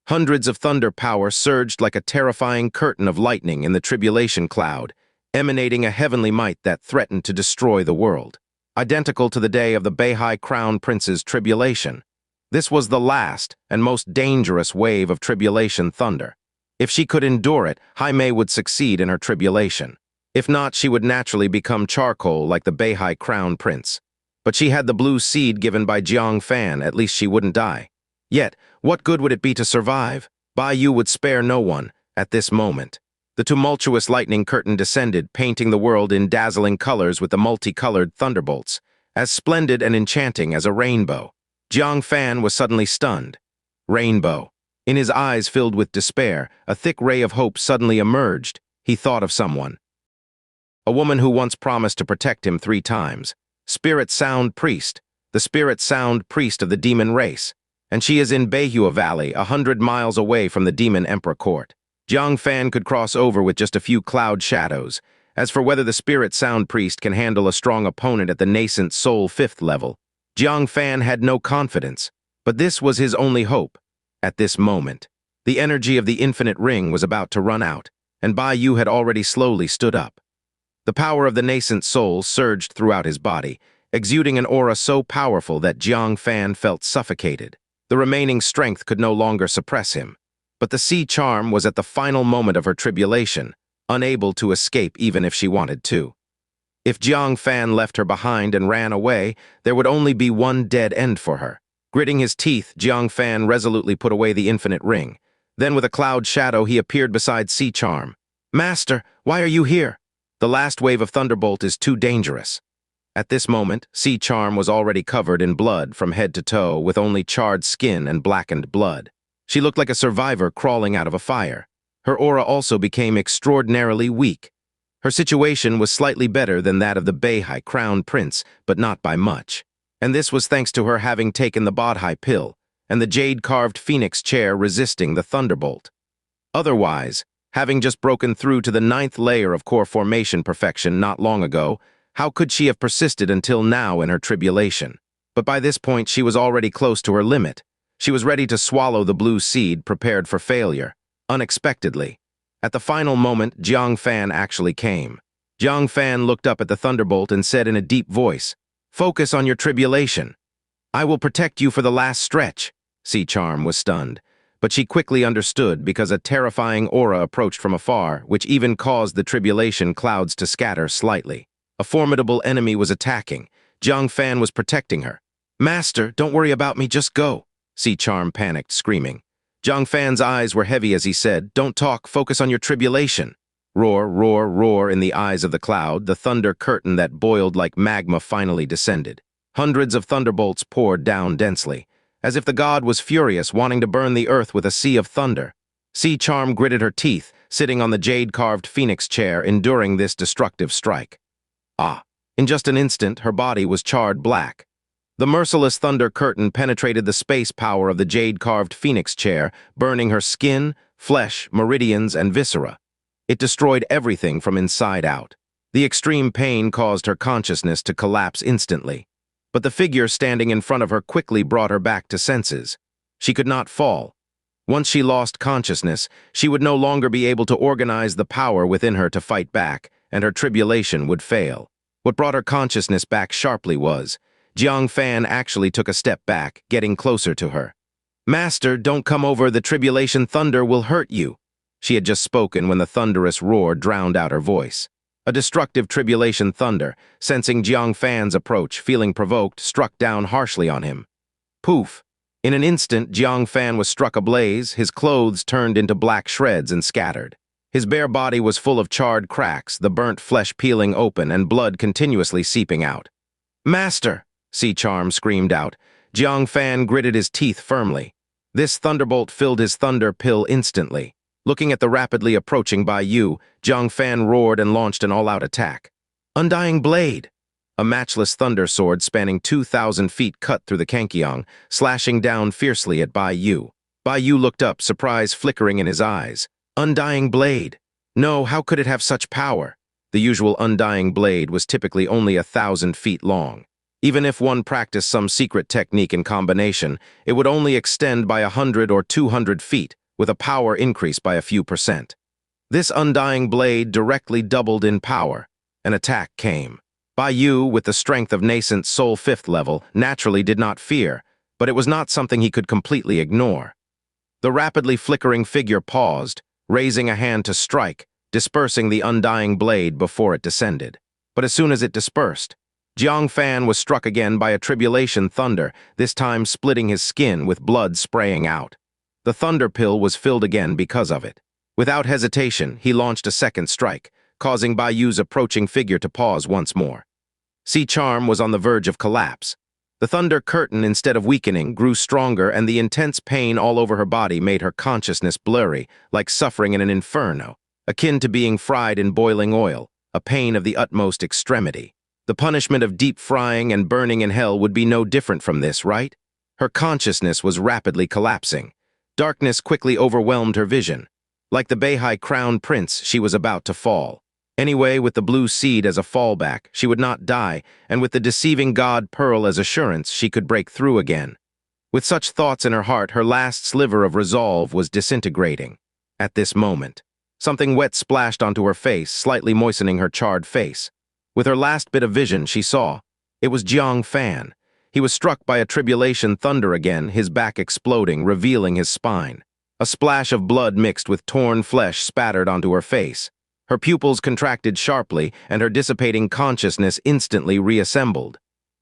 Speaker 1: Hundreds of thunder power surged like a terrifying curtain of lightning in the tribulation cloud, emanating a heavenly might that threatened to destroy the world. Identical to the day of the Bai Crown Prince's tribulation, this was the last and most dangerous wave of tribulation thunder. If she could endure it, Jaime would succeed in her tribulation. If not, she would naturally become charcoal like the Bai Crown Prince. But she had the blue seed given by Jiang Fan, at least she wouldn't die. Yet, what good would it be to survive? Bai Yu would spare no one at this moment. The tumultuous lightning curtain descended, painting the world in dazzling colors with the multicolored thunderbolts, as splendid and enchanting as a rainbow. Jiang Fan was suddenly stunned. Rainbow. In his eyes filled with despair, a thick ray of hope suddenly emerged. He thought of someone. A woman who once promised to protect him 3 times. Spirit Sound Priest, the Spirit Sound Priest of the demon race. And she is in Bai Yu Valley, 100 miles away from the Demon Emperor Court. Jiang Fan could cross over with just a few cloud shadows. As for whether the Spirit Sound Priest can handle a strong opponent at the nascent Soul 5th level, Jiang Fan had no confidence, but this was his only hope. At this moment, the energy of the infinite ring was about to run out, and Bai Yu had already slowly stood up. The power of the nascent soul surged throughout his body, exuding an aura so powerful that Jiang Fan felt suffocated. The remaining strength could no longer suppress him. But the sea charm was at the final moment of her tribulation, unable to escape even if she wanted to. If Jiang Fan left her behind and ran away, there would only be one dead end for her. Gritting his teeth, Jiang Fan resolutely put away the infinite ring. Then with a cloud shadow, he appeared beside Sea Charm. "Master, why are you here? The last wave of Thunderbolt is too dangerous." At this moment, Sea Charm was already covered in blood from head to toe with only charred skin and blackened blood. She looked like a survivor crawling out of a fire. Her aura also became extraordinarily weak. Her situation was slightly better than that of the Bai Crown Prince, but not by much. And this was thanks to her having taken the Bodhi pill, and the jade-carved phoenix chair resisting the thunderbolt. Otherwise, having just broken through to the 9th layer of core formation perfection not long ago, how could she have persisted until now in her tribulation? But by this point she was already close to her limit. She was ready to swallow the blue seed, prepared for failure. Unexpectedly, at the final moment, Jiang Fan actually came. Jiang Fan looked up at the thunderbolt and said in a deep voice, "Focus on your tribulation. I will protect you for the last stretch." Sea Charm was stunned, but she quickly understood because a terrifying aura approached from afar, which even caused the tribulation clouds to scatter slightly. A formidable enemy was attacking. Jiang Fan was protecting her. "Master, don't worry about me, just go." Sea Charm panicked, screaming. Jiang Fan's eyes were heavy as he said, "Don't talk, focus on your tribulation." Roar, roar, roar in the eyes of the cloud, the thunder curtain that boiled like magma finally descended. Hundreds of thunderbolts poured down densely, as if the god was furious, wanting to burn the earth with a sea of thunder. Sea Charm gritted her teeth, sitting on the jade-carved phoenix chair, enduring this destructive strike. In just an instant, her body was charred black. The merciless thunder curtain penetrated the space power of the jade-carved phoenix chair, burning her skin, flesh, meridians, and viscera. It destroyed everything from inside out. The extreme pain caused her consciousness to collapse instantly. But the figure standing in front of her quickly brought her back to senses. She could not fall. Once she lost consciousness, she would no longer be able to organize the power within her to fight back, and her tribulation would fail. What brought her consciousness back sharply was, Jiang Fan actually took a step back, getting closer to her. "Master, don't come over, the tribulation thunder will hurt you." She had just spoken when the thunderous roar drowned out her voice. A destructive tribulation thunder, sensing Jiang Fan's approach, feeling provoked, struck down harshly on him. Poof! In an instant, Jiang Fan was struck ablaze, his clothes turned into black shreds and scattered. His bare body was full of charred cracks, the burnt flesh peeling open and blood continuously seeping out. "Master!" Sea Charm screamed out. Jiang Fan gritted his teeth firmly. This thunderbolt filled his thunder pill instantly. Looking at the rapidly approaching Bai Yu, Jiang Fan roared and launched an all-out attack. Undying Blade! A matchless thunder sword spanning 2,000 feet cut through the Kankiang, slashing down fiercely at Bai Yu. Bai Yu looked up, surprise flickering in his eyes. Undying Blade! No, how could it have such power? The usual Undying Blade was typically only 1,000 feet long. Even if one practiced some secret technique in combination, it would only extend by 100 or 200 feet, with a power increase by a few percent. This undying blade directly doubled in power. An attack came. Bai Yu, with the strength of nascent soul 5th level, naturally did not fear, but it was not something he could completely ignore. The rapidly flickering figure paused, raising a hand to strike, dispersing the undying blade before it descended. But as soon as it dispersed, Jiang Fan was struck again by a tribulation thunder, this time splitting his skin with blood spraying out. The thunder pill was filled again because of it. Without hesitation, he launched a second strike, causing Bai Yu's approaching figure to pause once more. Sea Charm was on the verge of collapse. The thunder curtain, instead of weakening, grew stronger, and the intense pain all over her body made her consciousness blurry, like suffering in an inferno, akin to being fried in boiling oil, a pain of the utmost extremity. The punishment of deep frying and burning in hell would be no different from this, right? Her consciousness was rapidly collapsing. Darkness quickly overwhelmed her vision. Like the Beihai crown prince, she was about to fall. Anyway, with the blue seed as a fallback, she would not die, and with the deceiving god Pearl as assurance, she could break through again. With such thoughts in her heart, her last sliver of resolve was disintegrating. At this moment, something wet splashed onto her face, slightly moistening her charred face. With her last bit of vision, she saw. It was Jiang Fan. He was struck by a tribulation thunder again, his back exploding, revealing his spine. A splash of blood mixed with torn flesh spattered onto her face. Her pupils contracted sharply, and her dissipating consciousness instantly reassembled.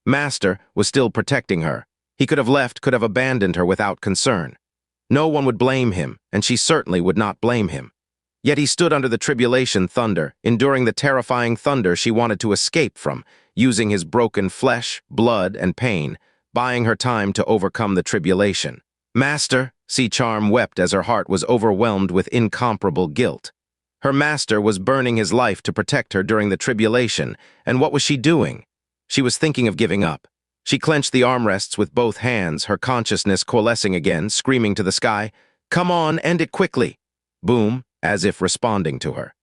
Speaker 1: Master was still protecting her. He could have left, could have abandoned her without concern. No one would blame him, and she certainly would not blame him. Yet he stood under the tribulation thunder, enduring the terrifying thunder she wanted to escape from, using his broken flesh, blood, and pain, buying her time to overcome the tribulation. Master, Sea Charm wept as her heart was overwhelmed with incomparable guilt. Her master was burning his life to protect her during the tribulation, and what was she doing? She was thinking of giving up. She clenched the armrests with both hands, her consciousness coalescing again, screaming to the sky, "Come on, end it quickly!" Boom, as if responding to her.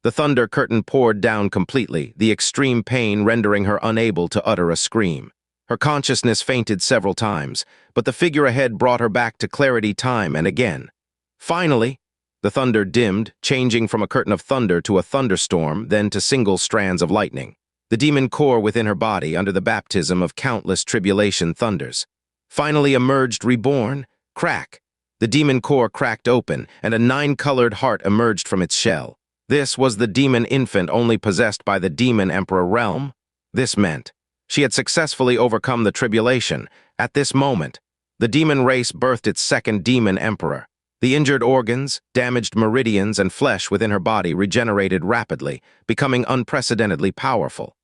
Speaker 1: The thunder curtain poured down completely, the extreme pain rendering her unable to utter a scream. Her consciousness fainted several times, but the figure ahead brought her back to clarity time and again. Finally, the thunder dimmed, changing from a curtain of thunder to a thunderstorm, then to single strands of lightning. The demon core within her body, under the baptism of countless tribulation thunders, finally emerged reborn. Crack! The demon core cracked open, and a 9-colored heart emerged from its shell. This was the demon infant only possessed by the demon emperor realm. This meant she had successfully overcome the tribulation. At this moment, the demon race birthed its second demon emperor. The injured organs, damaged meridians, and flesh within her body regenerated rapidly, becoming unprecedentedly powerful.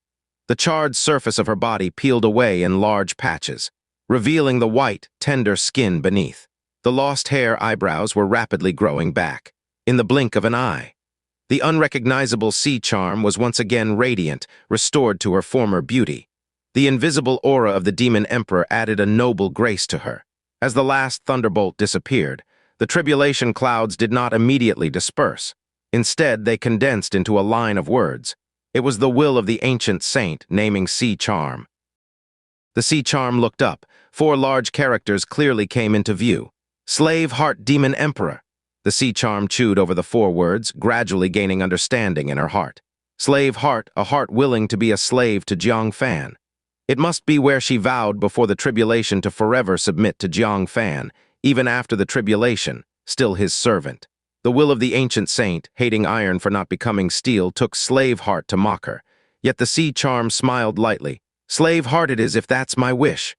Speaker 1: The charred surface of her body peeled away in large patches, revealing the white, tender skin beneath. The lost hair eyebrows were rapidly growing back, in the blink of an eye. The unrecognizable Sea Charm was once again radiant, restored to her former beauty. The invisible aura of the demon emperor added a noble grace to her. As the last thunderbolt disappeared, the tribulation clouds did not immediately disperse. Instead, they condensed into a line of words. It was the will of the ancient saint, naming Sea Charm. The Sea Charm looked up. 4 large characters clearly came into view. Slave Heart Demon Emperor. The Sea Charm chewed over the 4 words, gradually gaining understanding in her heart. Slave Heart, a heart willing to be a slave to Jiang Fan. It must be where she vowed before the tribulation to forever submit to Jiang Fan, even after the tribulation, still his servant. The will of the ancient saint, hating iron for not becoming steel, took slave heart to mock her. Yet the Sea Charm smiled lightly. Slave heart it is if that's my wish.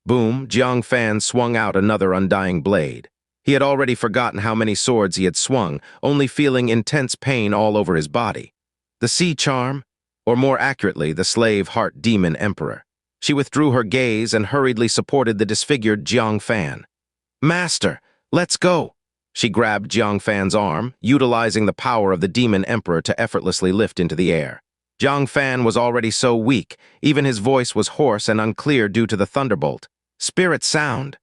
Speaker 1: Boom, Jiang Fan swung out another undying blade. He had already forgotten how many swords he had swung, only feeling intense pain all over his body. The Sea Charm, or more accurately, the slave heart demon emperor. She withdrew her gaze and hurriedly supported the disfigured Jiang Fan. Master, let's go! She grabbed Jiang Fan's arm, utilizing the power of the demon emperor to effortlessly lift into the air. Jiang Fan was already so weak, even his voice was hoarse and unclear due to the thunderbolt. Spirit sound!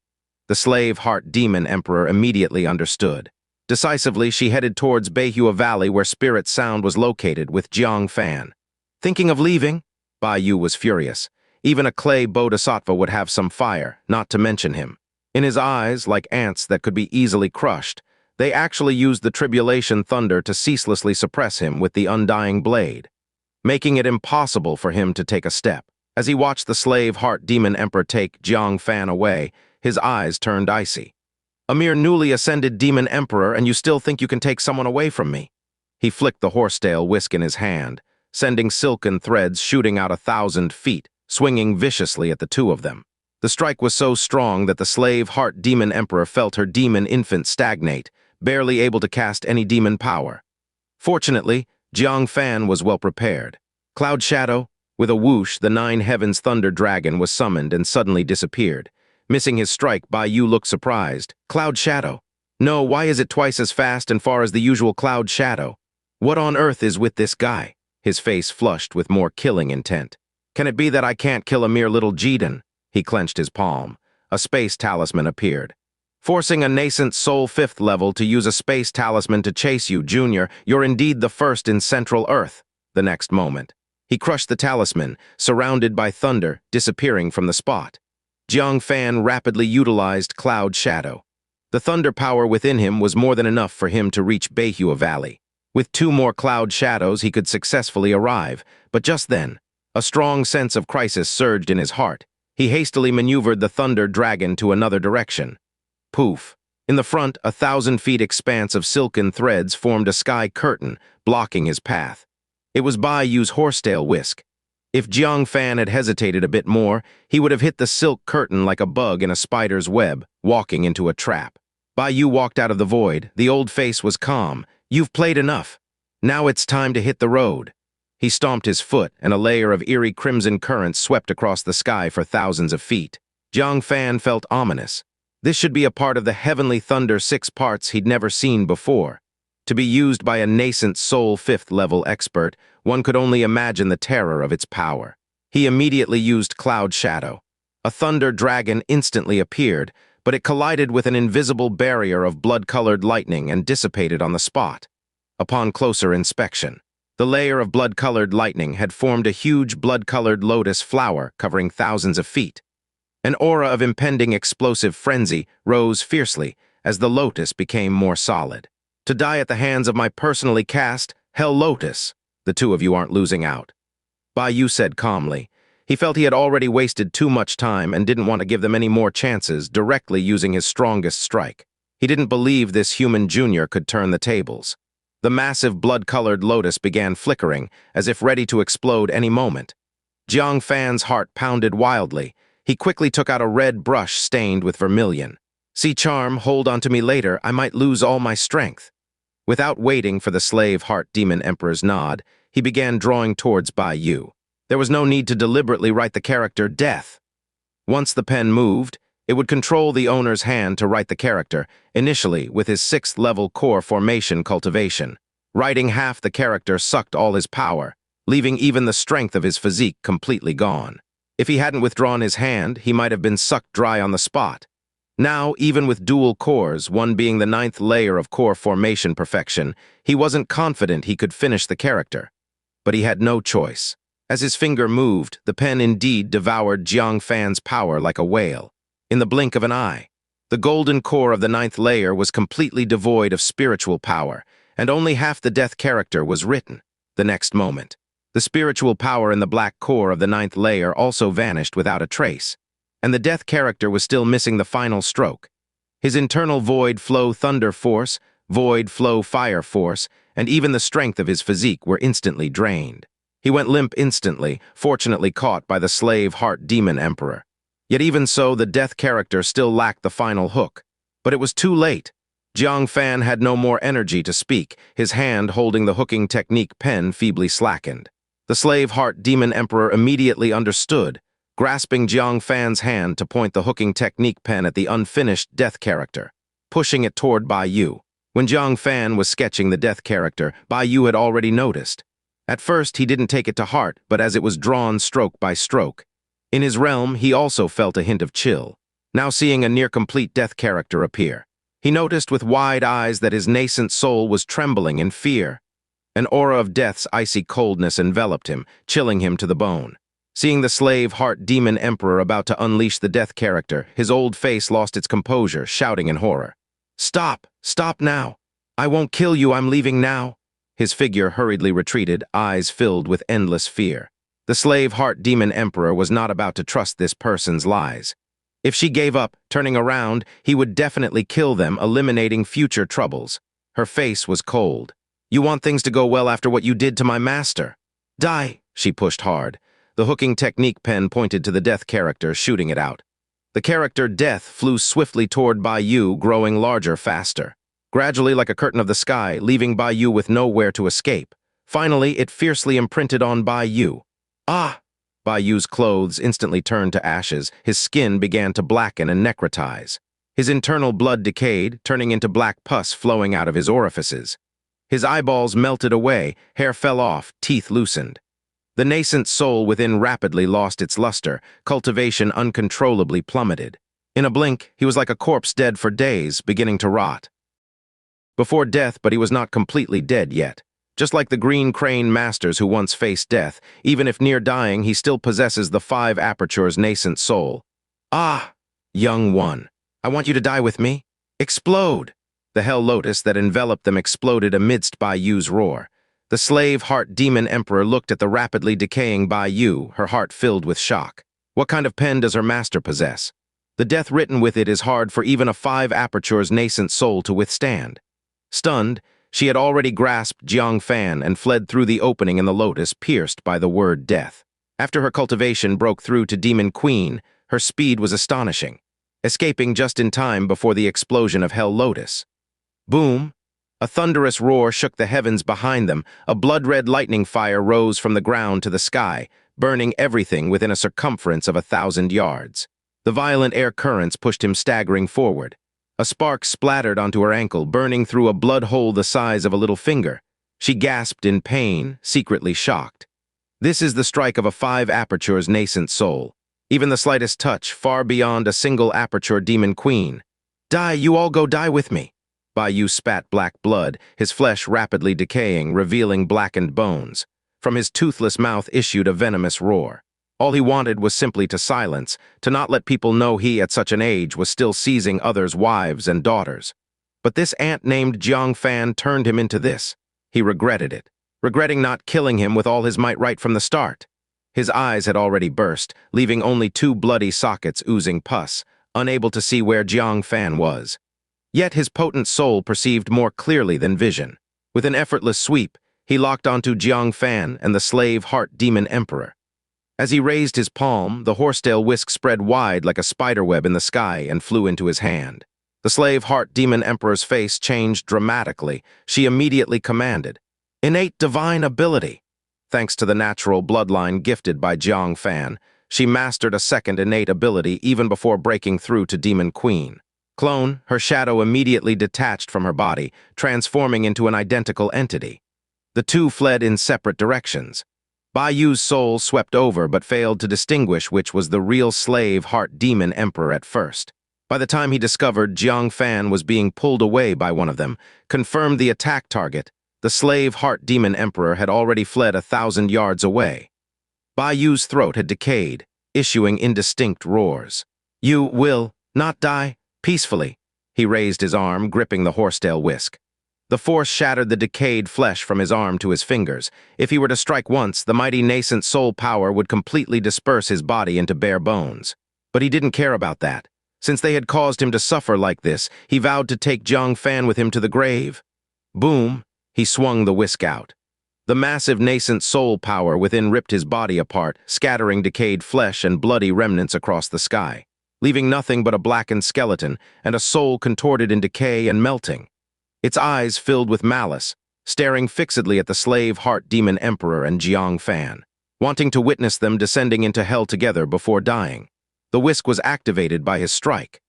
Speaker 1: The slave heart demon emperor immediately understood. Decisively, she headed towards Bai Yu Valley where Spirit Sound was located with Jiang Fan. Thinking of leaving? Bai Yu was furious. Even a clay bodhisattva would have some fire, not to mention him. In his eyes, like ants that could be easily crushed, they actually used the tribulation thunder to ceaselessly suppress him with the undying blade, making it impossible for him to take a step. As he watched the slave heart demon emperor take Jiang Fan away, his eyes turned icy. A mere newly ascended demon emperor, and you still think you can take someone away from me? He flicked the horsetail whisk in his hand, sending silken threads shooting out 1,000 feet, swinging viciously at the two of them. The strike was so strong that the slave heart demon emperor felt her demon infant stagnate, barely able to cast any demon power. Fortunately, Jiang Fan was well prepared. Cloud Shadow, with a whoosh, the 9 Heavens Thunder Dragon was summoned and suddenly disappeared. Missing his strike, Bai Yu looked surprised. Cloud Shadow? No, why is it twice as fast and far as the usual Cloud Shadow? What on earth is with this guy? His face flushed with more killing intent. Can it be that I can't kill a mere little Jidan? He clenched his palm. A space talisman appeared. Forcing a nascent soul 5th level to use a space talisman to chase you, Junior, you're indeed the first in Central Earth. The next moment, he crushed the talisman, surrounded by thunder, disappearing from the spot. Jiang Fan rapidly utilized Cloud Shadow. The thunder power within him was more than enough for him to reach Bai Yu Valley. With 2 more Cloud Shadows, he could successfully arrive, but just then, a strong sense of crisis surged in his heart. He hastily maneuvered the Thunder Dragon to another direction. Poof! In the front, 1,000 feet expanse of silken threads formed a sky curtain, blocking his path. It was Bai Yu's horsetail whisk. If Jiang Fan had hesitated a bit more, he would have hit the silk curtain like a bug in a spider's web, walking into a trap. Bai Yu walked out of the void. The old face was calm. You've played enough. Now it's time to hit the road. He stomped his foot, and a layer of eerie crimson currents swept across the sky for thousands of feet. Jiang Fan felt ominous. This should be a part of the heavenly thunder 6 parts he'd never seen before. To be used by a nascent soul 5th level expert, one could only imagine the terror of its power. He immediately used Cloud Shadow. A thunder dragon instantly appeared, but it collided with an invisible barrier of blood-colored lightning and dissipated on the spot. Upon closer inspection, the layer of blood-colored lightning had formed a huge blood-colored lotus flower covering thousands of feet. An aura of impending explosive frenzy rose fiercely as the lotus became more solid. To die at the hands of my personally cast Hell Lotus. The two of you aren't losing out. Bai Yu said calmly. He felt he had already wasted too much time and didn't want to give them any more chances, directly using his strongest strike. He didn't believe this human junior could turn the tables. The massive blood-colored lotus began flickering, as if ready to explode any moment. Jiang Fan's heart pounded wildly. He quickly took out a red brush stained with vermilion. See charm, hold onto me later, I might lose all my strength. Without waiting for the slave heart demon emperor's nod, he began drawing towards Bai Yu. There was no need to deliberately write the character death. Once the pen moved, it would control the owner's hand to write the character, initially with his 6th level core formation cultivation. Writing half the character sucked all his power, leaving even the strength of his physique completely gone. If he hadn't withdrawn his hand, he might have been sucked dry on the spot. Now, even with dual cores, one being the 9th layer of core formation perfection, he wasn't confident he could finish the character. But he had no choice. As his finger moved, the pen indeed devoured Jiang Fan's power like a whale. In the blink of an eye, the golden core of the 9th layer was completely devoid of spiritual power, and only half the death character was written. The next moment, the spiritual power in the black core of the 9th layer also vanished without a trace, and the death character was still missing the final stroke. His internal void flow thunder force, void flow fire force, and even the strength of his physique were instantly drained. He went limp instantly, fortunately caught by the slave heart demon emperor. Yet even so, the death character still lacked the final hook. But it was too late. Jiang Fan had no more energy to speak, his hand holding the hooking technique pen feebly slackened. The slave heart demon emperor immediately understood, grasping Jiang Fan's hand to point the hooking technique pen at the unfinished death character, pushing it toward Bai Yu. When Jiang Fan was sketching the death character, Bai Yu had already noticed. At first, he didn't take it to heart, but as it was drawn stroke by stroke, in his realm, he also felt a hint of chill, now seeing a near-complete death character appear. He noticed with wide eyes that his nascent soul was trembling in fear. An aura of death's icy coldness enveloped him, chilling him to the bone. Seeing the slave heart demon emperor about to unleash the death character, his old face lost its composure, shouting in horror. "Stop! Stop now! I won't kill you, I'm leaving now!" His figure hurriedly retreated, eyes filled with endless fear. The slave heart demon emperor was not about to trust this person's lies. If she gave up, turning around, he would definitely kill them, eliminating future troubles. Her face was cold. "You want things to go well after what you did to my master? Die!" She pushed hard. The hooking technique pen pointed to the death character, shooting it out. The character Death flew swiftly toward Bai Yu, growing larger faster. Gradually like a curtain of the sky, leaving Bai Yu with nowhere to escape. Finally, it fiercely imprinted on Bai Yu. Ah! Bai Yu's clothes instantly turned to ashes, his skin began to blacken and necrotize. His internal blood decayed, turning into black pus flowing out of his orifices. His eyeballs melted away, hair fell off, teeth loosened. The nascent soul within rapidly lost its luster, cultivation uncontrollably plummeted. In a blink, he was like a corpse dead for days, beginning to rot. Before death, but he was not completely dead yet. Just like the green crane masters who once faced death, even if near dying, he still possesses the 5 aperture's nascent soul. "Ah, young one, I want you to die with me. Explode!" The hell lotus that enveloped them exploded amidst Bai Yu's roar. The slave heart demon emperor looked at the rapidly decaying Bai Yu, her heart filled with shock. What kind of pen does her master possess? The death written with it is hard for even a 5 aperture's nascent soul to withstand. Stunned, she had already grasped Jiang Fan and fled through the opening in the lotus, pierced by the word death. After her cultivation broke through to Demon Queen, her speed was astonishing, escaping just in time before the explosion of Hell Lotus. Boom! A thunderous roar shook the heavens behind them. A blood-red lightning fire rose from the ground to the sky, burning everything within a circumference of 1,000 yards. The violent air currents pushed him staggering forward. A spark splattered onto her ankle, burning through a blood hole the size of a little finger. She gasped in pain, secretly shocked. This is the strike of a 5 aperture's nascent soul. Even the slightest touch, far beyond a single aperture demon queen. "Die, you all go die with me." Bai Yu spat black blood, his flesh rapidly decaying, revealing blackened bones. From his toothless mouth issued a venomous roar. All he wanted was simply to silence, to not let people know he, at such an age, was still seizing others' wives and daughters. But this ant named Jiang Fan turned him into this. He regretted it, regretting not killing him with all his might right from the start. His eyes had already burst, leaving only 2 bloody sockets oozing pus, unable to see where Jiang Fan was. Yet his potent soul perceived more clearly than vision. With an effortless sweep, he locked onto Jiang Fan and the slave heart demon emperor. As he raised his palm, the horsetail whisk spread wide like a spiderweb in the sky and flew into his hand. The slave heart demon emperor's face changed dramatically. She immediately commanded, "Innate divine ability." Thanks to the natural bloodline gifted by Jiang Fan, she mastered a second innate ability even before breaking through to Demon Queen. Clone, her shadow immediately detached from her body, transforming into an identical entity. The two fled in separate directions. Bai Yu's soul swept over but failed to distinguish which was the real slave heart demon emperor at first. By the time he discovered Jiang Fan was being pulled away by one of them, confirmed the attack target, the slave heart demon emperor had already fled 1,000 yards away. Bai Yu's throat had decayed, issuing indistinct roars. "You will not die peacefully." He raised his arm, gripping the horsetail whisk. The force shattered the decayed flesh from his arm to his fingers. If he were to strike once, the mighty nascent soul power would completely disperse his body into bare bones. But he didn't care about that. Since they had caused him to suffer like this, he vowed to take Jiang Fan with him to the grave. Boom! He swung the whisk out. The massive nascent soul power within ripped his body apart, scattering decayed flesh and bloody remnants across the sky, leaving nothing but a blackened skeleton and a soul contorted in decay and melting. Its eyes filled with malice, staring fixedly at the slave heart demon emperor and Jiang Fan, wanting to witness them descending into hell together before dying. The whisk was activated by his strike.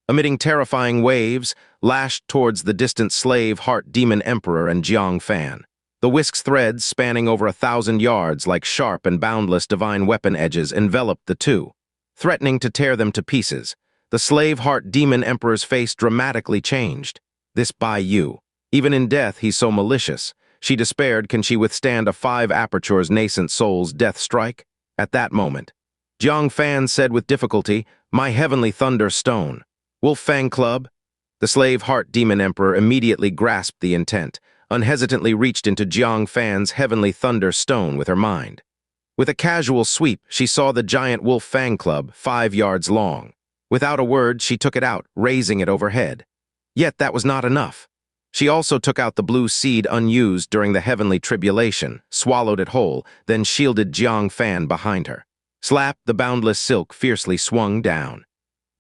Speaker 1: Emitting terrifying waves, lashed towards the distant slave heart demon emperor and Jiang Fan. The whisk's threads, spanning over 1,000 yards like sharp and boundless divine weapon edges, enveloped the two, threatening to tear them to pieces. The slave heart demon emperor's face dramatically changed. This Bai Yu. Even in death, he's so malicious. She despaired, can she withstand a 5 aperture's nascent soul's death strike? At that moment, Jiang Fan said with difficulty, "My heavenly thunder stone. Wolf Fang Club?" The slave heart demon emperor immediately grasped the intent, unhesitantly reached into Jiang Fan's heavenly thunder stone with her mind. With a casual sweep, she saw the giant wolf fang club, 5 yards long. Without a word, she took it out, raising it overhead. Yet that was not enough. She also took out the blue seed unused during the heavenly tribulation, swallowed it whole, then shielded Jiang Fan behind her. Slap, the boundless silk fiercely swung down.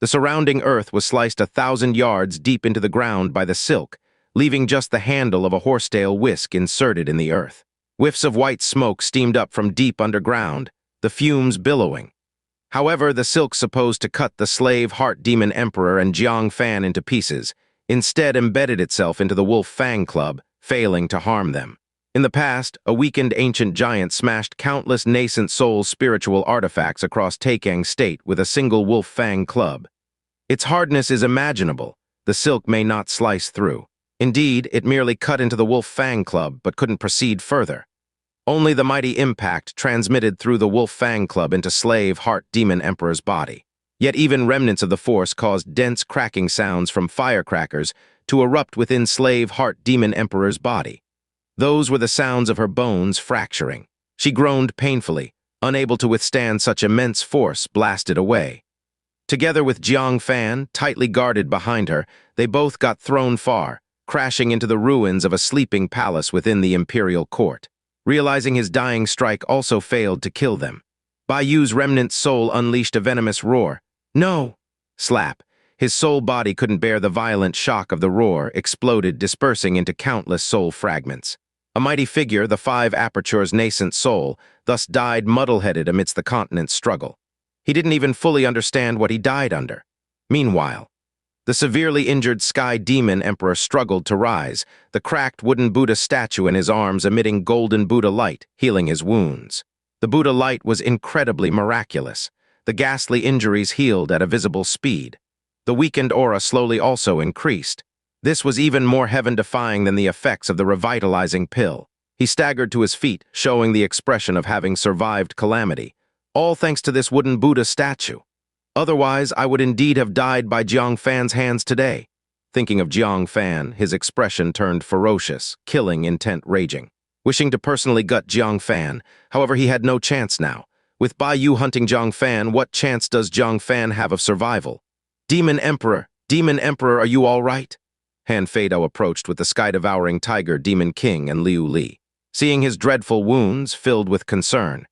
Speaker 1: The surrounding earth was sliced 1,000 yards deep into the ground by the silk, leaving just the handle of a horsetail whisk inserted in the earth. Whiffs of white smoke steamed up from deep underground, the fumes billowing. However, the silk supposed to cut the slave heart demon emperor and Jiang Fan into pieces, instead embedded itself into the wolf fang club, failing to harm them. In the past, a weakened ancient giant smashed countless nascent soul spiritual artifacts across Taicang State with a single wolf fang club. Its hardness is imaginable. The silk may not slice through. Indeed, it merely cut into the wolf fang club but couldn't proceed further. Only the mighty impact transmitted through the wolf fang club into slave heart demon emperor's body. Yet even remnants of the force caused dense cracking sounds from firecrackers to erupt within slave heart demon emperor's body. Those were the sounds of her bones fracturing. She groaned painfully, unable to withstand such immense force blasted away. Together with Jiang Fan, tightly guarded behind her, they both got thrown far, crashing into the ruins of a sleeping palace within the imperial court. Realizing his dying strike also failed to kill them, Bai Yu's remnant soul unleashed a venomous roar. "No!" Slap. His soul body couldn't bear the violent shock of the roar, exploded, dispersing into countless soul fragments. A mighty figure, the 5 apertures nascent soul, thus died muddle-headed amidst the continent's struggle. He didn't even fully understand what he died under. Meanwhile, the severely injured Sky Demon Emperor struggled to rise, the cracked wooden Buddha statue in his arms emitting golden Buddha light, healing his wounds. The Buddha light was incredibly miraculous. The ghastly injuries healed at a visible speed. The weakened aura slowly also increased. This was even more heaven-defying than the effects of the revitalizing pill. He staggered to his feet, showing the expression of having survived calamity, all thanks to this wooden Buddha statue. Otherwise, I would indeed have died by Jiang Fan's hands today. Thinking of Jiang Fan, his expression turned ferocious, killing intent raging. Wishing to personally gut Jiang Fan, however, he had no chance now. With Bai Yu hunting Jiang Fan, what chance does Jiang Fan have of survival? Demon Emperor, are you all right? Han Feidao approached with the sky-devouring tiger Demon King and Liu Li, seeing his dreadful wounds filled with concern.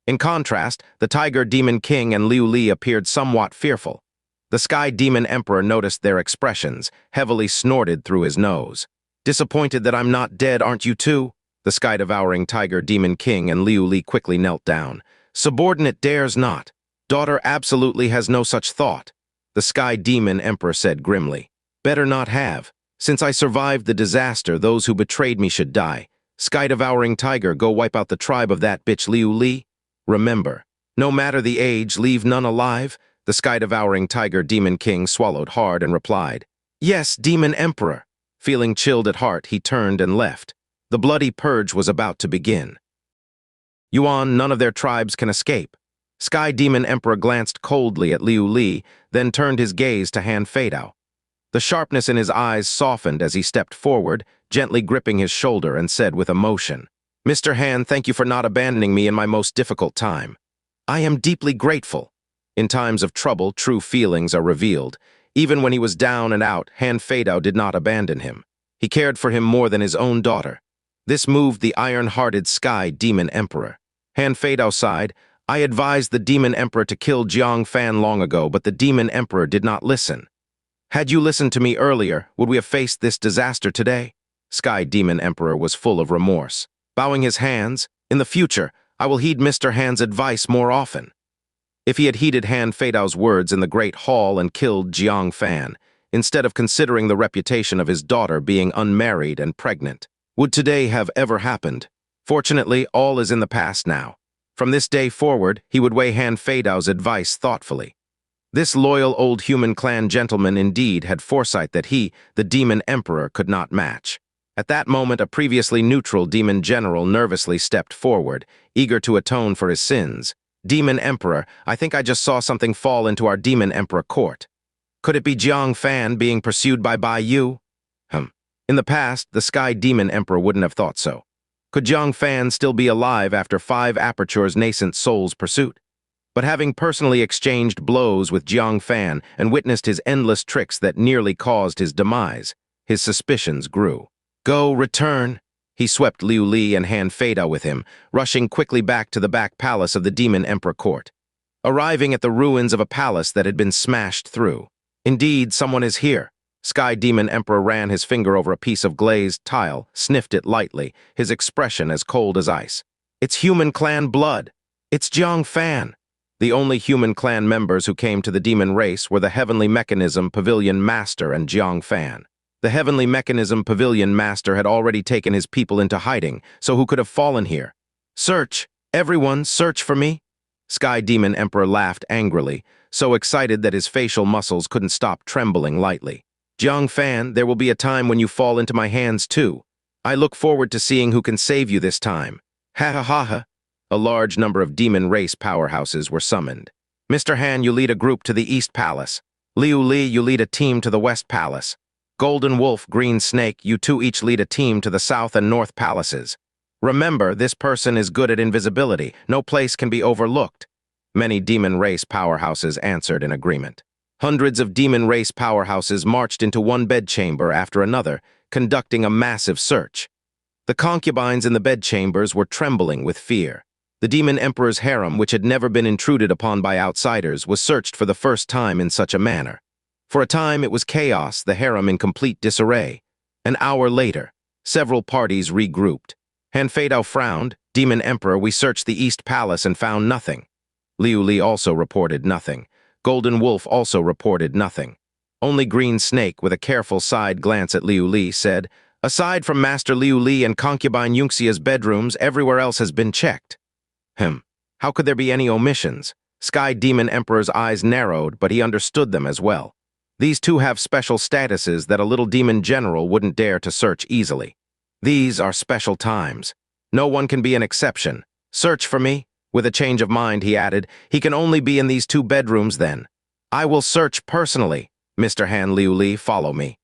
Speaker 1: In contrast, the Tiger Demon King and Liu Li appeared somewhat fearful. The Sky Demon Emperor noticed their expressions, heavily snorted through his nose. "Disappointed that I'm not dead, aren't you too?" The sky-devouring Tiger Demon King and Liu Li quickly knelt down. "Subordinate dares not. Daughter absolutely has no such thought," the Sky Demon Emperor said grimly. "Better not have. Since I survived the disaster, those who betrayed me should die. Sky-devouring Tiger, go wipe out the tribe of that bitch Liu Li. Remember, no matter the age, leave none alive." The sky-devouring Tiger Demon King swallowed hard and replied, "Yes, Demon Emperor." Feeling chilled at heart, he turned and left. The bloody purge was about to begin. Yuan, none of their tribes can escape. Sky Demon Emperor glanced coldly at Liu Li, then turned his gaze to Han Feidao. The sharpness in his eyes softened as he stepped forward, gently gripping his shoulder and said with emotion, "Mr. Han, thank you for not abandoning me in my most difficult time. I am deeply grateful." In times of trouble, true feelings are revealed. Even when he was down and out, Han Feidao did not abandon him. He cared for him more than his own daughter. This moved the iron-hearted Sky Demon Emperor. Han Feidao sighed, "I advised the Demon Emperor to kill Jiang Fan long ago, but the Demon Emperor did not listen. Had you listened to me earlier, would we have faced this disaster today?" Sky Demon Emperor was full of remorse. Bowing his hands, "In the future, I will heed Mr. Han's advice more often." If he had heeded Han Feidao's words in the Great Hall and killed Jiang Fan, instead of considering the reputation of his daughter being unmarried and pregnant, would today have ever happened? Fortunately, all is in the past now. From this day forward, he would weigh Han Feidao's advice thoughtfully. This loyal old human clan gentleman indeed had foresight that he, the Demon Emperor, could not match. At that moment, a previously neutral demon general nervously stepped forward, eager to atone for his sins. Demon Emperor, I think I just saw something fall into our Demon Emperor court. Could it be Jiang Fan being pursued by Bai Yu? In the past, the Sky Demon Emperor wouldn't have thought so. Could Jiang Fan still be alive after 5 Aperture's nascent soul's pursuit? But having personally exchanged blows with Jiang Fan and witnessed his endless tricks that nearly caused his demise, his suspicions grew. Go, return! He swept Liu Li and Han Feidao with him, rushing quickly back to the back palace of the Demon Emperor court. Arriving at the ruins of a palace that had been smashed through. Indeed, someone is here. Sky Demon Emperor ran his finger over a piece of glazed tile, sniffed it lightly, his expression as cold as ice. It's human clan blood. It's Jiang Fan. The only human clan members who came to the demon race were the Heavenly Mechanism Pavilion Master and Jiang Fan. The Heavenly Mechanism Pavilion Master had already taken his people into hiding, so who could have fallen here? Search! Everyone, search for me! Sky Demon Emperor laughed angrily, so excited that his facial muscles couldn't stop trembling lightly. Jiang Fan, there will be a time when you fall into my hands too. I look forward to seeing who can save you this time. Ha ha ha ha. A large number of demon race powerhouses were summoned. Mr. Han, you lead a group to the East Palace. Liu Li, you lead a team to the West Palace. Golden Wolf, Green Snake, you two each lead a team to the South and North Palaces. Remember, this person is good at invisibility. No place can be overlooked. Many demon race powerhouses answered in agreement. Hundreds of demon race powerhouses marched into one bedchamber after another, conducting a massive search. The concubines in the bedchambers were trembling with fear. The Demon Emperor's harem, which had never been intruded upon by outsiders, was searched for the first time in such a manner. For a time, it was chaos, the harem in complete disarray. An hour later, several parties regrouped. Han Feidao frowned. Demon Emperor, we searched the East Palace and found nothing. Liu Li also reported nothing. Golden Wolf also reported nothing. Only Green Snake, with a careful side glance at Liu Li, said, aside from Master Liu Li and concubine Xianxia's bedrooms, everywhere else has been checked. How could there be any omissions? Sky Demon Emperor's eyes narrowed, but he understood them as well. These two have special statuses that a little demon general wouldn't dare to search easily. These are special times. No one can be an exception. Search for me. With a change of mind, he added, he can only be in these 2 bedrooms then. I will search personally. Mr. Han, Liu Li, follow me.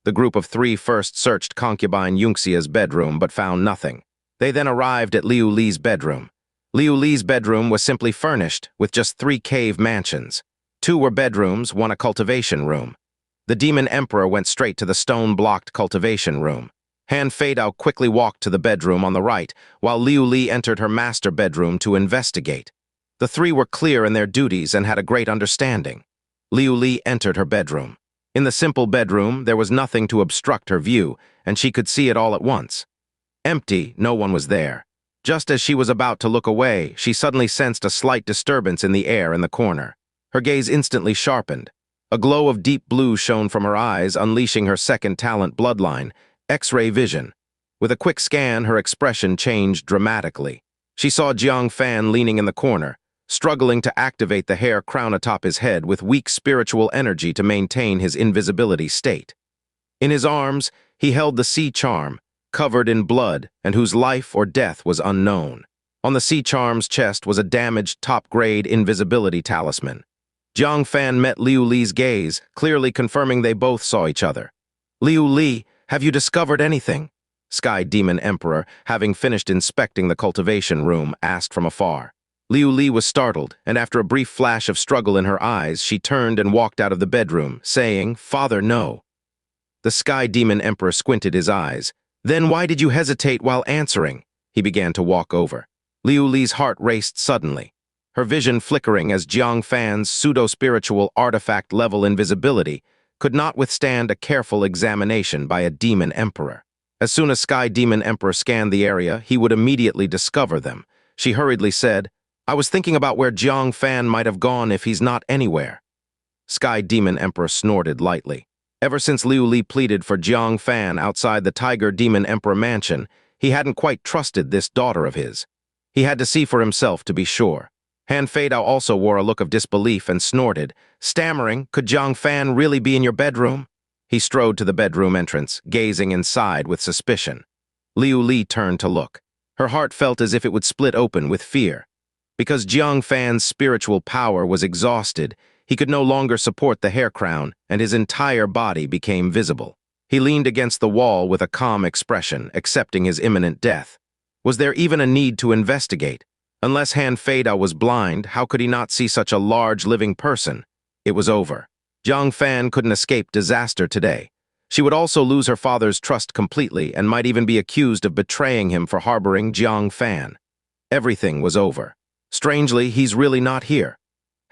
Speaker 1: The group of 3 first searched concubine Xianxia's bedroom but found nothing. They then arrived at Liu Li's bedroom. Liu Li's bedroom was simply furnished with just 3 cave mansions. 2 were bedrooms, 1 a cultivation room. The Demon Emperor went straight to the stone-blocked cultivation room. Han Feidao quickly walked to the bedroom on the right, while Liu Li entered her master bedroom to investigate. The 3 were clear in their duties and had a great understanding. Liu Li entered her bedroom. In the simple bedroom, there was nothing to obstruct her view, and she could see it all at once. Empty, no one was there. Just as she was about to look away, she suddenly sensed a slight disturbance in the air in the corner. Her gaze instantly sharpened. A glow of deep blue shone from her eyes, unleashing her second talent bloodline, X-ray vision. With a quick scan, her expression changed dramatically. She saw Jiang Fan leaning in the corner, struggling to activate the hair crown atop his head with weak spiritual energy to maintain his invisibility state. In his arms, he held the sea charm, covered in blood and whose life or death was unknown. On the sea charm's chest was a damaged top-grade invisibility talisman. Jiang Fan met Liu Li's gaze, clearly confirming they both saw each other. Liu Li, have you discovered anything? Sky Demon Emperor, having finished inspecting the cultivation room, asked from afar. Liu Li was startled, and after a brief flash of struggle in her eyes, she turned and walked out of the bedroom, saying, Father, no. The Sky Demon Emperor squinted his eyes. Then why did you hesitate while answering? He began to walk over. Liu Li's heart raced suddenly, her vision flickering as Jiang Fan's pseudo-spiritual artifact-level invisibility could not withstand a careful examination by a demon emperor. As soon as Sky Demon Emperor scanned the area, he would immediately discover them. She hurriedly said, I was thinking about where Jiang Fan might have gone if he's not anywhere. Sky Demon Emperor snorted lightly. Ever since Liu Li pleaded for Jiang Fan outside the Tiger Demon Emperor mansion, he hadn't quite trusted this daughter of his. He had to see for himself to be sure. Han Feidao also wore a look of disbelief and snorted, stammering, could Jiang Fan really be in your bedroom? He strode to the bedroom entrance, gazing inside with suspicion. Liu Li turned to look. Her heart felt as if it would split open with fear. Because Jiang Fan's spiritual power was exhausted, he could no longer support the hair crown, and his entire body became visible. He leaned against the wall with a calm expression, accepting his imminent death. Was there even a need to investigate? Unless Han Feidao was blind, how could he not see such a large living person? It was over. Jiang Fan couldn't escape disaster today. She would also lose her father's trust completely and might even be accused of betraying him for harboring Jiang Fan. Everything was over. Strangely, he's really not here.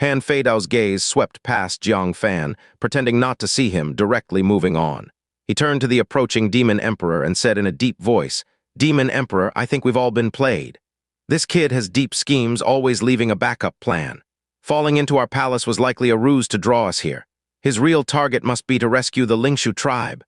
Speaker 1: Han Feidao's gaze swept past Jiang Fan, pretending not to see him, directly moving on. He turned to the approaching Demon Emperor and said in a deep voice, "Demon Emperor, I think we've all been played. This kid has deep schemes, always leaving a backup plan. Falling into our palace was likely a ruse to draw us here. His real target must be to rescue the Lingshu tribe."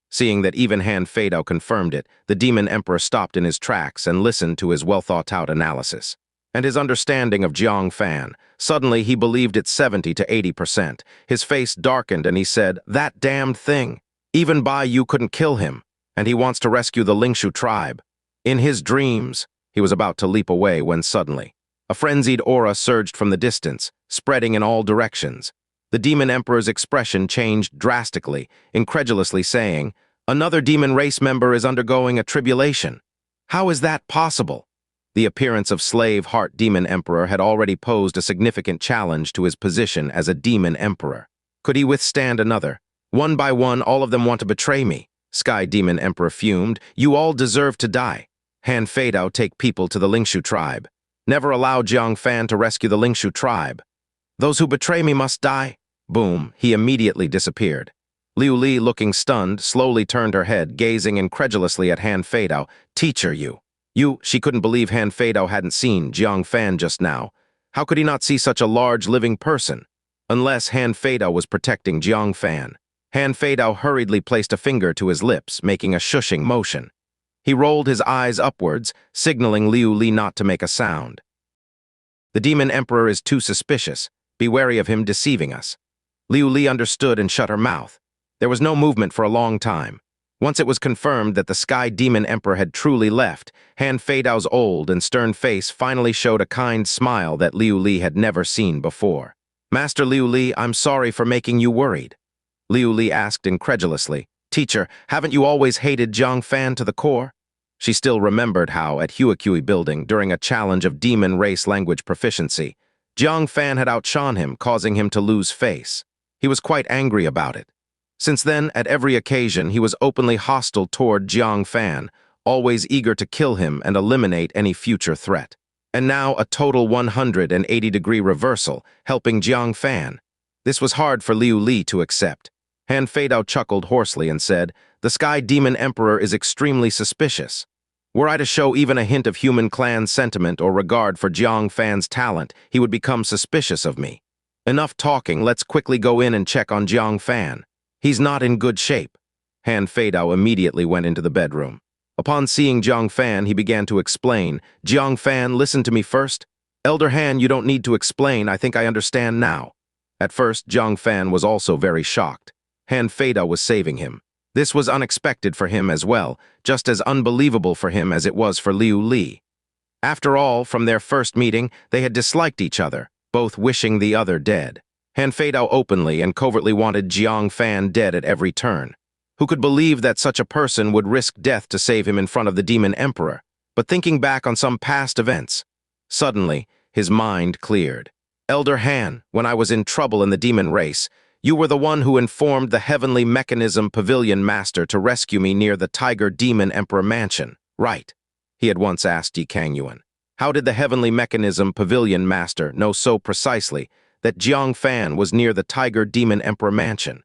Speaker 1: Seeing that even Han Feidao confirmed it, the Demon Emperor stopped in his tracks and listened to his well-thought-out analysis. And his understanding of Jiang Fan, suddenly he believed it 70 to 80%. His face darkened and he said, "That damned thing. Even Bai Yu couldn't kill him, and he wants to rescue the Lingshu tribe." In his dreams, he was about to leap away when suddenly, a frenzied aura surged from the distance, spreading in all directions. The Demon Emperor's expression changed drastically, incredulously saying, "Another demon race member is undergoing a tribulation. How is that possible?" The appearance of Slave Heart Demon Emperor had already posed a significant challenge to his position as a Demon Emperor. Could he withstand another? "One by one, all of them want to betray me," Sky Demon Emperor fumed. "You all deserve to die. Han Feidao, take people to the Lingshu tribe. Never allow Jiang Fan to rescue the Lingshu tribe. Those who betray me must die." Boom, he immediately disappeared. Liu Li, looking stunned, slowly turned her head, gazing incredulously at Han Feidao. "Teacher, you. She couldn't believe Han Feidao hadn't seen Jiang Fan just now. How could he not see such a large living person? Unless Han Feidao was protecting Jiang Fan. Han Feidao hurriedly placed a finger to his lips, making a shushing motion. He rolled his eyes upwards, signaling Liu Li not to make a sound. "The Demon Emperor is too suspicious. Be wary of him deceiving us." Liu Li understood and shut her mouth. There was no movement for a long time. Once it was confirmed that the Sky Demon Emperor had truly left, Han Feidao's old and stern face finally showed a kind smile that Liu Li had never seen before. "Master Liu Li, I'm sorry for making you worried." Liu Li asked incredulously, "Teacher, haven't you always hated Jiang Fan to the core?" She still remembered how, at Huakui Building, during a challenge of demon race language proficiency, Jiang Fan had outshone him, causing him to lose face. He was quite angry about it. Since then, at every occasion, he was openly hostile toward Jiang Fan, always eager to kill him and eliminate any future threat. And now a total 180-degree reversal, helping Jiang Fan. This was hard for Liu Li to accept. Han Feidao chuckled hoarsely and said, "The Sky Demon Emperor is extremely suspicious. Were I to show even a hint of human clan sentiment or regard for Jiang Fan's talent, he would become suspicious of me. Enough talking, let's quickly go in and check on Jiang Fan. He's not in good shape." Han Feidao immediately went into the bedroom. Upon seeing Jiang Fan, he began to explain. "Jiang Fan, listen to me first. Elder Han, you don't need to explain, I think I understand now." At first, Jiang Fan was also very shocked. Han Feidao was saving him. This was unexpected for him as well, just as unbelievable for him as it was for Liu Li. After all, from their first meeting, they had disliked each other, both wishing the other dead. Han Feidao openly and covertly wanted Jiang Fan dead at every turn. Who could believe that such a person would risk death to save him in front of the Demon Emperor? But thinking back on some past events, suddenly, his mind cleared. "Elder Han, when I was in trouble in the demon race, you were the one who informed the Heavenly Mechanism Pavilion Master to rescue me near the Tiger Demon Emperor Mansion, right?" He had once asked Yi Kangyuan. How did the Heavenly Mechanism Pavilion Master know so precisely that Jiang Fan was near the Tiger Demon Emperor Mansion?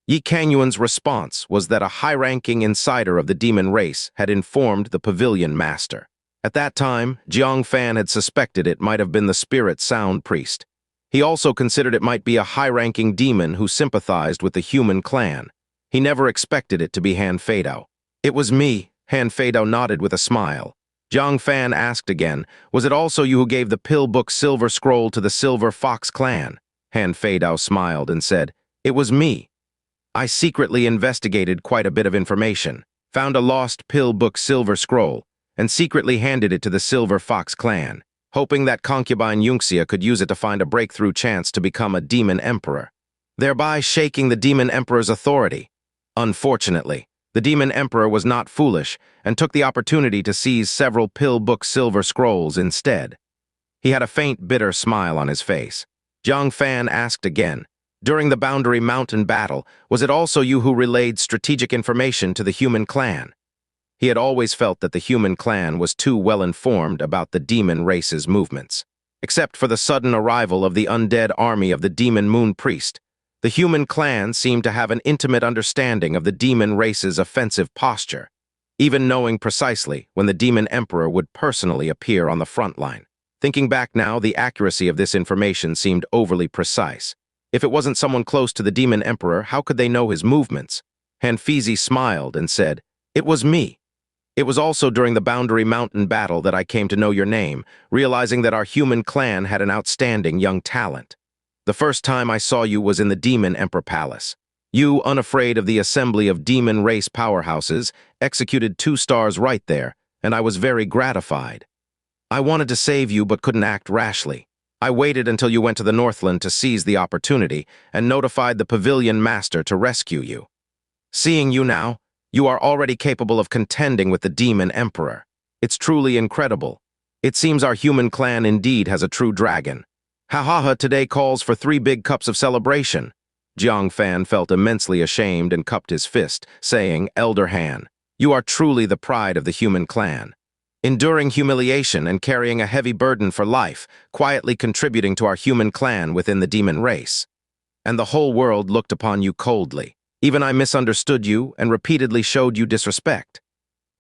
Speaker 1: Yi Kangyuan's response was that a high-ranking insider of the demon race had informed the Pavilion Master. At that time, Jiang Fan had suspected it might have been the Spirit Sound Priest. He also considered it might be a high-ranking demon who sympathized with the human clan. He never expected it to be Han Feidao. "It was me," Han Feidao nodded with a smile. Jiang Fan asked again, "Was it also you who gave the pill book Silver Scroll to the Silver Fox clan?" Han Feidao smiled and said, "It was me. I secretly investigated quite a bit of information, found a lost pill book Silver Scroll, and secretly handed it to the Silver Fox clan, hoping that concubine Xianxia could use it to find a breakthrough chance to become a demon emperor, thereby shaking the demon emperor's authority. Unfortunately, the demon emperor was not foolish and took the opportunity to seize several pill-book silver scrolls instead. He had a faint, bitter smile on his face. Jiang Fan asked again, "During the Boundary Mountain battle, was it also you who relayed strategic information to the human clan?" He had always felt that the human clan was too well informed about the demon race's movements. Except for the sudden arrival of the undead army of the demon moon priest, the human clan seemed to have an intimate understanding of the demon race's offensive posture, even knowing precisely when the demon emperor would personally appear on the front line. Thinking back now, the accuracy of this information seemed overly precise. If it wasn't someone close to the demon emperor, how could they know his movements? Hanfizi smiled and said, "It was me. It was also during the Boundary Mountain battle that I came to know your name, realizing that our human clan had an outstanding young talent. The first time I saw you was in the Demon Emperor Palace. You, unafraid of the assembly of demon race powerhouses, executed 2 stars right there, and I was very gratified. I wanted to save you but couldn't act rashly. I waited until you went to the Northland to seize the opportunity and notified the Pavilion Master to rescue you. Seeing you now, you are already capable of contending with the Demon Emperor. It's truly incredible. It seems our human clan indeed has a true dragon. Ha today calls for 3 big cups of celebration." Jiang Fan felt immensely ashamed and cupped his fist, saying, "Elder Han, you are truly the pride of the human clan. Enduring humiliation and carrying a heavy burden for life, quietly contributing to our human clan within the demon race. And the whole world looked upon you coldly. Even I misunderstood you and repeatedly showed you disrespect."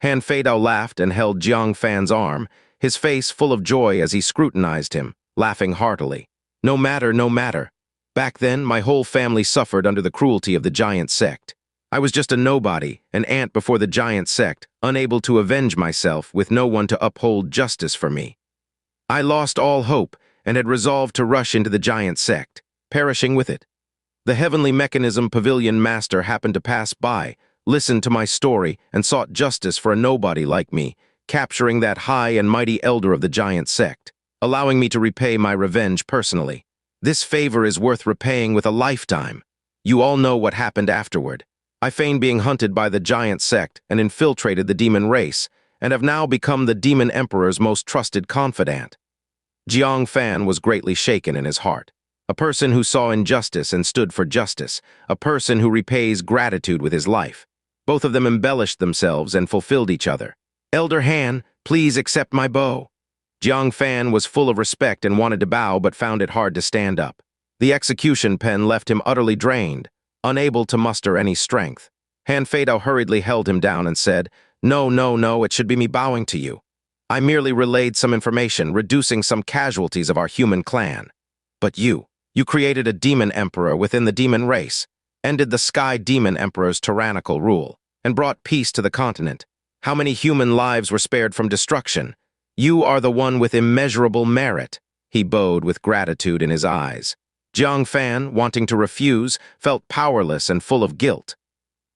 Speaker 1: Han Feidao laughed and held Jiang Fan's arm, his face full of joy as he scrutinized him, laughing heartily. No matter. Back then, my whole family suffered under the cruelty of the giant sect. I was just a nobody, an ant before the giant sect, unable to avenge myself with no one to uphold justice for me. I lost all hope and had resolved to rush into the giant sect, perishing with it. The heavenly mechanism Pavilion Master happened to pass by, listened to my story, and sought justice for a nobody like me, capturing that high and mighty elder of the giant sect, allowing me to repay my revenge personally. This favor is worth repaying with a lifetime. You all know what happened afterward. I feigned being hunted by the giant sect and infiltrated the demon race, and have now become the demon emperor's most trusted confidant." Jiang Fan was greatly shaken in his heart. A person who saw injustice and stood for justice, a person who repays gratitude with his life. Both of them embellished themselves and fulfilled each other. "Elder Han, please accept my bow." Jiang Fan was full of respect and wanted to bow but found it hard to stand up. The execution pen left him utterly drained, unable to muster any strength. Han Feidao hurriedly held him down and said, No, it should be me bowing to you. I merely relayed some information, reducing some casualties of our human clan. But you created a demon emperor within the demon race, ended the Sky Demon Emperor's tyrannical rule, and brought peace to the continent. How many human lives were spared from destruction? You are the one with immeasurable merit. He bowed with gratitude in his eyes. Jiang Fan, wanting to refuse, felt powerless and full of guilt.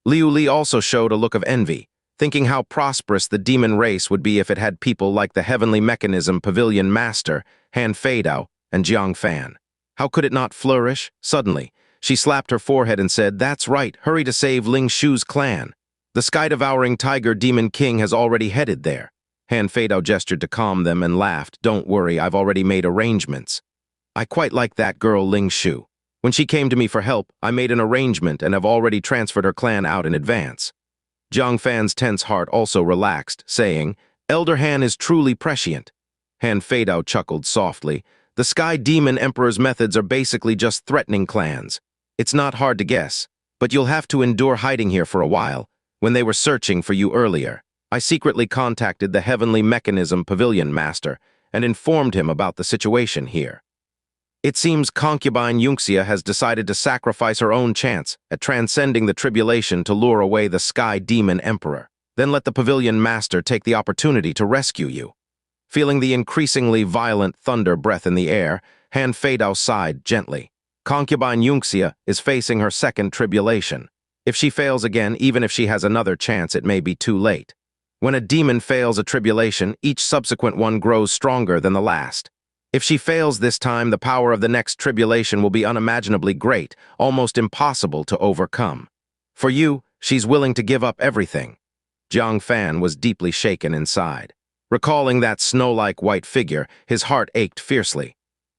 Speaker 1: Liu Li also showed a look of envy, thinking how prosperous the demon race would be if it had people like the heavenly mechanism Pavilion Master, Han Feidao, and Jiang Fan. How could it not flourish? Suddenly, she slapped her forehead and said, "That's right, hurry to save Ling Shu's clan. The sky-devouring tiger demon king has already headed there." Han Feidao gestured to calm them and laughed. "Don't worry, I've already made arrangements. I quite like that girl Ling Shu. When she came to me for help, I made an arrangement and have already transferred her clan out in advance." Jiang Fan's tense heart also relaxed, saying, "Elder Han is truly prescient." Han Feidao chuckled softly. "The Sky Demon Emperor's methods are basically just threatening clans. It's not hard to guess, but you'll have to endure hiding here for a while. When they were searching for you earlier, I secretly contacted the Heavenly Mechanism Pavilion Master and informed him about the situation here. It seems concubine Xianxia has decided to sacrifice her own chance at transcending the tribulation to lure away the Sky Demon Emperor. Then let the Pavilion Master take the opportunity to rescue you." Feeling the increasingly violent thunder breath in the air, Han Feidao sighed gently. Concubine Xianxia is facing her second tribulation. If she fails again, even if she has another chance, it may be too late. When a demon fails a tribulation, each subsequent one grows stronger than the last. If she fails this time, the power of the next tribulation will be unimaginably great, almost impossible to overcome. For you, she's willing to give up everything. Jiang Fan was deeply shaken inside. Recalling that snow-like white figure, his heart ached fiercely.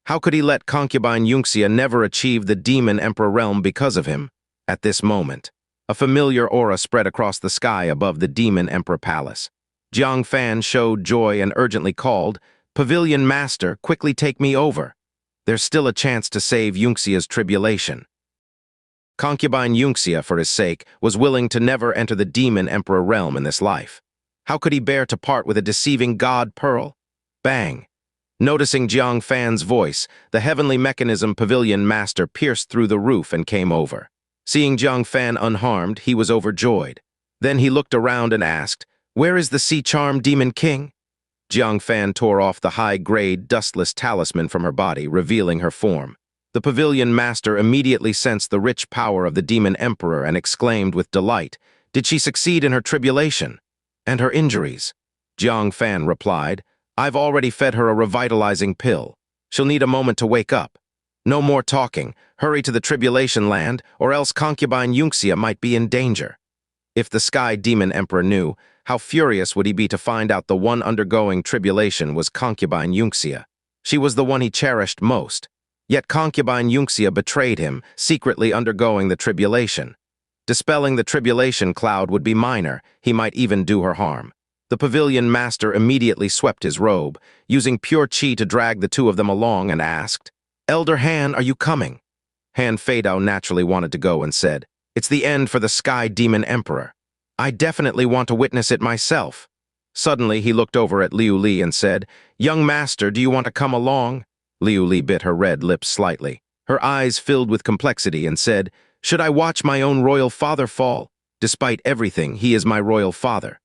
Speaker 1: How could he let concubine Xianxia never achieve the demon emperor realm because of him? At this moment, a familiar aura spread across the sky above the demon emperor palace. Jiang Fan showed joy and urgently called, "Pavilion Master, quickly take me over. There's still a chance to save Xianxia's tribulation." Concubine Xianxia, for his sake, was willing to never enter the demon emperor realm in this life. How could he bear to part with a deceiving god pearl? Bang! Noticing Jiang Fan's voice, the heavenly mechanism Pavilion Master pierced through the roof and came over. Seeing Jiang Fan unharmed, he was overjoyed. Then he looked around and asked, "Where is the sea-charmed demon king?" Jiang Fan tore off the high-grade, dustless talisman from her body, revealing her form. The Pavilion Master immediately sensed the rich power of the demon emperor and exclaimed with delight, "Did she succeed in her tribulation? And her injuries?" Jiang Fan replied, "I've already fed her a revitalizing pill. She'll need a moment to wake up. No more talking. Hurry to the tribulation land, or else concubine Xianxia might be in danger." If the Sky Demon Emperor knew, how furious would he be to find out the one undergoing tribulation was concubine Xianxia. She was the one he cherished most. Yet concubine Xianxia betrayed him, secretly undergoing the tribulation. Dispelling the tribulation cloud would be minor, he might even do her harm. The Pavilion Master immediately swept his robe, using pure chi to drag the two of them along, and asked, "Elder Han, are you coming?" Han Feidao naturally wanted to go and said, "It's the end for the Sky Demon Emperor. I definitely want to witness it myself." Suddenly, he looked over at Liu Li and said, "Young master, do you want to come along?" Liu Li bit her red lips slightly. Her eyes filled with complexity and said, "Should I watch my own royal father fall? Despite everything, he is my royal father."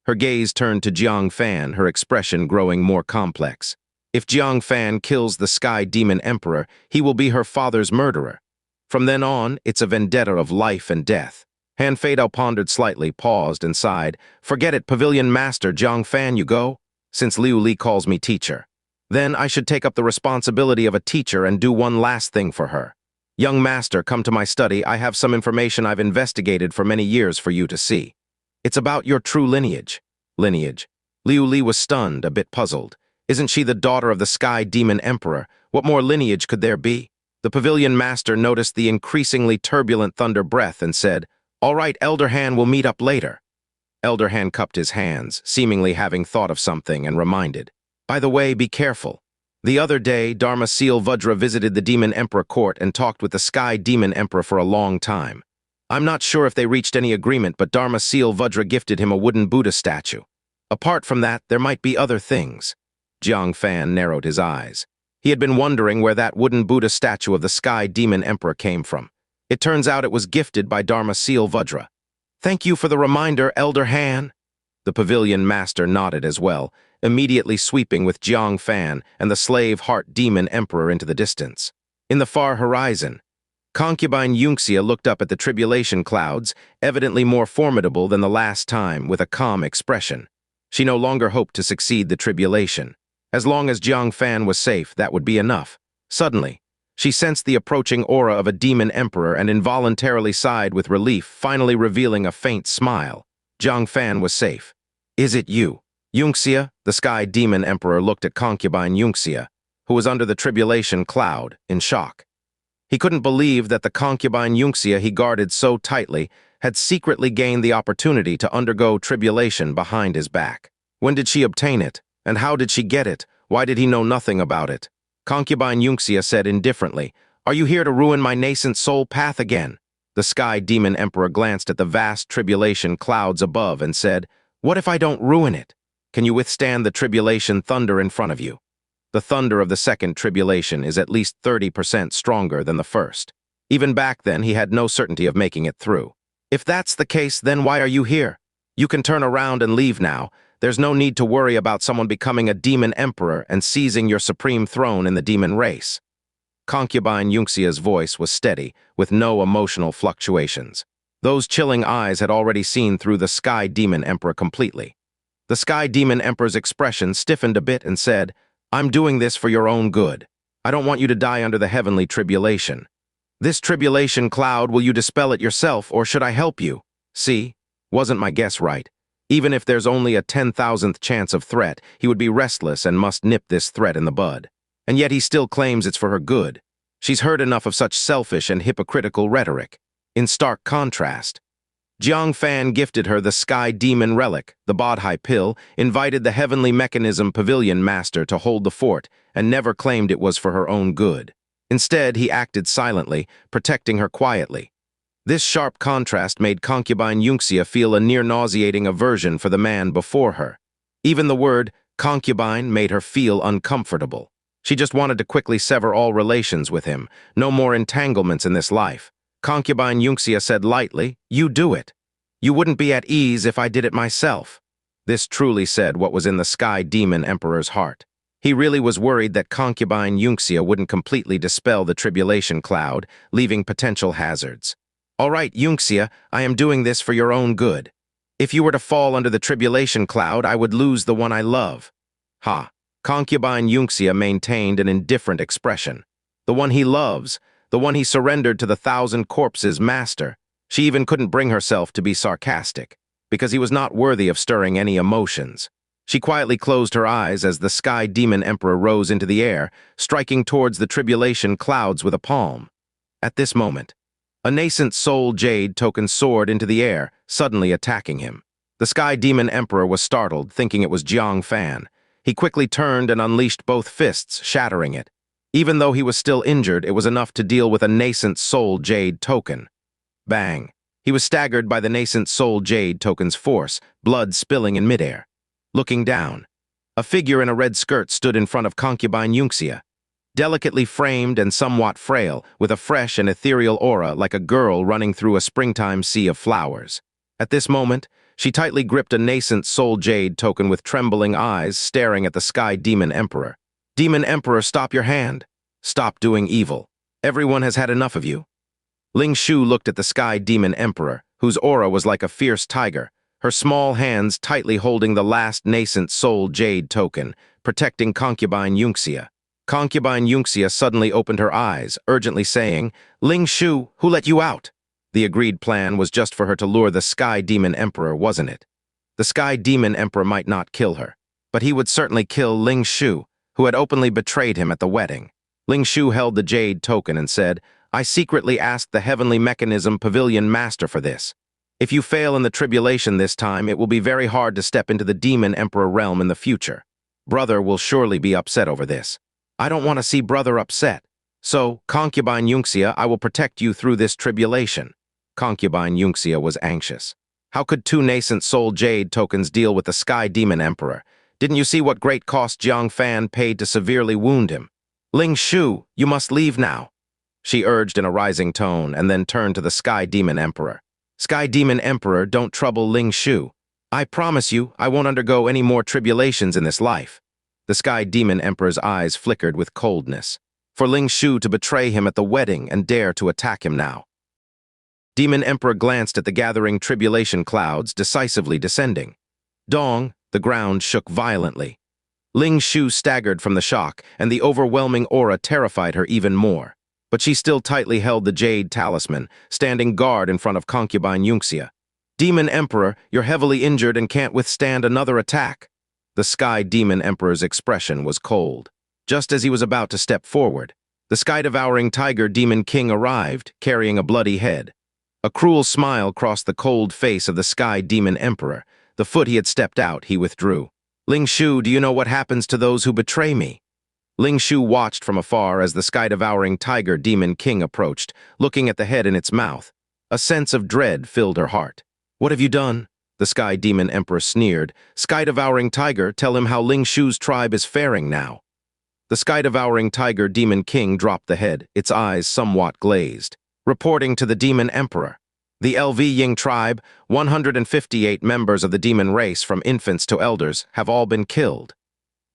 Speaker 1: Her gaze turned to Jiang Fan, her expression growing more complex. If Jiang Fan kills the Sky Demon Emperor, he will be her father's murderer. From then on, it's a vendetta of life and death. Han Feidao pondered slightly, paused, and sighed. "Forget it, Pavilion Master, Jiang Fan, you go? Since Liu Li calls me teacher. Then I should take up the responsibility of a teacher and do one last thing for her. Young master, come to my study. I have some information I've investigated for many years for you to see. It's about your true lineage." Lineage. Liu Li was stunned, a bit puzzled. Isn't she the daughter of the Sky Demon Emperor? What more lineage could there be? The Pavilion Master noticed the increasingly turbulent thunder breath and said, "All right, Elder Han, we'll meet up later." Elder Han cupped his hands, seemingly having thought of something, and reminded, "By the way, be careful. The other day, Dharma Seal Vajra visited the Demon Emperor court and talked with the Sky Demon Emperor for a long time. I'm not sure if they reached any agreement, but Dharma Seal Vajra gifted him a wooden Buddha statue. Apart from that, there might be other things." Jiang Fan narrowed his eyes. He had been wondering where that wooden Buddha statue of the Sky Demon Emperor came from. It turns out it was gifted by Dharma Seal Vajra. "Thank you for the reminder, Elder Han." The Pavilion Master nodded as well, immediately sweeping with Jiang Fan and the slave heart demon emperor into the distance. In the far horizon, concubine Xianxia looked up at the tribulation clouds, evidently more formidable than the last time, with a calm expression. She no longer hoped to succeed the tribulation. As long as Jiang Fan was safe, that would be enough. Suddenly, she sensed the approaching aura of a demon emperor and involuntarily sighed with relief, finally revealing a faint smile. Jiang Fan was safe. "Is it you, Xianxia?" The Sky Demon Emperor looked at concubine Xianxia, who was under the tribulation cloud, in shock. He couldn't believe that the concubine Xianxia he guarded so tightly had secretly gained the opportunity to undergo tribulation behind his back. When did she obtain it? And how did she get it? Why did he know nothing about it? Concubine Xianxia said indifferently, "Are you here to ruin my nascent soul path again?" The Sky Demon Emperor glanced at the vast tribulation clouds above and said, "What if I don't ruin it? Can you withstand the tribulation thunder in front of you? The thunder of the second tribulation is at least 30% stronger than the first. Even back then, he had no certainty of making it through. If that's the case, then why are you here? You can turn around and leave now. There's no need to worry about someone becoming a demon emperor and seizing your supreme throne in the demon race." Concubine Xianxia's voice was steady, with no emotional fluctuations. Those chilling eyes had already seen through the Sky Demon Emperor completely. The Sky Demon Emperor's expression stiffened a bit and said, "I'm doing this for your own good. I don't want you to die under the heavenly tribulation. This tribulation cloud, will you dispel it yourself, or should I help you? See? Wasn't my guess right? Even if there's only a 10,000th chance of threat, he would be restless and must nip this threat in the bud. And yet he still claims it's for her good. She's heard enough of such selfish and hypocritical rhetoric. In stark contrast, Jiang Fan gifted her the Sky Demon Relic, the Bodhi Pill, invited the Heavenly Mechanism Pavilion Master to hold the fort, and never claimed it was for her own good. Instead, he acted silently, protecting her quietly. This sharp contrast made concubine Xianxia feel a near-nauseating aversion for the man before her. Even the word concubine made her feel uncomfortable. She just wanted to quickly sever all relations with him. No more entanglements in this life. Concubine Xianxia said lightly, "You do it. You wouldn't be at ease if I did it myself." This truly said what was in the Sky Demon Emperor's heart. He really was worried that concubine Xianxia wouldn't completely dispel the tribulation cloud, leaving potential hazards. "All right, Xianxia, I am doing this for your own good. If you were to fall under the tribulation cloud, I would lose the one I love." Ha! Concubine Xianxia maintained an indifferent expression. The one he loves, the one he surrendered to the 1,000 corpses master. She even couldn't bring herself to be sarcastic, because he was not worthy of stirring any emotions. She quietly closed her eyes as the Sky Demon Emperor rose into the air, striking towards the tribulation clouds with a palm. At this moment, a nascent soul jade token soared into the air, suddenly attacking him. The Sky Demon Emperor was startled, thinking it was Jiang Fan. He quickly turned and unleashed both fists, shattering it. Even though he was still injured, it was enough to deal with a nascent soul jade token. Bang! He was staggered by the nascent soul jade token's force, blood spilling in midair. Looking down, a figure in a red skirt stood in front of concubine Xianxia. Delicately framed and somewhat frail, with a fresh and ethereal aura like a girl running through a springtime sea of flowers. At this moment, she tightly gripped a nascent soul jade token with trembling eyes, staring at the Sky Demon Emperor. "Demon Emperor, stop your hand. Stop doing evil. Everyone has had enough of you." Ling Shu looked at the Sky Demon Emperor, whose aura was like a fierce tiger, her small hands tightly holding the last nascent soul jade token, protecting concubine Xianxia. Concubine Xianxia suddenly opened her eyes, urgently saying, "Ling Shu, who let you out?" The agreed plan was just for her to lure the Sky Demon Emperor, wasn't it? The Sky Demon Emperor might not kill her, but he would certainly kill Ling Shu, who had openly betrayed him at the wedding. Ling Shu held the jade token and said, "I secretly asked the Heavenly Mechanism Pavilion Master for this. If you fail in the tribulation this time, it will be very hard to step into the Demon Emperor realm in the future. Brother will surely be upset over this. I don't want to see brother upset. So, concubine Xianxia, I will protect you through this tribulation." Concubine Xianxia was anxious. How could two nascent soul jade tokens deal with the Sky Demon Emperor? Didn't you see what great cost Jiang Fan paid to severely wound him? "Ling Shu, you must leave now," she urged in a rising tone, and then turned to the Sky Demon Emperor. "Sky Demon Emperor, don't trouble Ling Shu. I promise you, I won't undergo any more tribulations in this life." The Sky Demon Emperor's eyes flickered with coldness. For Ling Shu to betray him at the wedding and dare to attack him now. Demon Emperor glanced at the gathering tribulation clouds, decisively descending. Dong, the ground shook violently. Ling Shu staggered from the shock, and the overwhelming aura terrified her even more. But she still tightly held the jade talisman, standing guard in front of concubine Xianxia. "Demon Emperor, you're heavily injured and can't withstand another attack." The Sky Demon Emperor's expression was cold. Just as he was about to step forward, the sky-devouring tiger Demon King arrived, carrying a bloody head. A cruel smile crossed the cold face of the Sky Demon Emperor. The foot he had stepped out, he withdrew. "Ling Shu, do you know what happens to those who betray me?" Ling Shu watched from afar as the sky-devouring tiger Demon King approached, looking at the head in its mouth. A sense of dread filled her heart. "What have you done?" The Sky Demon Emperor sneered. "Sky-devouring tiger, tell him how Ling Shu's tribe is faring now." The sky-devouring tiger Demon King dropped the head, its eyes somewhat glazed. Reporting to the Demon Emperor. "The LV Ying tribe, 158 members of the demon race from infants to elders, have all been killed.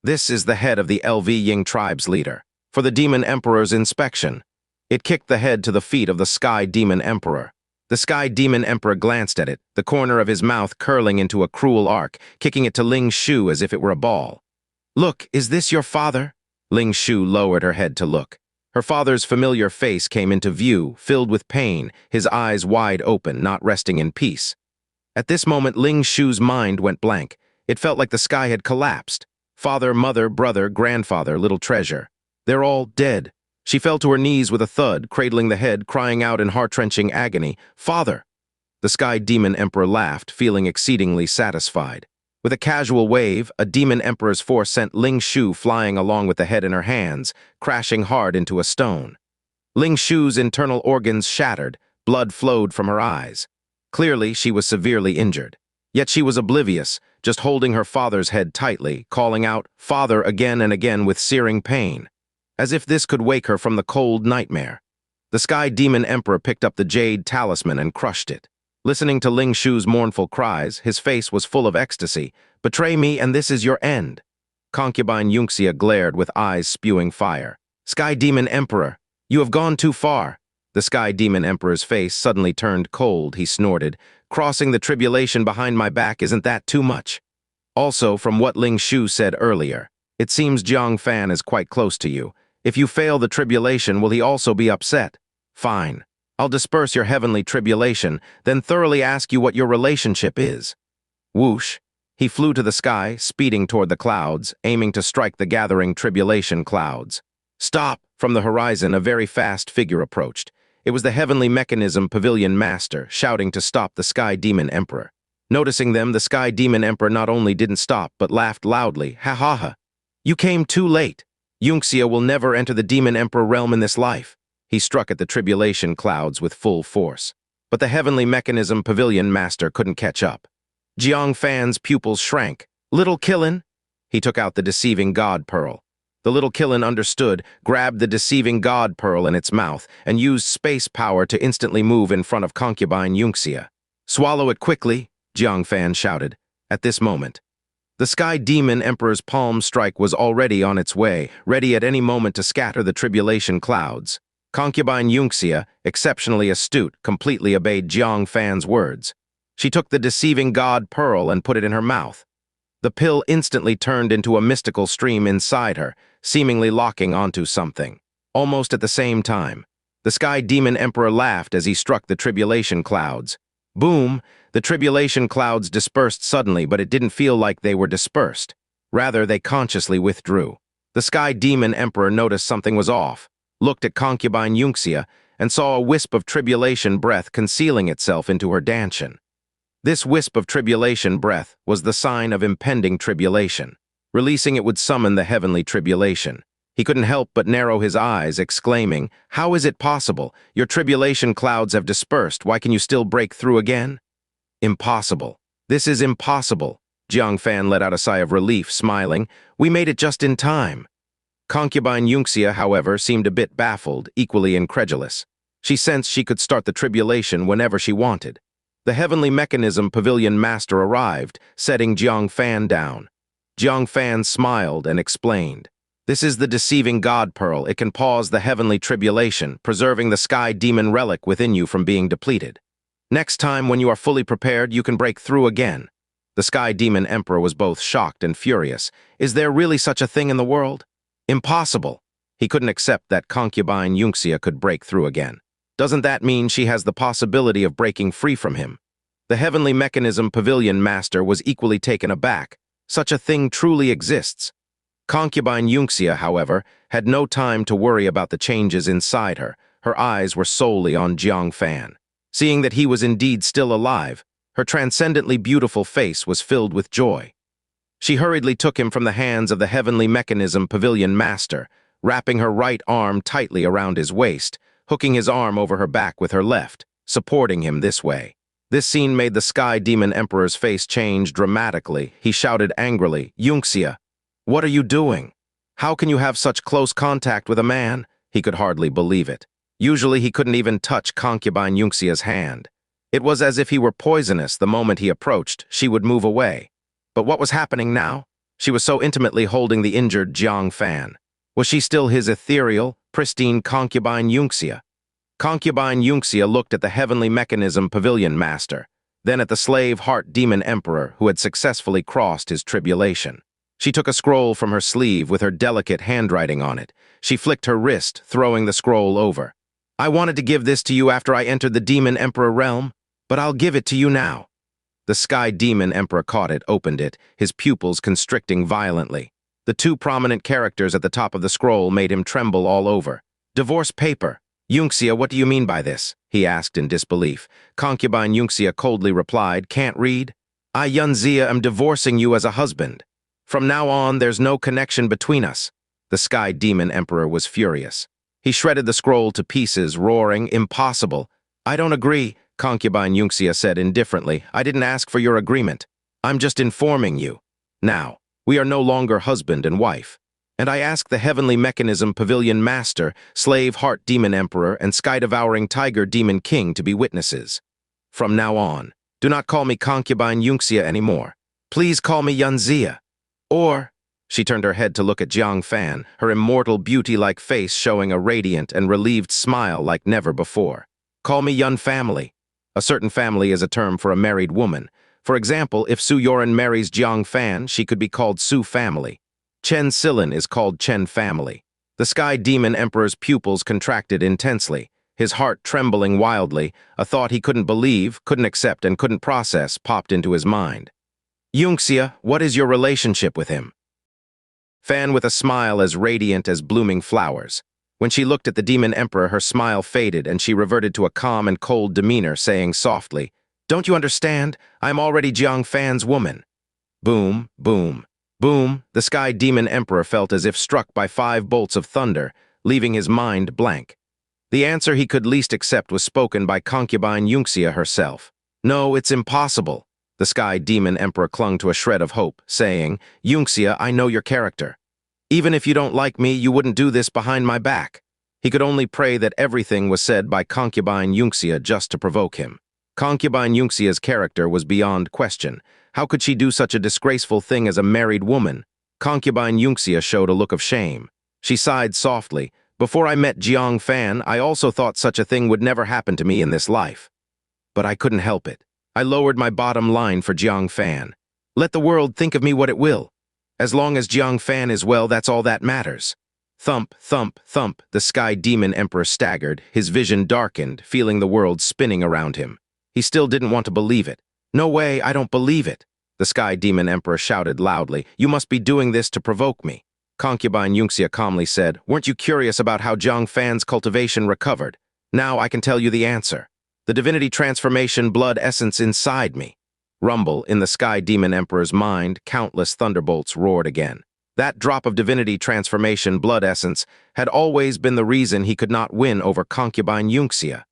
Speaker 1: This is the head of the LV Ying tribe's leader. For the Demon Emperor's inspection." It kicked the head to the feet of the Sky Demon Emperor. The Sky Demon Emperor glanced at it, the corner of his mouth curling into a cruel arc, kicking it to Ling Shu as if it were a ball. "Look, is this your father?" Ling Shu lowered her head to look. Her father's familiar face came into view, filled with pain, his eyes wide open, not resting in peace. At this moment, Ling Shu's mind went blank. It felt like the sky had collapsed. Father, mother, brother, grandfather, little treasure. They're all dead. She fell to her knees with a thud, cradling the head, crying out in heart-wrenching agony, "Father!" The Sky Demon Emperor laughed, feeling exceedingly satisfied. With a casual wave, a Demon Emperor's force sent Ling Shu flying along with the head in her hands, crashing hard into a stone. Ling Shu's internal organs shattered, blood flowed from her eyes. Clearly, she was severely injured. Yet she was oblivious, just holding her father's head tightly, calling out, "Father," again and again with searing pain, as if this could wake her from the cold nightmare. The Sky Demon Emperor picked up the jade talisman and crushed it. Listening to Ling Shu's mournful cries, his face was full of ecstasy. "Betray me, and this is your end." Concubine Xianxia glared with eyes spewing fire. "Sky Demon Emperor, you have gone too far." The Sky Demon Emperor's face suddenly turned cold. He snorted, "Crossing the tribulation behind my back, isn't that too much?" Also, from what Ling Shu said earlier, it seems Jiang Fan is quite close to you. If you fail the tribulation, will he also be upset? Fine. I'll disperse your heavenly tribulation, then thoroughly ask you what your relationship is. Whoosh. He flew to the sky, speeding toward the clouds, aiming to strike the gathering tribulation clouds. "Stop!" From the horizon, a very fast figure approached. It was the Heavenly Mechanism Pavilion Master, shouting to stop the Sky Demon Emperor. Noticing them, the Sky Demon Emperor not only didn't stop, but laughed loudly. "Ha ha ha! You came too late. Xianxia will never enter the Demon Emperor realm in this life." He struck at the tribulation clouds with full force. But the Heavenly Mechanism Pavilion Master couldn't catch up. Jiang Fan's pupils shrank. "Little Killin?" He took out the Deceiving God Pearl. The little Killin understood, grabbed the Deceiving God Pearl in its mouth, and used space power to instantly move in front of concubine Xianxia. "Swallow it quickly," Jiang Fan shouted. At this moment, the Sky Demon Emperor's palm strike was already on its way, ready at any moment to scatter the tribulation clouds. Concubine Xianxia, exceptionally astute, completely obeyed Jiang Fan's words. She took the Deceiving God Pearl and put it in her mouth. The pill instantly turned into a mystical stream inside her, seemingly locking onto something. Almost at the same time, the Sky Demon Emperor laughed as he struck the tribulation clouds. Boom! The tribulation clouds dispersed suddenly, but it didn't feel like they were dispersed. Rather, they consciously withdrew. The Sky Demon Emperor noticed something was off, looked at concubine Xianxia, and saw a wisp of tribulation breath concealing itself into her dantian. This wisp of tribulation breath was the sign of impending tribulation. Releasing it would summon the heavenly tribulation. He couldn't help but narrow his eyes, exclaiming, "How is it possible? Your tribulation clouds have dispersed. Why can you still break through again?" "Impossible. This is impossible." Jiang Fan let out a sigh of relief, smiling. "We made it just in time." Concubine Xianxia, however, seemed a bit baffled, equally incredulous. She sensed she could start the tribulation whenever she wanted. The Heavenly Mechanism Pavilion Master arrived, setting Jiang Fan down. Jiang Fan smiled and explained, "This is the Deceiving God Pearl. It can pause the heavenly tribulation, preserving the Sky Demon Relic within you from being depleted. Next time, when you are fully prepared, you can break through again." The Sky Demon Emperor was both shocked and furious. Is there really such a thing in the world? Impossible. He couldn't accept that concubine Xianxia could break through again. Doesn't that mean she has the possibility of breaking free from him? The Heavenly Mechanism Pavilion Master was equally taken aback. Such a thing truly exists. Concubine Xianxia, however, had no time to worry about the changes inside her. Her eyes were solely on Jiang Fan. Seeing that he was indeed still alive, her transcendently beautiful face was filled with joy. She hurriedly took him from the hands of the Heavenly Mechanism Pavilion Master, wrapping her right arm tightly around his waist, hooking his arm over her back with her left, supporting him this way. This scene made the Sky Demon Emperor's face change dramatically. He shouted angrily, "Xianxia, what are you doing? How can you have such close contact with a man?" He could hardly believe it. Usually he couldn't even touch concubine Xianxia's hand. It was as if he were poisonous. The moment he approached, she would move away. But what was happening now? She was so intimately holding the injured Jiang Fan. Was she still his ethereal, pristine concubine Xianxia? Concubine Xianxia looked at the heavenly mechanism pavilion master, then at the slave heart demon emperor who had successfully crossed his tribulation. She took a scroll from her sleeve with her delicate handwriting on it. She flicked her wrist, throwing the scroll over. I wanted to give this to you after I entered the demon emperor realm, but I'll give it to you now. The sky demon emperor caught it, opened it, his pupils constricting violently. The two prominent characters at the top of the scroll made him tremble all over. Divorce paper. Xianxia, what do you mean by this? He asked in disbelief. Concubine Xianxia coldly replied, Can't read? I, Xianxia, am divorcing you as a husband. From now on, there's no connection between us. The sky demon emperor was furious. He shredded the scroll to pieces, roaring, Impossible. I don't agree, Concubine Xianxia said indifferently. I didn't ask for your agreement. I'm just informing you. Now, we are no longer husband and wife. And I ask the heavenly mechanism pavilion master, slave heart demon emperor, and sky-devouring tiger demon king to be witnesses. From now on, do not call me Concubine Xianxia anymore. Please call me Xianxia. Or, she turned her head to look at Jiang Fan, her immortal beauty-like face showing a radiant and relieved smile like never before. Call me Yun family. A certain family is a term for a married woman. For example, if Su Yoran marries Jiang Fan, she could be called Su family. Chen Silin is called Chen family. The sky demon emperor's pupils contracted intensely, his heart trembling wildly. A thought he couldn't believe, couldn't accept, and couldn't process popped into his mind. Xianxia, what is your relationship with him? Fan with a smile as radiant as blooming flowers. When she looked at the demon emperor, her smile faded and she reverted to a calm and cold demeanor, saying softly, Don't you understand? I'm already Jiang Fan's woman. Boom, boom, boom. The sky demon emperor felt as if struck by 5 bolts of thunder, leaving his mind blank. The answer he could least accept was spoken by concubine Xianxia herself. No, it's impossible. The sky demon emperor clung to a shred of hope, saying, Xianxia, I know your character. Even if you don't like me, you wouldn't do this behind my back. He could only pray that everything was said by concubine Xianxia just to provoke him. Concubine Xianxia's character was beyond question. How could she do such a disgraceful thing as a married woman? Concubine Xianxia showed a look of shame. She sighed softly. Before I met Jiang Fan, I also thought such a thing would never happen to me in this life. But I couldn't help it. I lowered my bottom line for Jiang Fan. Let the world think of me what it will. As long as Jiang Fan is well, that's all that matters. Thump, thump, thump, the sky demon emperor staggered, his vision darkened, feeling the world spinning around him. He still didn't want to believe it. No way, I don't believe it. The sky demon emperor shouted loudly, You must be doing this to provoke me. Concubine Xianxia calmly said, Weren't you curious about how Jiang Fan's cultivation recovered? Now I can tell you the answer. The Divinity Transformation blood essence inside me. Rumble, in the sky demon emperor's mind, countless thunderbolts roared again. That drop of Divinity Transformation blood essence had always been the reason he could not win over concubine Xianxia.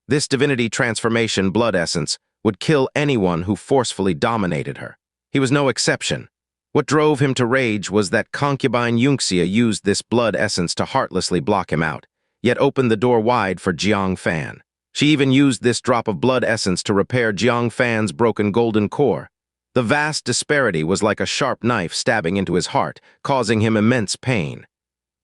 Speaker 1: This Divinity Transformation blood essence would kill anyone who forcefully dominated her. He was no exception. What drove him to rage was that concubine Xianxia used this blood essence to heartlessly block him out, yet opened the door wide for Jiang Fan. She even used this drop of blood essence to repair Jiang Fan's broken golden core. The vast disparity was like a sharp knife stabbing into his heart, causing him immense pain.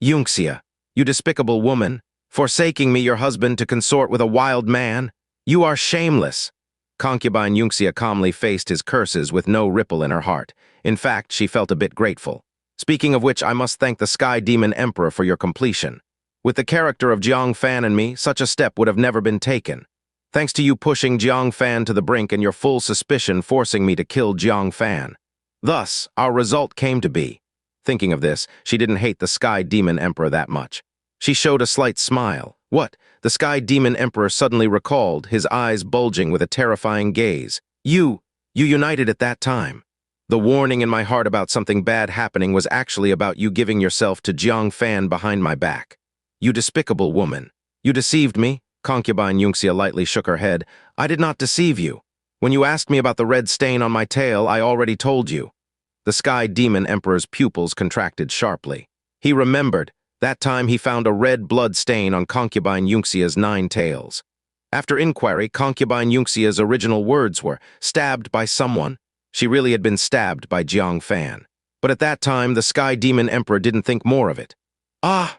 Speaker 1: Xianxia, you despicable woman, forsaking me, your husband, to consort with a wild man? You are shameless. Concubine Xianxia calmly faced his curses with no ripple in her heart. In fact, she felt a bit grateful. Speaking of which, I must thank the Sky Demon Emperor for your completion. With the character of Jiang Fan and me, such a step would have never been taken. Thanks to you pushing Jiang Fan to the brink and your full suspicion forcing me to kill Jiang Fan. Thus, our result came to be. Thinking of this, she didn't hate the Sky Demon Emperor that much. She showed a slight smile. What? The Sky Demon Emperor suddenly recalled, his eyes bulging with a terrifying gaze. You united at that time. The warning in my heart about something bad happening was actually about you giving yourself to Jiang Fan behind my back. You despicable woman. You deceived me. Concubine Xianxia lightly shook her head. I did not deceive you. When you asked me about the red stain on my tail, I already told you. The Sky Demon Emperor's pupils contracted sharply. He remembered. That time he found a red blood stain on Concubine Xianxia's 9 tails. After inquiry, Concubine Xianxia's original words were, stabbed by someone. She really had been stabbed by Jiang Fan. But at that time, the Sky Demon Emperor didn't think more of it. Ah!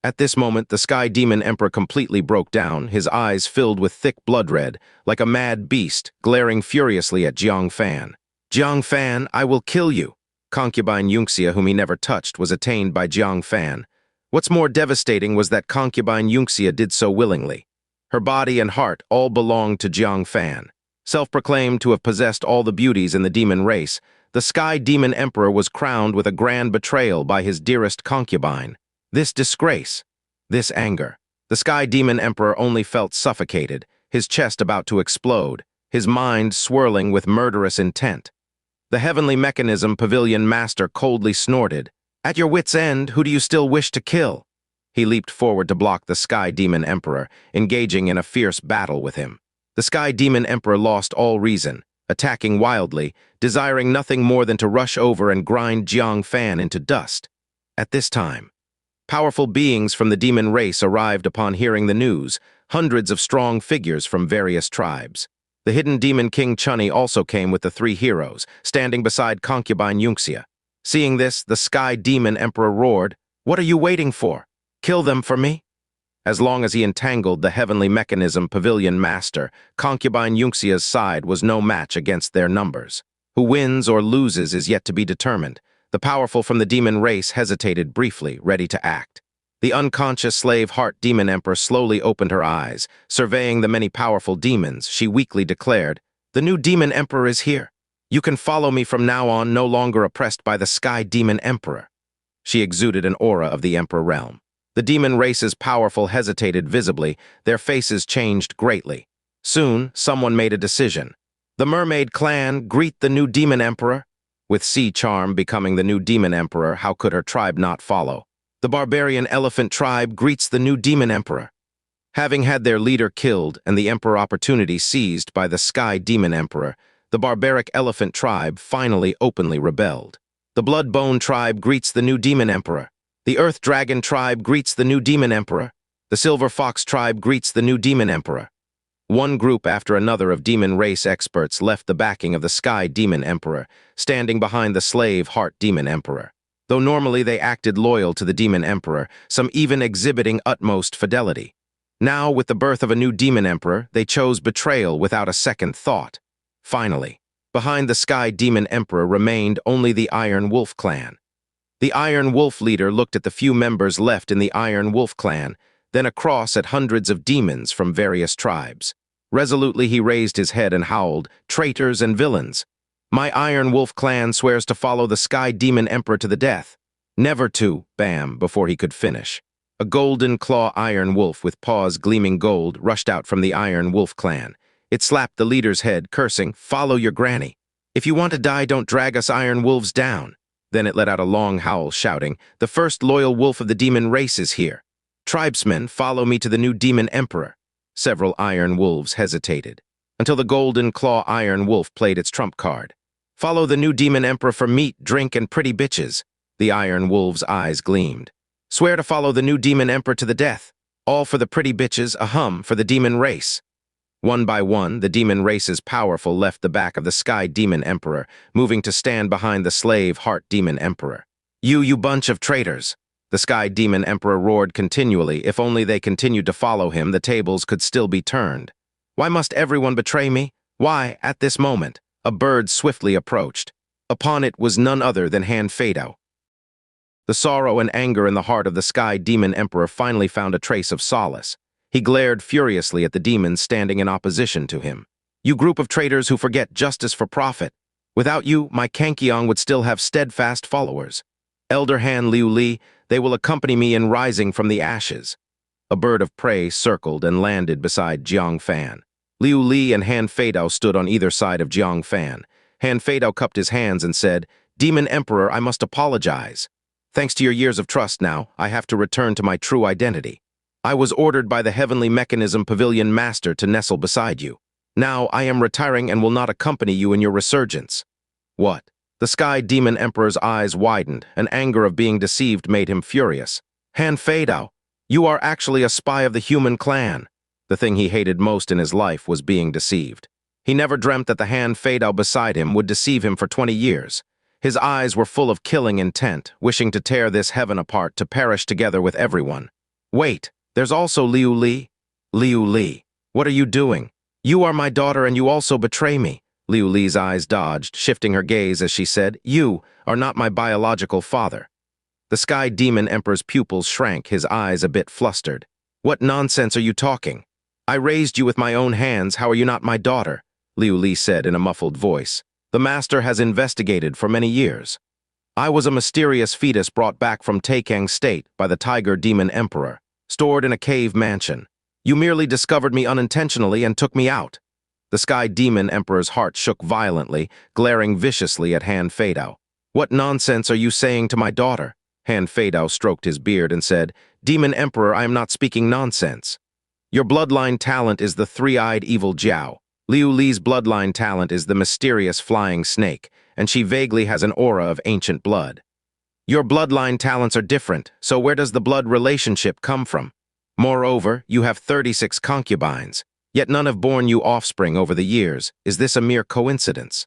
Speaker 1: At this moment, the Sky Demon Emperor completely broke down, his eyes filled with thick blood red, like a mad beast, glaring furiously at Jiang Fan. Jiang Fan, I will kill you! Concubine Xianxia, whom he never touched, was attainted by Jiang Fan. What's more devastating was that concubine Xianxia did so willingly. Her body and heart all belonged to Jiang Fan. Self-proclaimed to have possessed all the beauties in the demon race, the Sky Demon Emperor was crowned with a grand betrayal by his dearest concubine. This disgrace, this anger. The Sky Demon Emperor only felt suffocated, his chest about to explode, his mind swirling with murderous intent. The heavenly mechanism pavilion master coldly snorted. At your wit's end, who do you still wish to kill? He leaped forward to block the Sky Demon Emperor, engaging in a fierce battle with him. The Sky Demon Emperor lost all reason, attacking wildly, desiring nothing more than to rush over and grind Jiang Fan into dust. At this time, powerful beings from the demon race arrived upon hearing the news, hundreds of strong figures from various tribes. The hidden demon King Chunny also came with the three heroes, standing beside concubine Xianxia. Seeing this, the Sky Demon Emperor roared, "What are you waiting for? Kill them for me?" As long as he entangled the heavenly mechanism pavilion master, concubine Xianxia's side was no match against their numbers. Who wins or loses is yet to be determined. The powerful from the demon race hesitated briefly, ready to act. The unconscious slave heart demon emperor slowly opened her eyes. Surveying the many powerful demons, she weakly declared, "The new demon emperor is here. You can follow me from now on, no longer oppressed by the Sky Demon Emperor." She exuded an aura of the emperor realm. The demon race's powerful hesitated visibly, their faces changed greatly. Soon, someone made a decision. The mermaid clan greet the new demon emperor. With Sea Charm becoming the new demon emperor, how could her tribe not follow? The barbarian elephant tribe greets the new demon emperor. Having had their leader killed and the emperor opportunity seized by the Sky Demon Emperor, the barbaric elephant tribe finally openly rebelled. The Bloodbone tribe greets the new demon emperor. The Earth Dragon tribe greets the new demon emperor. The Silver Fox tribe greets the new demon emperor. One group after another of demon race experts left the backing of the Sky Demon Emperor, standing behind the slave heart demon emperor. Though normally they acted loyal to the demon emperor, some even exhibiting utmost fidelity. Now, with the birth of a new demon emperor, they chose betrayal without a second thought. Finally, behind the Sky Demon Emperor remained only the Iron Wolf clan. The Iron Wolf leader looked at the few members left in the Iron Wolf clan, then across at hundreds of demons from various tribes. Resolutely he raised his head and howled, "Traitors and villains! My Iron Wolf clan swears to follow the Sky Demon Emperor to the death. Never to," bam, before he could finish. A golden claw Iron Wolf with paws gleaming gold rushed out from the Iron Wolf clan. It slapped the leader's head, cursing, "Follow your granny. If you want to die, don't drag us Iron Wolves down." Then it let out a long howl, shouting, "The first loyal wolf of the demon race is here. Tribesmen, follow me to the new demon emperor." Several Iron Wolves hesitated, until the golden claw Iron Wolf played its trump card. "Follow the new demon emperor for meat, drink, and pretty bitches." The Iron Wolf's eyes gleamed. "Swear to follow the new demon emperor to the death. All for the pretty bitches, a hum for the demon race." One by one, the demon race's powerful left the back of the Sky Demon Emperor, moving to stand behind the slave Heart Demon Emperor. You bunch of traitors!" The Sky Demon Emperor roared continually. If only they continued to follow him, the tables could still be turned. "Why must everyone betray me? Why, at this moment?" A bird swiftly approached. Upon it was none other than Futile. The sorrow and anger in the heart of the Sky Demon Emperor finally found a trace of solace. He glared furiously at the demons standing in opposition to him. "You group of traitors who forget justice for profit. Without you, my Kankiong would still have steadfast followers. Elder Han Liu Li, they will accompany me in rising from the ashes." A bird of prey circled and landed beside Jiang Fan. Liu Li and Han Feidao stood on either side of Jiang Fan. Han Feidao cupped his hands and said, "Demon Emperor, I must apologize. Thanks to your years of trust now, I have to return to my true identity. I was ordered by the Heavenly Mechanism Pavilion Master to nestle beside you. Now I am retiring and will not accompany you in your resurgence." "What?" The Sky Demon Emperor's eyes widened, and anger of being deceived made him furious. "Han Feidao, you are actually a spy of the human clan." The thing he hated most in his life was being deceived. He never dreamt that the Han Feidao beside him would deceive him for 20 years. His eyes were full of killing intent, wishing to tear this heaven apart, to perish together with everyone. Wait, there's also Liu Li. Liu Li, what are you doing? You are my daughter and you also betray me. Liu Li's eyes dodged, shifting her gaze as she said, You are not my biological father. The Sky Demon Emperor's pupils shrank, his eyes a bit flustered. What nonsense are you talking? I raised you with my own hands, how are you not my daughter? Liu Li said in a muffled voice. The master has investigated for many years. I was a mysterious fetus brought back from Taicang State by the Tiger Demon Emperor, stored in a cave mansion. You merely discovered me unintentionally and took me out. The Sky Demon Emperor's heart shook violently, glaring viciously at Han Feidao. What nonsense are you saying to my daughter? Han Feidao stroked his beard and said, Demon Emperor, I am not speaking nonsense. Your bloodline talent is the three-eyed evil Jiao. Liu Li's bloodline talent is the mysterious flying snake, and she vaguely has an aura of ancient blood. Your bloodline talents are different, so where does the blood relationship come from? Moreover, you have 36 concubines, yet none have borne you offspring over the years. Is this a mere coincidence?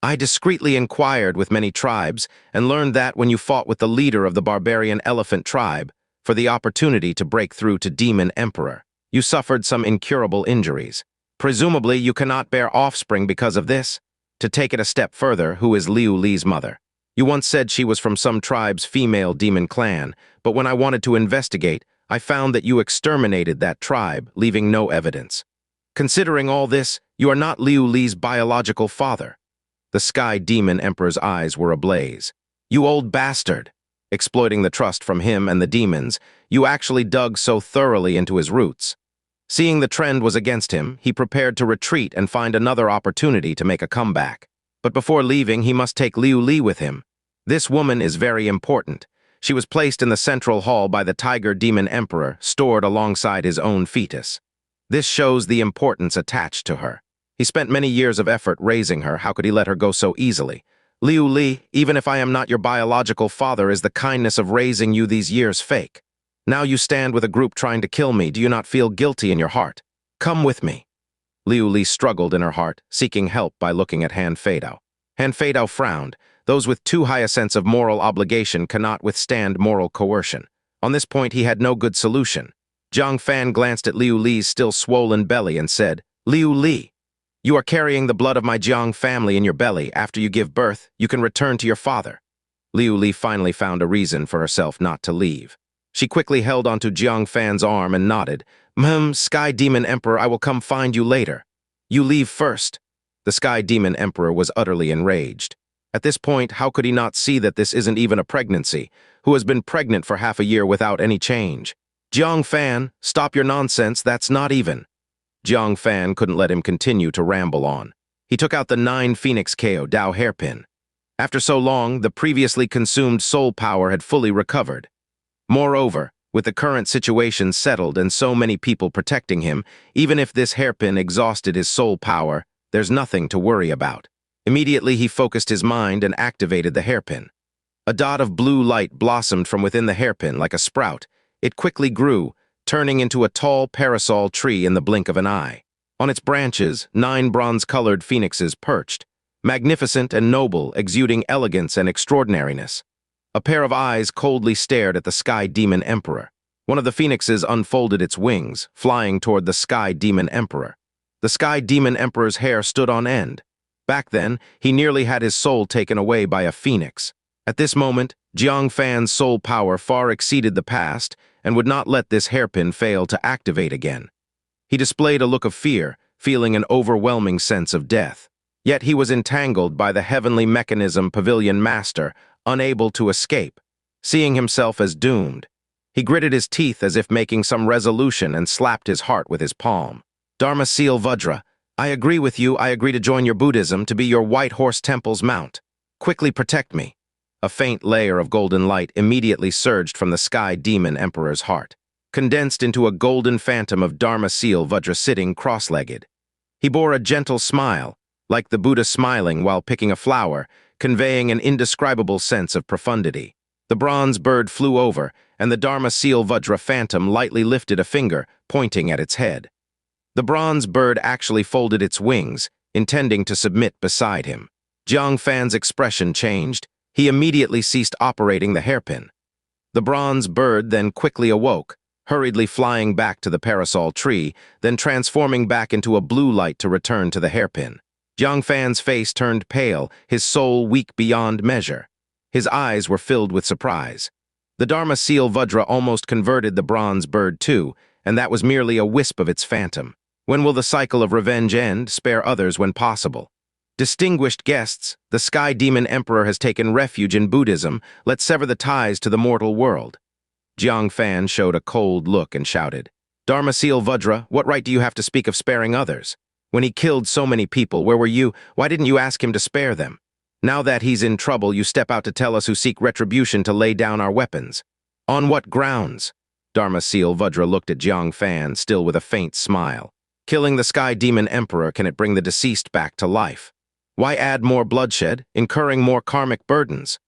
Speaker 1: I discreetly inquired with many tribes and learned that when you fought with the leader of the barbarian elephant tribe for the opportunity to break through to Demon Emperor, you suffered some incurable injuries. Presumably, you cannot bear offspring because of this. To take it a step further, who is Liu Li's mother? You once said she was from some tribe's female demon clan, but when I wanted to investigate, I found that you exterminated that tribe, leaving no evidence. Considering all this, you are not Liu Li's biological father. The Sky Demon Emperor's eyes were ablaze. You old bastard! Exploiting the trust from him and the demons, you actually dug so thoroughly into his roots. Seeing the trend was against him, he prepared to retreat and find another opportunity to make a comeback. But before leaving, he must take Liu Li with him. This woman is very important. She was placed in the central hall by the Tiger Demon Emperor, stored alongside his own fetus. This shows the importance attached to her. He spent many years of effort raising her. How could he let her go so easily? Liu Li, even if I am not your biological father, is the kindness of raising you these years fake. Now you stand with a group trying to kill me. Do you not feel guilty in your heart? Come with me. Liu Li struggled in her heart, seeking help by looking at Han Feidao. Han Feidao frowned. Those with too high a sense of moral obligation cannot withstand moral coercion. On this point, he had no good solution. Jiang Fan glanced at Liu Li's still swollen belly and said, Liu Li, you are carrying the blood of my Jiang family in your belly. After you give birth, you can return to your father. Liu Li finally found a reason for herself not to leave. She quickly held onto Jiang Fan's arm and nodded. Sky Demon Emperor, I will come find you later. You leave first. The Sky Demon Emperor was utterly enraged. At this point, how could he not see that this isn't even a pregnancy, who has been pregnant for half a year without any change? Jiang Fan, stop your nonsense, that's not even. Jiang Fan couldn't let him continue to ramble on. He took out the 9 Phoenix KO Dao hairpin. After so long, the previously consumed soul power had fully recovered. Moreover, with the current situation settled and so many people protecting him, even if this hairpin exhausted his soul power, there's nothing to worry about. Immediately, he focused his mind and activated the hairpin. A dot of blue light blossomed from within the hairpin like a sprout. It quickly grew, turning into a tall parasol tree in the blink of an eye. On its branches, 9 bronze-colored phoenixes perched, magnificent and noble, exuding elegance and extraordinariness. A pair of eyes coldly stared at the Sky Demon Emperor. One of the phoenixes unfolded its wings, flying toward the Sky Demon Emperor. The Sky Demon Emperor's hair stood on end. Back then, he nearly had his soul taken away by a phoenix. At this moment, Jiang Fan's soul power far exceeded the past and would not let this hairpin fail to activate again. He displayed a look of fear, feeling an overwhelming sense of death. Yet he was entangled by the heavenly mechanism Pavilion Master, unable to escape, seeing himself as doomed. He gritted his teeth as if making some resolution and slapped his heart with his palm. Dharma Seal Vajra, I agree with you. I agree to join your Buddhism, to be your White Horse Temple's mount. Quickly protect me. A faint layer of golden light immediately surged from the Sky Demon Emperor's heart, condensed into a golden phantom of Dharma Seal Vajra sitting cross-legged. He bore a gentle smile, like the Buddha smiling while picking a flower, conveying an indescribable sense of profundity. The bronze bird flew over, and the Dharma Seal Vajra phantom lightly lifted a finger, pointing at its head. The bronze bird actually folded its wings, intending to submit beside him. Jiang Fan's expression changed. He immediately ceased operating the hairpin. The bronze bird then quickly awoke, hurriedly flying back to the parasol tree, then transforming back into a blue light to return to the hairpin. Jiang Fan's face turned pale, his soul weak beyond measure. His eyes were filled with surprise. The Dharma seal Vajra almost converted the bronze bird too, and that was merely a wisp of its phantom. When will the cycle of revenge end? Spare others when possible. Distinguished guests, the Sky Demon Emperor has taken refuge in Buddhism. Let's sever the ties to the mortal world. Jiang Fan showed a cold look and shouted, Dharma seal Vajra, what right do you have to speak of sparing others? When he killed so many people, where were you? Why didn't you ask him to spare them? Now that he's in trouble, you step out to tell us who seek retribution to lay down our weapons. On what grounds? Dharma seal Vajra looked at Jiang Fan, still with a faint smile. Killing the Sky Demon Emperor, can it bring the deceased back to life? Why add more bloodshed, incurring more karmic burdens?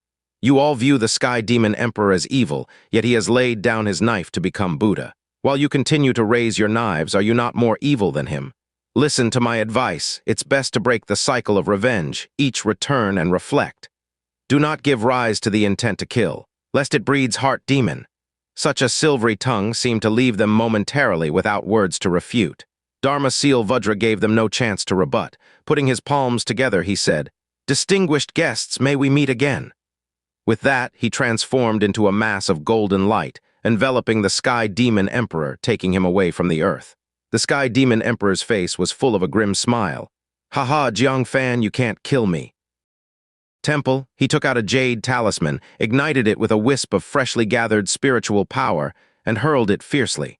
Speaker 1: You all view the Sky Demon Emperor as evil, yet he has laid down his knife to become Buddha. While you continue to raise your knives, are you not more evil than him? Listen to my advice. It's best to break the cycle of revenge, each return and reflect. Do not give rise to the intent to kill, lest it breeds heart demon. Such a silvery tongue seemed to leave them momentarily without words to refute. Dharma seal Vajra gave them no chance to rebut. Putting his palms together, he said, Distinguished guests, may we meet again. With that, he transformed into a mass of golden light, enveloping the Sky Demon Emperor, taking him away from the earth. The Sky Demon Emperor's face was full of a grim smile. Haha, Jiang Fan, you can't kill me. Temple, he took out a jade talisman, ignited it with a wisp of freshly gathered spiritual power, and hurled it fiercely.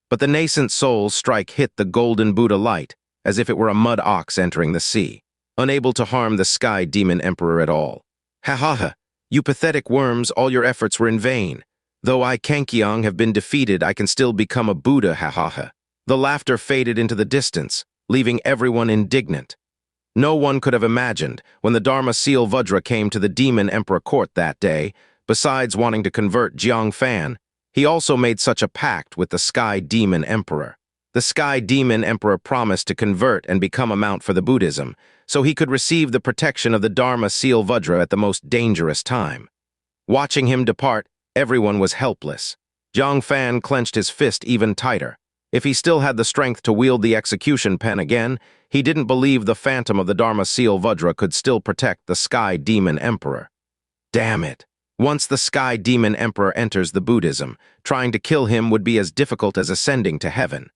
Speaker 1: But the nascent soul's strike hit the golden Buddha light, as if it were a mud ox entering the sea, unable to harm the Sky Demon Emperor at all. Ha ha ha, you pathetic worms, all your efforts were in vain. Though I, Kankiang, have been defeated, I can still become a Buddha, ha ha ha. The laughter faded into the distance, leaving everyone indignant. No one could have imagined, when the Dharma seal Vajra came to the Demon Emperor court that day, besides wanting to convert Jiang Fan, he also made such a pact with the Sky Demon Emperor. The Sky Demon Emperor promised to convert and become a mount for the Buddhism, so he could receive the protection of the Dharma seal Vajra at the most dangerous time. Watching him depart, everyone was helpless. Jiang Fan clenched his fist even tighter. If he still had the strength to wield the execution pen again, he didn't believe the phantom of the Dharma seal Vajra could still protect the Sky Demon Emperor. Damn it! Once the Sky Demon Emperor enters the Buddhism, trying to kill him would be as difficult as ascending to heaven.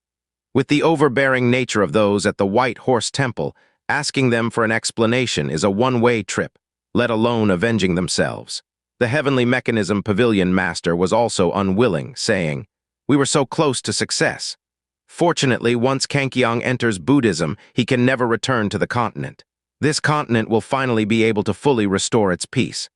Speaker 1: With the overbearing nature of those at the White Horse Temple, asking them for an explanation is a one-way trip, let alone avenging themselves. The Heavenly Mechanism Pavilion Master was also unwilling, saying, We were so close to success. Fortunately, once Kankiang enters Buddhism, he can never return to the continent. This continent will finally be able to fully restore its peace.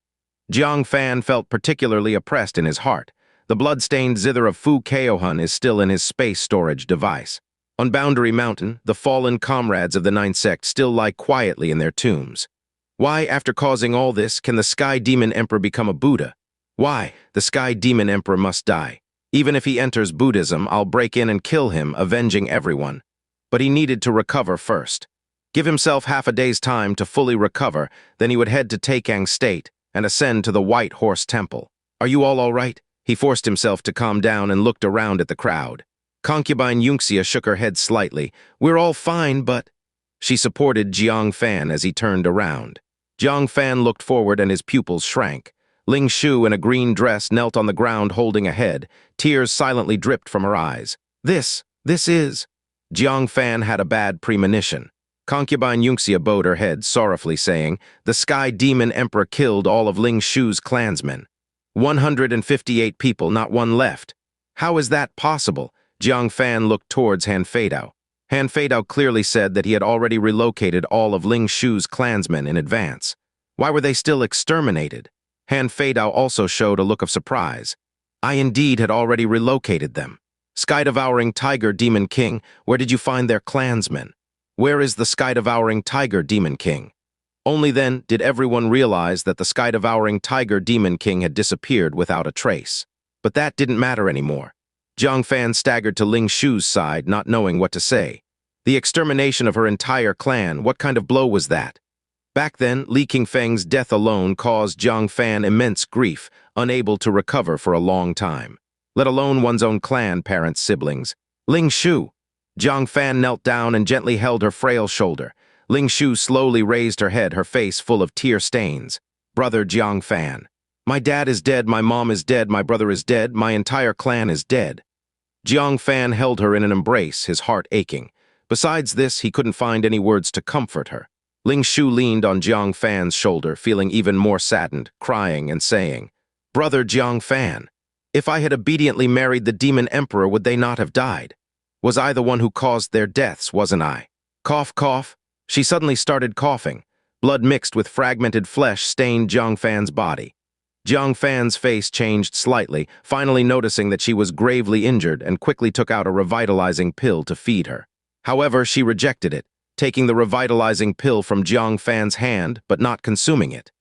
Speaker 1: Jiang Fan felt particularly oppressed in his heart. The blood-stained zither of Fu Keohun is still in his space storage device. On Boundary Mountain, the fallen comrades of the Ninth Sect still lie quietly in their tombs. Why, after causing all this, can the Sky Demon Emperor become a Buddha? Why, the Sky Demon Emperor must die. Even if he enters Buddhism, I'll break in and kill him, avenging everyone. But he needed to recover first. Give himself half a day's time to fully recover, then he would head to Taicang State and ascend to the White Horse Temple. Are you all right? He forced himself to calm down and looked around at the crowd. Concubine Xianxia shook her head slightly. We're all fine, but... She supported Jiang Fan as he turned around. Jiang Fan looked forward and his pupils shrank. Ling Shu in a green dress knelt on the ground holding a head. Tears silently dripped from her eyes. This is... Jiang Fan had a bad premonition. Concubine Xianxia bowed her head, sorrowfully saying, The Sky Demon Emperor killed all of Ling Shu's clansmen. 158 people, not one left. How is that possible? Jiang Fan looked towards Han Feidao. Han Feidao clearly said that he had already relocated all of Ling Shu's clansmen in advance. Why were they still exterminated? Han Feidao also showed a look of surprise. I indeed had already relocated them. Sky-devouring Tiger Demon King, where did you find their clansmen? Where is the Sky-devouring Tiger Demon King? Only then did everyone realize that the Sky-devouring Tiger Demon King had disappeared without a trace. But that didn't matter anymore. Jiang Fan staggered to Ling Shu's side, not knowing what to say. The extermination of her entire clan, what kind of blow was that? Back then, Li Qingfeng's death alone caused Jiang Fan immense grief, unable to recover for a long time. let alone one's own clan, parents, siblings. Ling Shu. Jiang Fan knelt down and gently held her frail shoulder. Ling Shu slowly raised her head, her face full of tear stains. Brother Jiang Fan. My dad is dead, my mom is dead, my brother is dead, my entire clan is dead. Jiang Fan held her in an embrace, his heart aching. Besides this, he couldn't find any words to comfort her. Ling Shu leaned on Jiang Fan's shoulder, feeling even more saddened, crying and saying, Brother Jiang Fan, if I had obediently married the demon emperor, would they not have died? Was I the one who caused their deaths, wasn't I? Cough, cough. She suddenly started coughing. Blood mixed with fragmented flesh stained Jiang Fan's body. Jiang Fan's face changed slightly, finally noticing that she was gravely injured, and quickly took out a revitalizing pill to feed her. However, she rejected it, taking the revitalizing pill from Jiang Fan's hand, but not consuming it.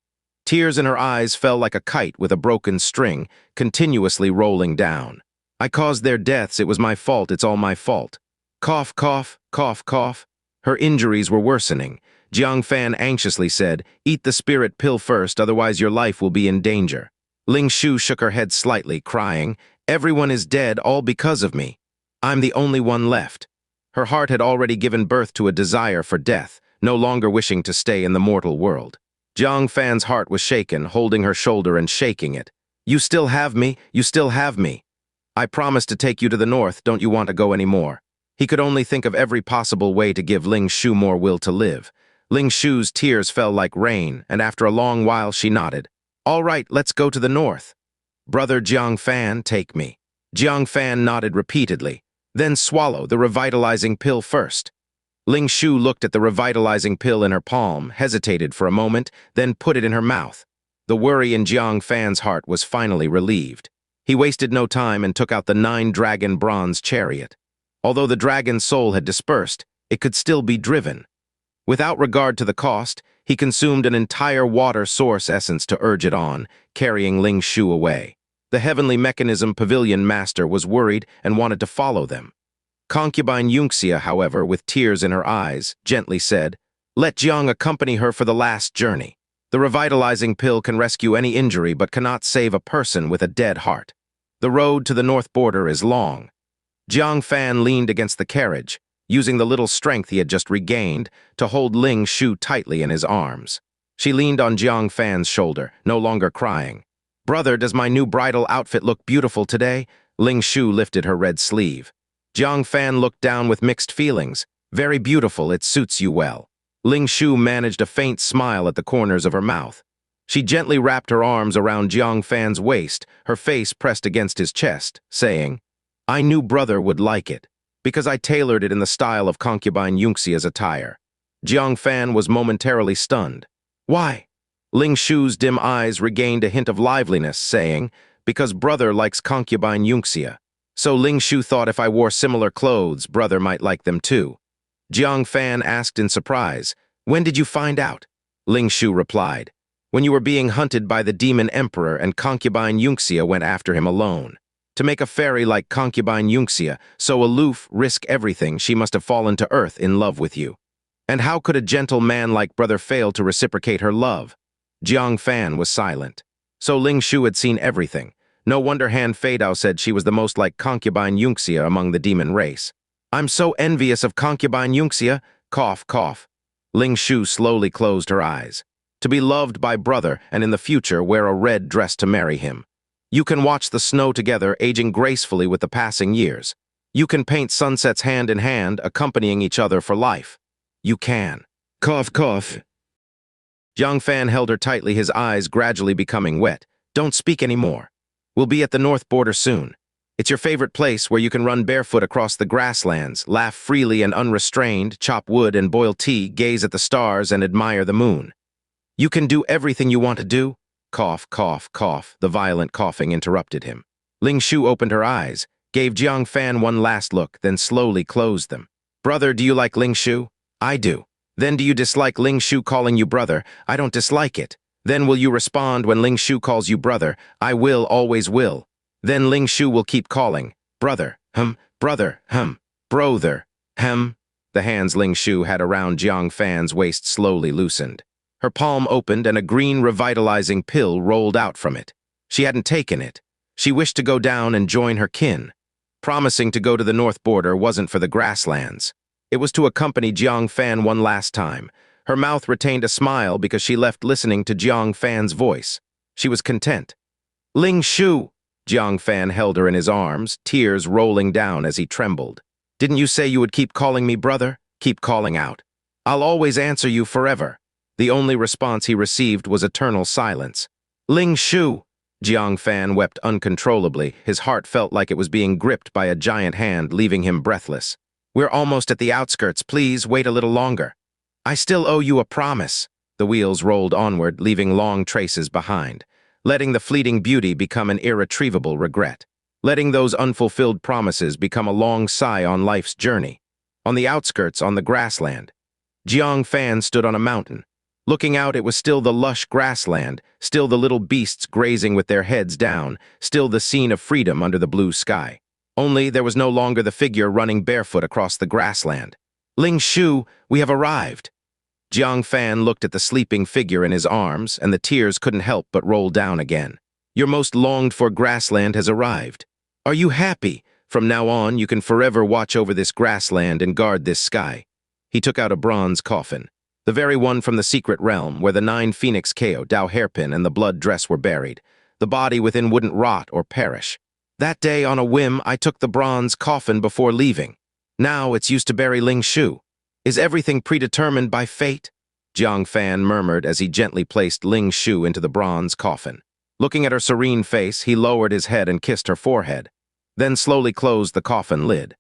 Speaker 1: Tears in her eyes fell like a kite with a broken string, continuously rolling down. I caused their deaths, it was my fault, it's all my fault. Cough, cough, cough, cough. Her injuries were worsening. Jiang Fan anxiously said, Eat the spirit pill first, otherwise your life will be in danger. Ling Shu shook her head slightly, crying, Everyone is dead, all because of me. I'm the only one left. Her heart had already given birth to a desire for death, no longer wishing to stay in the mortal world. Jiang Fan's heart was shaken, holding her shoulder and shaking it. You still have me, you still have me. I promised to take you to the north, don't you want to go anymore? He could only think of every possible way to give Ling Shu more will to live. Ling Shu's tears fell like rain, and after a long while she nodded. All right, let's go to the north. Brother Jiang Fan, take me. Jiang Fan nodded repeatedly. Then swallow the revitalizing pill first. Ling Shu looked at the revitalizing pill in her palm, hesitated for a moment, then put it in her mouth. The worry in Jiang Fan's heart was finally relieved. He wasted no time and took out the 9-dragon bronze chariot. Although the dragon's soul had dispersed, it could still be driven. Without regard to the cost, he consumed an entire water source essence to urge it on, carrying Ling Shu away. The heavenly mechanism pavilion master was worried and wanted to follow them. Concubine Xianxia, however, with tears in her eyes, gently said, Let Jiang accompany her for the last journey. The revitalizing pill can rescue any injury but cannot save a person with a dead heart. The road to the north border is long. Jiang Fan leaned against the carriage, using the little strength he had just regained to hold Ling Shu tightly in his arms. She leaned on Jiang Fan's shoulder, no longer crying. Brother, does my new bridal outfit look beautiful today? Ling Shu lifted her red sleeve. Jiang Fan looked down with mixed feelings. Very beautiful, it suits you well. Ling Shu managed a faint smile at the corners of her mouth. She gently wrapped her arms around Jiang Fan's waist, her face pressed against his chest, saying, I knew brother would like it, because I tailored it in the style of concubine Xianxia's attire. Jiang Fan was momentarily stunned. Why? Ling Shu's dim eyes regained a hint of liveliness, saying, Because brother likes concubine Xianxia. So Ling Shu thought if I wore similar clothes, brother might like them too. Jiang Fan asked in surprise, When did you find out? Ling Shu replied, When you were being hunted by the demon emperor and concubine Xianxia went after him alone. To make a fairy like concubine Xianxia, so aloof, risk everything, she must have fallen to earth in love with you. And how could a gentle man like brother fail to reciprocate her love? Jiang Fan was silent. So Ling Shu had seen everything. No wonder Han Feidao said she was the most like concubine Xianxia among the demon race. I'm so envious of concubine Xianxia. Cough, cough. Ling Shu slowly closed her eyes. To be loved by brother and in the future wear a red dress to marry him. You can watch the snow together, aging gracefully with the passing years. You can paint sunsets hand in hand, accompanying each other for life. You can. Cough, cough. Jiang Fan held her tightly, his eyes gradually becoming wet. Don't speak anymore. We'll be at the north border soon. It's your favorite place where you can run barefoot across the grasslands, laugh freely and unrestrained, chop wood and boil tea, gaze at the stars and admire the moon. You can do everything you want to do. Cough, cough, cough. The violent coughing interrupted him. Ling Shu opened her eyes, gave Jiang Fan one last look, then slowly closed them. Brother, do you like Ling Shu? I do. Then do you dislike Ling Shu calling you brother? I don't dislike it. Then will you respond when Ling Shu calls you brother? I will, always will. Then Ling Shu will keep calling, brother, brother, brother, The hands Ling Shu had around Jiang Fan's waist slowly loosened. Her palm opened and a green revitalizing pill rolled out from it. She hadn't taken it. She wished to go down and join her kin. Promising to go to the north border wasn't for the grasslands. It was to accompany Jiang Fan one last time. Her mouth retained a smile because she left listening to Jiang Fan's voice. She was content. Ling Shu! Jiang Fan held her in his arms, tears rolling down as he trembled. Didn't you say you would keep calling me brother? Keep calling out. I'll always answer you forever. The only response he received was eternal silence. Ling Shu! Jiang Fan wept uncontrollably. His heart felt like it was being gripped by a giant hand, leaving him breathless. We're almost at the outskirts. Please wait a little longer. I still owe you a promise. The wheels rolled onward, leaving long traces behind, letting the fleeting beauty become an irretrievable regret, letting those unfulfilled promises become a long sigh on life's journey. On the outskirts, on the grassland, Jiang Fan stood on a mountain. Looking out, it was still the lush grassland, still the little beasts grazing with their heads down, still the scene of freedom under the blue sky. Only there was no longer the figure running barefoot across the grassland. Ling Shu, we have arrived. Jiang Fan looked at the sleeping figure in his arms, and the tears couldn't help but roll down again. Your most longed-for grassland has arrived. Are you happy? From now on, you can forever watch over this grassland and guard this sky. He took out a bronze coffin, the very one from the secret realm where the 9 Phoenix Ko, Dao Hairpin, and the blood dress were buried. The body within wouldn't rot or perish. That day, on a whim, I took the bronze coffin before leaving. Now it's used to bury Ling Shu. Is everything predetermined by fate? Jiang Fan murmured as he gently placed Ling Shu into the bronze coffin. Looking at her serene face, he lowered his head and kissed her forehead, then slowly closed the coffin lid.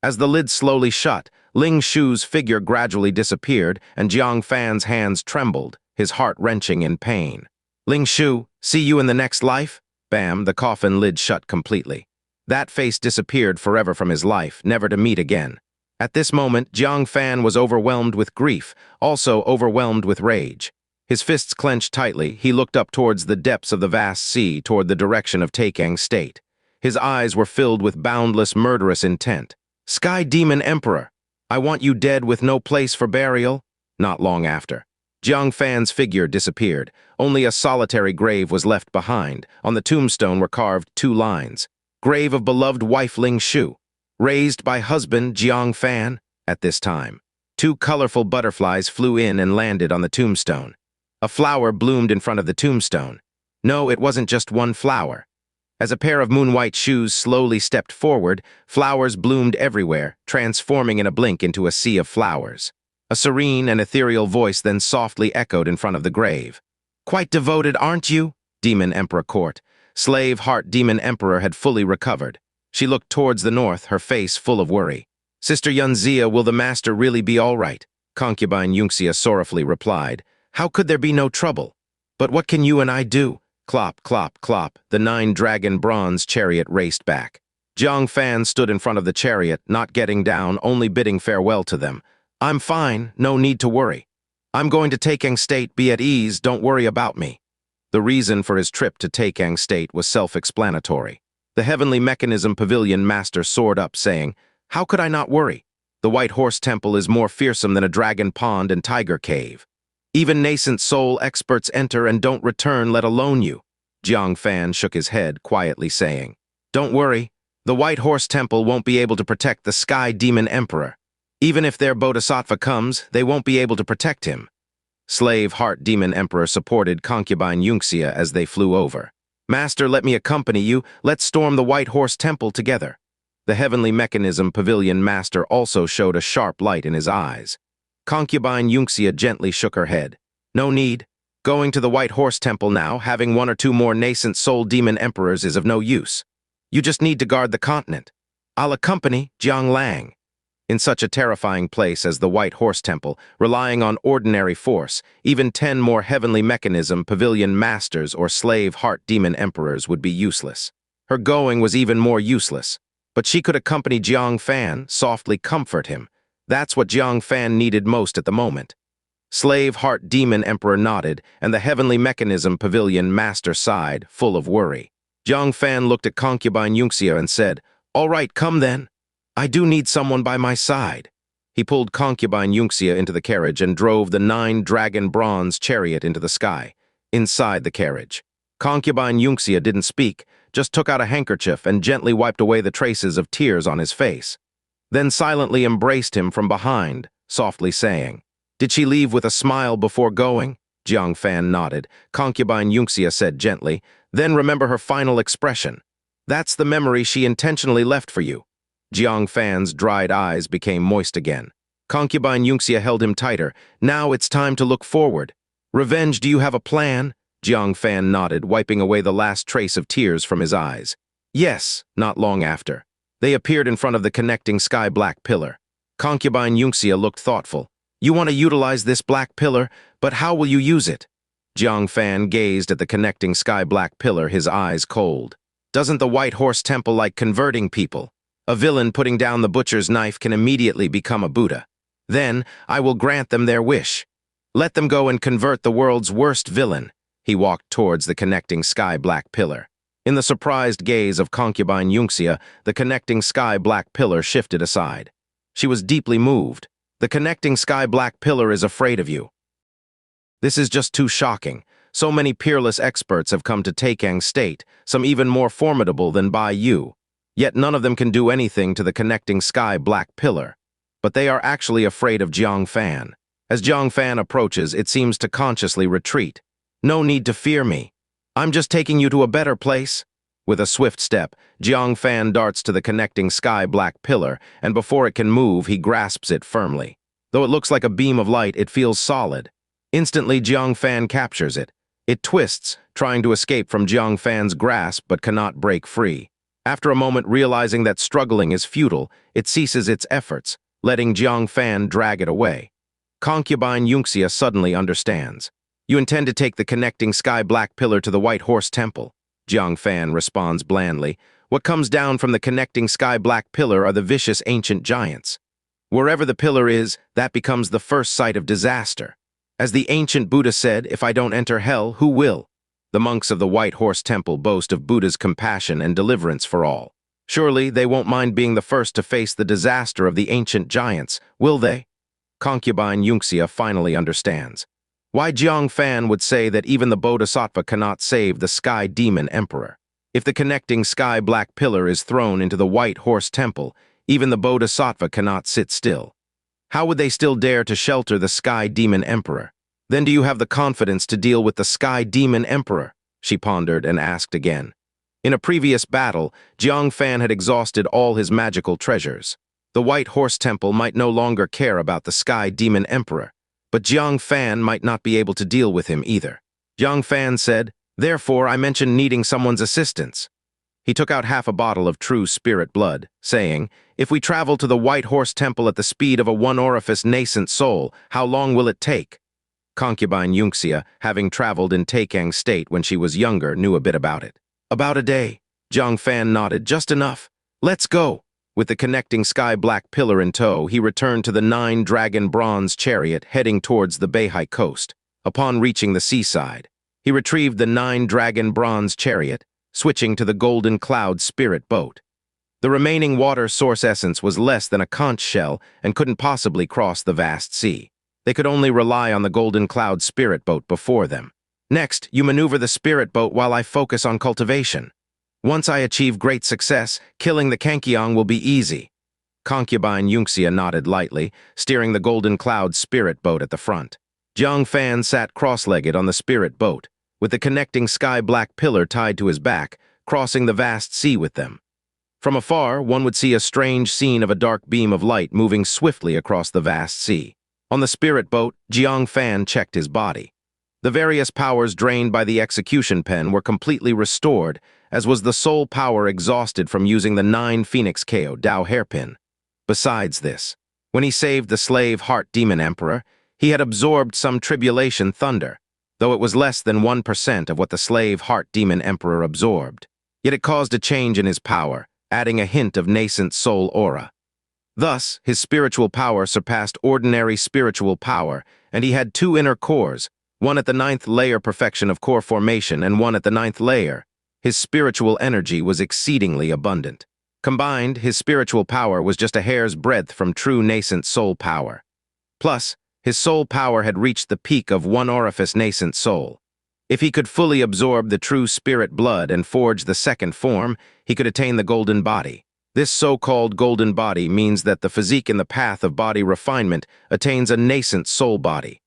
Speaker 1: As the lid slowly shut, Ling Shu's figure gradually disappeared, and Jiang Fan's hands trembled, his heart wrenching in pain. Ling Shu, see you in the next life? Bam, the coffin lid shut completely. That face disappeared forever from his life, never to meet again. At this moment, Jiang Fan was overwhelmed with grief, also overwhelmed with rage. His fists clenched tightly, he looked up towards the depths of the vast sea, toward the direction of Taicang State. His eyes were filled with boundless, murderous intent. Sky Demon Emperor, I want you dead with no place for burial. Not long after, Jiang Fan's figure disappeared. Only a solitary grave was left behind. On the tombstone were carved 2 lines. Grave of beloved wife Ling Shu, raised by husband Jiang Fan. At this time, 2 colorful butterflies flew in and landed on the tombstone. A flower bloomed in front of the tombstone. No, it wasn't just one flower. As a pair of moon-white shoes slowly stepped forward, flowers bloomed everywhere, transforming in a blink into a sea of flowers. A serene and ethereal voice then softly echoed in front of the grave. Quite devoted, aren't you? Demon Emperor Court. Slave Heart Demon Emperor had fully recovered. She looked towards the north, her face full of worry. Sister Xianxia, will the master really be all right? Concubine Xianxia sorrowfully replied. How could there be no trouble? But what can you and I do? Clop, clop, clop, the 9-dragon bronze chariot raced back. Jiang Fan stood in front of the chariot, not getting down, only bidding farewell to them. I'm fine, no need to worry. I'm going to Taicang State, be at ease, don't worry about me. The reason for his trip to Taicang State was self-explanatory. The Heavenly Mechanism Pavilion Master soared up, saying, How could I not worry? The White Horse Temple is more fearsome than a dragon pond and tiger cave. Even nascent soul experts enter and don't return, let alone you. Jiang Fan shook his head, quietly saying, Don't worry, the White Horse Temple won't be able to protect the Sky Demon Emperor. Even if their Bodhisattva comes, they won't be able to protect him. Slave Heart Demon Emperor supported concubine Xianxia as they flew over. Master, let me accompany you. Let's storm the White Horse Temple together. The Heavenly Mechanism Pavilion Master also showed a sharp light in his eyes. Concubine Xianxia gently shook her head. No need. Going to the White Horse Temple now, having 1 or 2 more nascent soul demon emperors is of no use. You just need to guard the continent. I'll accompany Jiang Lang. In such a terrifying place as the White Horse Temple, relying on ordinary force, even 10 more Heavenly Mechanism Pavilion Masters or Slave Heart Demon Emperors would be useless. Her going was even more useless. But she could accompany Jiang Fan, softly comfort him. That's what Jiang Fan needed most at the moment. Slave Heart Demon Emperor nodded, and the Heavenly Mechanism Pavilion Master sighed, full of worry. Jiang Fan looked at concubine Xianxia and said, All right, come then. I do need someone by my side. He pulled concubine Xianxia into the carriage and drove the 9-dragon bronze chariot into the sky. Inside the carriage, Concubine Xianxia didn't speak, just took out a handkerchief and gently wiped away the traces of tears on his face. Then silently embraced him from behind, softly saying, "Did she leave with a smile before going?" Jiang Fan nodded. Concubine Xianxia said gently, "Then remember her final expression. That's the memory she intentionally left for you." Jiang Fan's dried eyes became moist again. Concubine Xianxia held him tighter. "Now it's time to look forward. Revenge, do you have a plan?" Jiang Fan nodded, wiping away the last trace of tears from his eyes. "Yes," not long after. They appeared in front of the connecting sky-black pillar. Concubine Xianxia looked thoughtful. "You want to utilize this black pillar, but how will you use it?" Jiang Fan gazed at the connecting sky-black pillar, his eyes cold. "Doesn't the White Horse Temple like converting people? A villain putting down the butcher's knife can immediately become a Buddha. Then I will grant them their wish. Let them go and convert the world's worst villain." He walked towards the connecting sky-black pillar. In the surprised gaze of Concubine Xianxia, the connecting sky-black pillar shifted aside. She was deeply moved. "The connecting sky-black pillar is afraid of you. This is just too shocking. So many peerless experts have come to Taicang State, some even more formidable than Bai Yu. Yet none of them can do anything to the connecting sky-black pillar. But they are actually afraid of Jiang Fan. As Jiang Fan approaches, it seems to consciously retreat. No need to fear me. I'm just taking you to a better place." With a swift step, Jiang Fan darts to the connecting sky-black pillar, and before it can move, he grasps it firmly. Though it looks like a beam of light, it feels solid. Instantly, Jiang Fan captures it. It twists, trying to escape from Jiang Fan's grasp but cannot break free. After a moment, realizing that struggling is futile, it ceases its efforts, letting Jiang Fan drag it away. Concubine Xianxia suddenly understands. "You intend to take the connecting sky-black pillar to the White Horse Temple?" Jiang Fan responds blandly. "What comes down from the connecting sky-black pillar are the vicious ancient giants. Wherever the pillar is, that becomes the first site of disaster. As the ancient Buddha said, if I don't enter hell, who will? The monks of the White Horse Temple boast of Buddha's compassion and deliverance for all. Surely they won't mind being the first to face the disaster of the ancient giants, will they?" Concubine Xianxia finally understands. Why Jiang Fan would say that even the Bodhisattva cannot save the Sky Demon Emperor. If the connecting sky-black pillar is thrown into the White Horse Temple, even the Bodhisattva cannot sit still. How would they still dare to shelter the Sky Demon Emperor? "Then do you have the confidence to deal with the Sky Demon Emperor?" she pondered and asked again. In a previous battle, Jiang Fan had exhausted all his magical treasures. The White Horse Temple might no longer care about the Sky Demon Emperor, but Jiang Fan might not be able to deal with him either. Jiang Fan said, "Therefore I mentioned needing someone's assistance." He took out half a bottle of true spirit blood, saying, "If we travel to the White Horse Temple at the speed of a one-orifice nascent soul, how long will it take?" Concubine Xianxia, having traveled in Taicang State when she was younger, knew a bit about it. "About a day." Jiang Fan nodded. "Just enough. Let's go." With the connecting sky-black pillar in tow, he returned to the 9-dragon bronze chariot heading towards the Bai coast. Upon reaching the seaside, he retrieved the 9-dragon bronze chariot, switching to the golden cloud spirit boat. The remaining water source essence was less than a conch shell and couldn't possibly cross the vast sea. They could only rely on the golden cloud spirit boat before them. "Next, you maneuver the spirit boat while I focus on cultivation. Once I achieve great success, killing the Kankiang will be easy." Concubine Xianxia nodded lightly, steering the golden cloud spirit boat at the front. Jiang Fan sat cross-legged on the spirit boat, with the connecting sky-black pillar tied to his back, crossing the vast sea with them. From afar, one would see a strange scene of a dark beam of light moving swiftly across the vast sea. On the spirit boat, Jiang Fan checked his body. The various powers drained by the execution pen were completely restored, as was the soul power exhausted from using the 9 Phoenix KO Dao hairpin. Besides this, when he saved the slave Heart Demon Emperor, he had absorbed some tribulation thunder, though it was less than 1% of what the slave Heart Demon Emperor absorbed. Yet it caused a change in his power, adding a hint of nascent soul aura. Thus, his spiritual power surpassed ordinary spiritual power, and he had 2 inner cores, one at the 9th layer perfection of core formation and one at the 9th layer. His spiritual energy was exceedingly abundant. Combined, his spiritual power was just a hair's breadth from true nascent soul power. Plus, his soul power had reached the peak of one-orifice nascent soul. If he could fully absorb the true spirit blood and forge the second form, he could attain the golden body. This so-called golden body means that the physique in the path of body refinement attains a nascent soul body.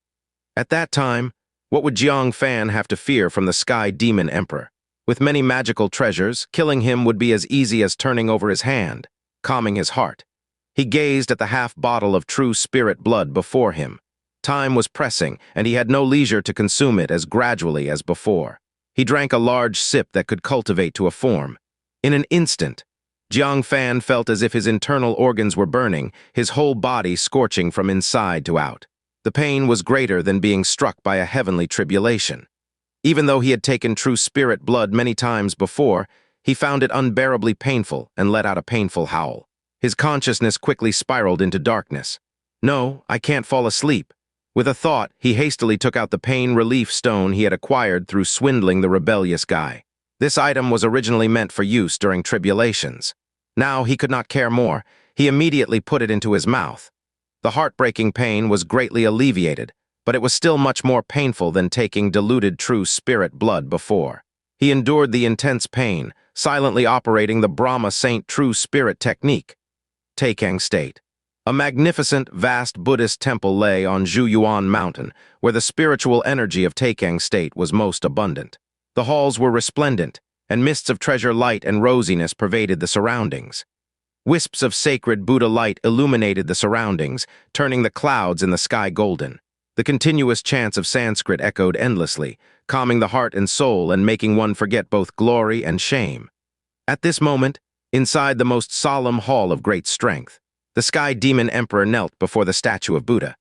Speaker 1: At that time, what would Jiang Fan have to fear from the Sky Demon Emperor? With many magical treasures, killing him would be as easy as turning over his hand, calming his heart. He gazed at the half-bottle of true spirit blood before him. Time was pressing, and he had no leisure to consume it as gradually as before. He drank a large sip that could cultivate to a form. In an instant, Jiang Fan felt as if his internal organs were burning, his whole body scorching from inside to out. The pain was greater than being struck by a heavenly tribulation. Even though he had taken true spirit blood many times before, he found it unbearably painful and let out a painful howl. His consciousness quickly spiraled into darkness. "No, I can't fall asleep." With a thought, he hastily took out the pain relief stone he had acquired through swindling the rebellious guy. This item was originally meant for use during tribulations. Now he could not care more. He immediately put it into his mouth. The heartbreaking pain was greatly alleviated, but it was still much more painful than taking diluted true spirit blood before. He endured the intense pain, silently operating the Brahma Saint True Spirit technique. Taicang State. A magnificent, vast Buddhist temple lay on Zhuyuan Mountain, where the spiritual energy of Taicang State was most abundant. The halls were resplendent, and mists of treasure light and rosiness pervaded the surroundings. Wisps of sacred Buddha light illuminated the surroundings, turning the clouds in the sky golden. The continuous chants of Sanskrit echoed endlessly, calming the heart and soul and making one forget both glory and shame. At this moment, inside the most solemn hall of great strength, the Sky Demon Emperor knelt before the statue of Buddha.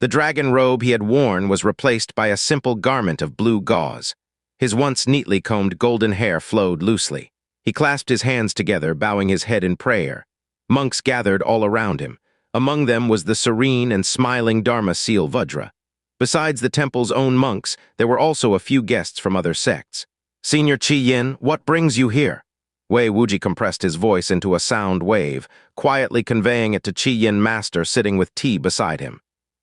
Speaker 1: The dragon robe he had worn was replaced by a simple garment of blue gauze. His once neatly combed golden hair flowed loosely. He clasped his hands together, bowing his head in prayer. Monks gathered all around him. Among them was the serene and smiling Dharma seal Vajra. Besides the temple's own monks, there were also a few guests from other sects. "Senior Qi Yin, what brings you here?" Wei Wuji compressed his voice into a sound wave, quietly conveying it to Qi Yin Master sitting with tea beside him.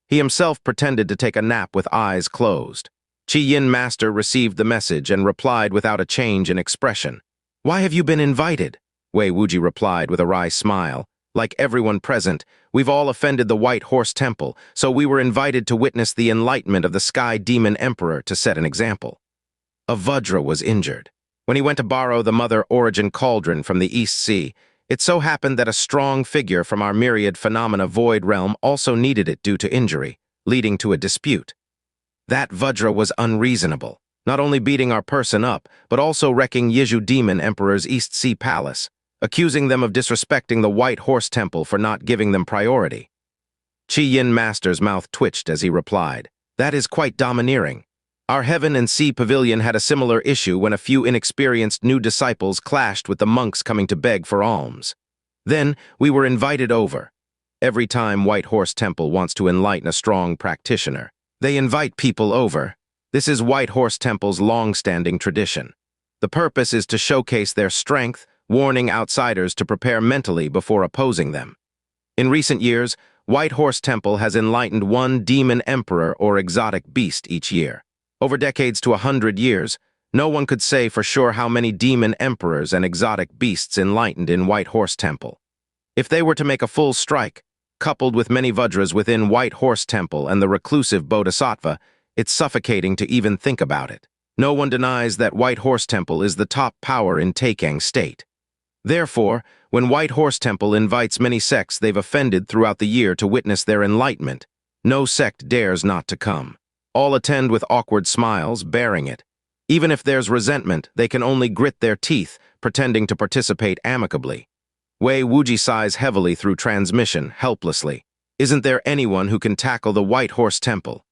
Speaker 1: He himself pretended to take a nap with eyes closed. Qi Yin Master received the message and replied without a change in expression. "Why have you been invited?" Wei Wuji replied with a wry smile. "Like everyone present, we've all offended the White Horse Temple, so we were invited to witness the enlightenment of the Sky Demon Emperor to set an example." A Vajra was injured. When he went to borrow the Mother Origin Cauldron from the East Sea, it so happened that a strong figure from our myriad phenomena void realm also needed it due to injury, leading to a dispute. That Vajra was unreasonable, not only beating our person up, but also wrecking Yizhu Demon Emperor's East Sea Palace, accusing them of disrespecting the White Horse Temple for not giving them priority. Qi Yin Master's mouth twitched as he replied, "That is quite domineering. Our Heaven and Sea Pavilion had a similar issue when a few inexperienced new disciples clashed with the monks coming to beg for alms. Then we were invited over. Every time White Horse Temple wants to enlighten a strong practitioner, they invite people over. This is White Horse Temple's long-standing tradition. The purpose is to showcase their strength, warning outsiders to prepare mentally before opposing them. In recent years, White Horse Temple has enlightened one demon emperor or exotic beast each year. Over decades to 100 years, no one could say for sure how many demon emperors and exotic beasts enlightened in White Horse Temple. If they were to make a full strike, coupled with many Vajras within White Horse Temple and the reclusive Bodhisattva, it's suffocating to even think about it. No one denies that White Horse Temple is the top power in Taicang State. Therefore, when White Horse Temple invites many sects they've offended throughout the year to witness their enlightenment, no sect dares not to come. All attend with awkward smiles, bearing it. Even if there's resentment, they can only grit their teeth, pretending to participate amicably. Wei Wuji sighs heavily through transmission, helplessly. Isn't there anyone who can tackle the White Horse Temple?